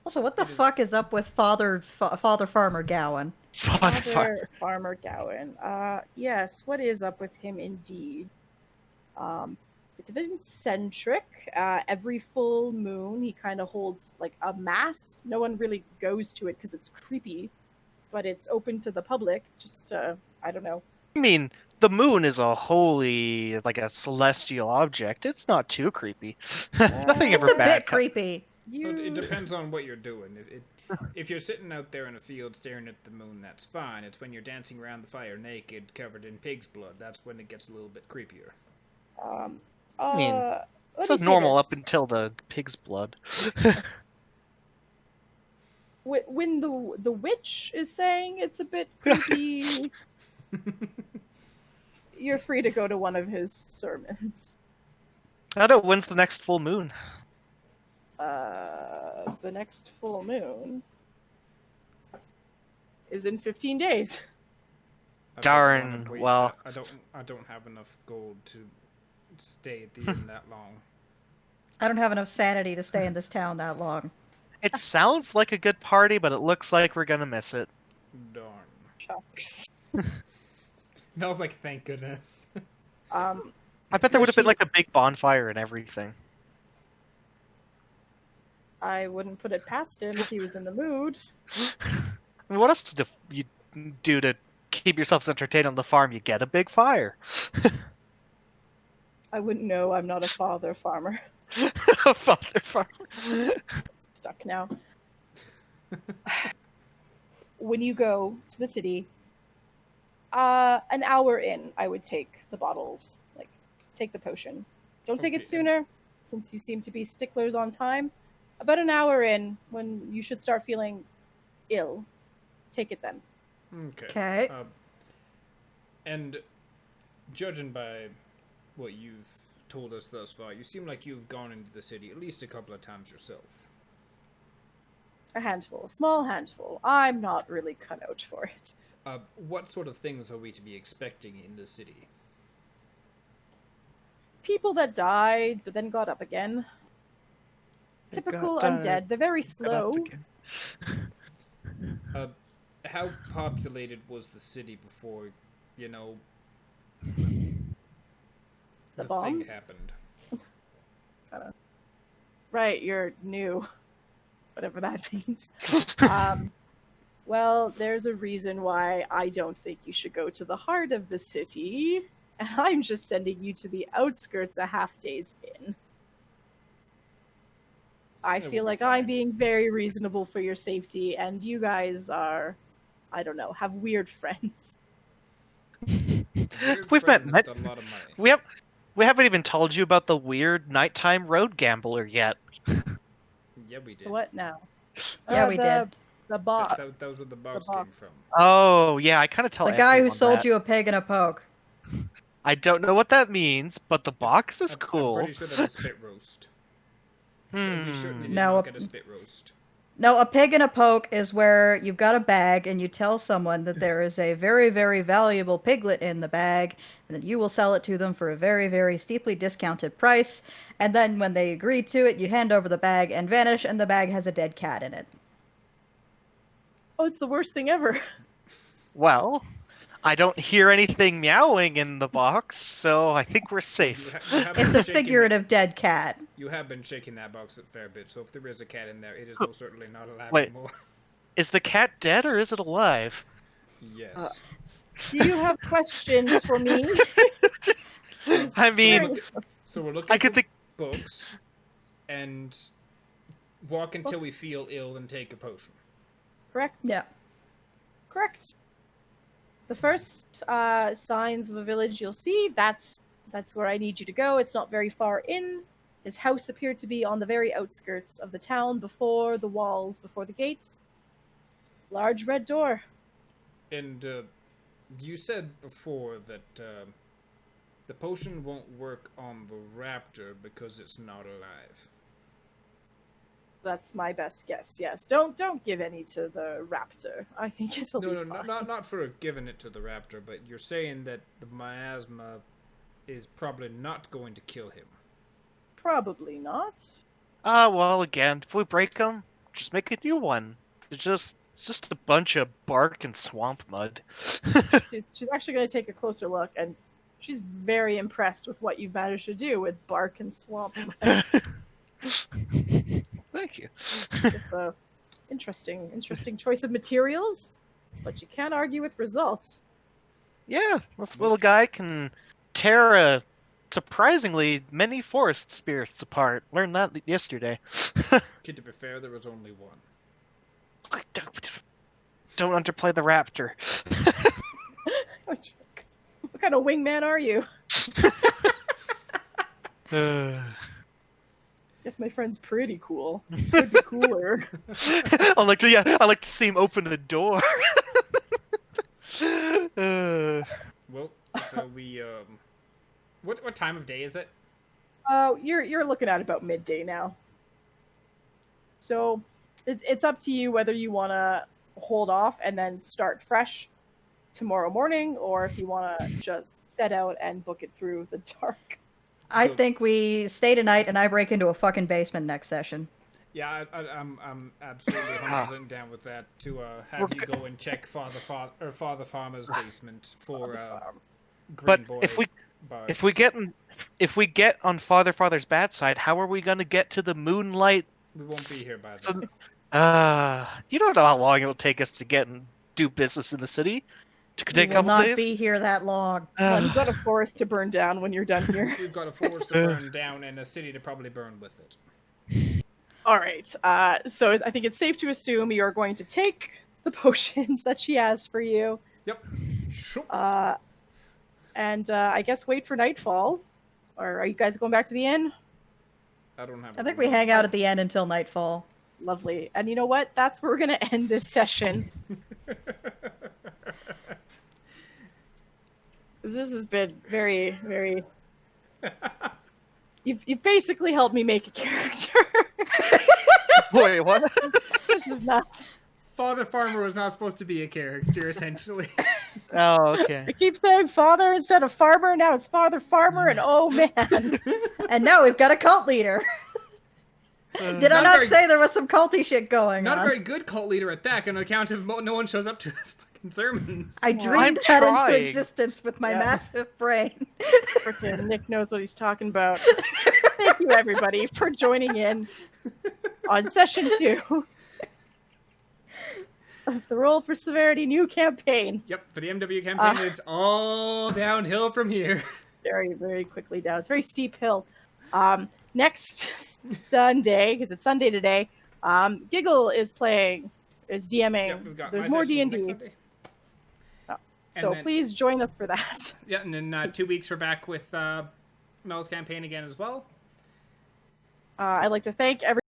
Speaker 3: Also, what the fuck is up with Father Farmer Gowan?
Speaker 2: Father Farmer Gowan. Yes, what is up with him indeed? It's a bit eccentric. Every full moon, he kind of holds like a mass. No one really goes to it because it's creepy, but it's open to the public. Just, I don't know,
Speaker 4: I mean, the moon is a holy, like a celestial object. It's not too creepy. Nothing
Speaker 3: It's
Speaker 4: ever
Speaker 3: a
Speaker 4: bad.
Speaker 3: bit creepy.
Speaker 1: It depends on what you're doing. If you're sitting out there in a field staring at the moon, that's fine. It's when you're dancing around the fire naked, covered in pig's blood. That's when it gets a little bit creepier.
Speaker 4: I mean,
Speaker 2: let
Speaker 4: it's
Speaker 2: me
Speaker 4: not
Speaker 2: say
Speaker 4: normal
Speaker 2: this.
Speaker 4: up until the pig's blood.
Speaker 2: When the witch is saying it's a bit creepy, you're free to go to one of his sermons.
Speaker 4: I don't know, when's the next full moon?
Speaker 2: The next full moon is in 15 days.
Speaker 1: I don't
Speaker 4: Darn,
Speaker 1: wanna wait-
Speaker 4: well.
Speaker 1: I don't have enough gold to stay at the inn that long.
Speaker 3: I don't have enough sanity to stay in this town that long.
Speaker 4: It sounds like a good party, but it looks like we're gonna miss it.
Speaker 1: Darn.
Speaker 2: Shucks.
Speaker 1: Mel's like, thank goodness.
Speaker 4: I bet there
Speaker 2: So
Speaker 4: would have been
Speaker 2: she-
Speaker 4: like a big bonfire and everything.
Speaker 2: I wouldn't put it past him if he was in the mood.
Speaker 4: I mean, what else do you do to keep yourselves entertained on the farm? You get a big fire.
Speaker 2: I wouldn't know. I'm not a father farmer.
Speaker 4: Father farmer.
Speaker 2: Stuck now. When you go to the city, an hour in, I would take the bottles. Like, take the potion. Don't take it
Speaker 1: Okay.
Speaker 2: sooner, since you seem to be sticklers on time. About an hour in, when you should start feeling ill, take it then.
Speaker 1: Okay.
Speaker 3: Okay.
Speaker 1: And judging by what you've told us thus far, you seem like you've gone into the city at least a couple of times yourself.
Speaker 2: A handful, a small handful. I'm not really cut out for it.
Speaker 1: What sort of things are we to be expecting in the city?
Speaker 2: People that died, but then got up again.
Speaker 4: They
Speaker 2: Typical
Speaker 4: got
Speaker 2: undead. They're very
Speaker 4: Get up
Speaker 2: slow.
Speaker 4: again.
Speaker 1: How populated was the city before, you know,
Speaker 2: The
Speaker 1: thing
Speaker 2: bombs?
Speaker 1: happened?
Speaker 2: Right, you're new. Whatever that means. Well, there's a reason why I don't think you should go to the heart of the city, and I'm just sending you to the outskirts a half days in. I
Speaker 1: It will
Speaker 2: feel
Speaker 1: be
Speaker 2: like
Speaker 1: fine.
Speaker 2: I'm being very reasonable for your safety, and you guys are, I don't know, have weird friends.
Speaker 1: Weird
Speaker 4: We've
Speaker 1: friend
Speaker 4: met.
Speaker 1: with a lot of money.
Speaker 4: We haven't even told you about the weird nighttime road gambler yet.
Speaker 1: Yeah, we did.
Speaker 2: What now?
Speaker 3: Yeah, we did.
Speaker 2: The boss.
Speaker 1: That was where the box came
Speaker 2: box.
Speaker 1: from.
Speaker 4: Oh yeah, I kind of tell
Speaker 3: The guy who
Speaker 4: everyone
Speaker 3: sold
Speaker 4: that.
Speaker 3: you a pig and a poke.
Speaker 4: I don't know what that means, but the box is
Speaker 1: I'm
Speaker 4: cool.
Speaker 1: pretty sure that's a spit roast. We certainly did
Speaker 3: No,
Speaker 1: not get a spit roast.
Speaker 3: No, a pig and a poke is where you've got a bag and you tell someone that there is a very, very valuable piglet in the bag, and that you will sell it to them for a very, very steeply discounted price. And then when they agree to it, you hand over the bag and vanish, and the bag has a dead cat in it.
Speaker 2: Oh, it's the worst thing ever.
Speaker 4: Well, I don't hear anything meowing in the box, so I think we're
Speaker 1: You
Speaker 4: safe.
Speaker 1: have
Speaker 3: It's
Speaker 1: been
Speaker 3: a
Speaker 1: shaking
Speaker 3: figurative dead cat.
Speaker 1: You have been shaking that box a fair bit, so if there is a cat in there, it is most certainly not alive
Speaker 4: Wait.
Speaker 1: anymore.
Speaker 4: Is the cat dead or is it alive?
Speaker 1: Yes.
Speaker 2: Do you have questions for me?
Speaker 4: I mean,
Speaker 1: So we're looking
Speaker 4: I could
Speaker 1: for
Speaker 4: think.
Speaker 1: books and walk until
Speaker 2: Books.
Speaker 1: we feel ill and take a potion.
Speaker 2: Correct?
Speaker 3: Yeah.
Speaker 2: Correct. The first signs of a village you'll see, that's where I need you to go. It's not very far in. His house appeared to be on the very outskirts of the town, before the walls, before the gates. Large red door.
Speaker 1: And you said before that the potion won't work on the raptor because it's not alive.
Speaker 2: That's my best guess. Yes. Don't give any to the raptor. I think it'll
Speaker 1: No,
Speaker 2: be
Speaker 1: no,
Speaker 2: fine.
Speaker 1: not for giving it to the raptor, but you're saying that the miasma is probably not going to kill him.
Speaker 2: Probably not.
Speaker 4: Well, again, if we break them, just make a new one. It's just a bunch of bark and swamp mud.
Speaker 2: She's actually going to take a closer look, and she's very impressed with what you've managed to do with bark and swamp.
Speaker 4: Thank you.
Speaker 2: It's a interesting choice of materials, but you can't argue with results.
Speaker 4: Yeah, this little guy can tear surprisingly many forest spirits apart. Learned that yesterday.
Speaker 1: Kid, to be fair, there was only one.
Speaker 4: Don't underplay the raptor.
Speaker 2: What kind of wingman are you? Guess my friend's pretty cool. Could be cooler.
Speaker 4: I like to see him open the door.
Speaker 1: Well, so we what time of day is it?
Speaker 2: Oh, you're looking at about midday now. So it's up to you whether you want to hold off and then start fresh tomorrow morning, or if you want to just set out and book it through the dark.
Speaker 3: I think we stay tonight and I break into a fucking basement next session.
Speaker 1: Yeah, I'm absolutely 100% down with that. To have you go and check Father Farmer's basement for green
Speaker 4: But
Speaker 1: boys.
Speaker 4: if we get on Father's bad side, how are we gonna get to the moonlight?
Speaker 1: We won't be here by then.
Speaker 4: You don't know how long it will take us to get and do business in the city. To
Speaker 3: We
Speaker 4: take a
Speaker 3: will
Speaker 4: couple
Speaker 3: not
Speaker 4: days.
Speaker 3: be here that long.
Speaker 2: Well, you've got a forest to burn down when you're done here.
Speaker 1: We've got a forest to burn down and a city to probably burn with it.
Speaker 2: All right. So I think it's safe to assume you're going to take the potions that she has for you.
Speaker 1: Yep. Sure.
Speaker 2: And I guess wait for nightfall. Or are you guys going back to the inn?
Speaker 1: I don't have.
Speaker 3: I think we hang out at the end until nightfall.
Speaker 2: Lovely. And you know what? That's where we're going to end this session. This has been very, very... You've basically helped me make a character.
Speaker 4: Wait, what?
Speaker 2: This is nuts.
Speaker 1: Father Farmer was not supposed to be a character, essentially.
Speaker 4: Oh, okay.
Speaker 2: I keep saying father instead of farmer. Now it's Father Farmer, and oh man.
Speaker 3: And now we've got a cult leader. Did I not say there was some culty shit going
Speaker 1: Not
Speaker 3: on?
Speaker 1: a very good cult leader at that, on account of no one shows up to his fucking sermons.
Speaker 3: I
Speaker 4: I'm
Speaker 3: dreamed that into
Speaker 4: trying.
Speaker 3: existence with my
Speaker 2: Yeah.
Speaker 3: massive brain.
Speaker 2: Frickin' Nick knows what he's talking about. Thank you, everybody, for joining in on session 2 of the Roll for Severity new campaign.
Speaker 1: Yep, for the MW campaign, it's all downhill from here.
Speaker 2: Very, very quickly down. It's a very steep hill. Next Sunday, because it's Sunday today, Giggle is DMing.
Speaker 1: Yep, we've got
Speaker 2: There's
Speaker 1: my
Speaker 2: more
Speaker 1: session next
Speaker 2: D&D.
Speaker 1: Sunday.
Speaker 2: So
Speaker 1: then-
Speaker 2: please join us for that.
Speaker 1: Yeah, and then 2 weeks we're back with Mel's campaign again as well.
Speaker 2: I'd like to thank everyone.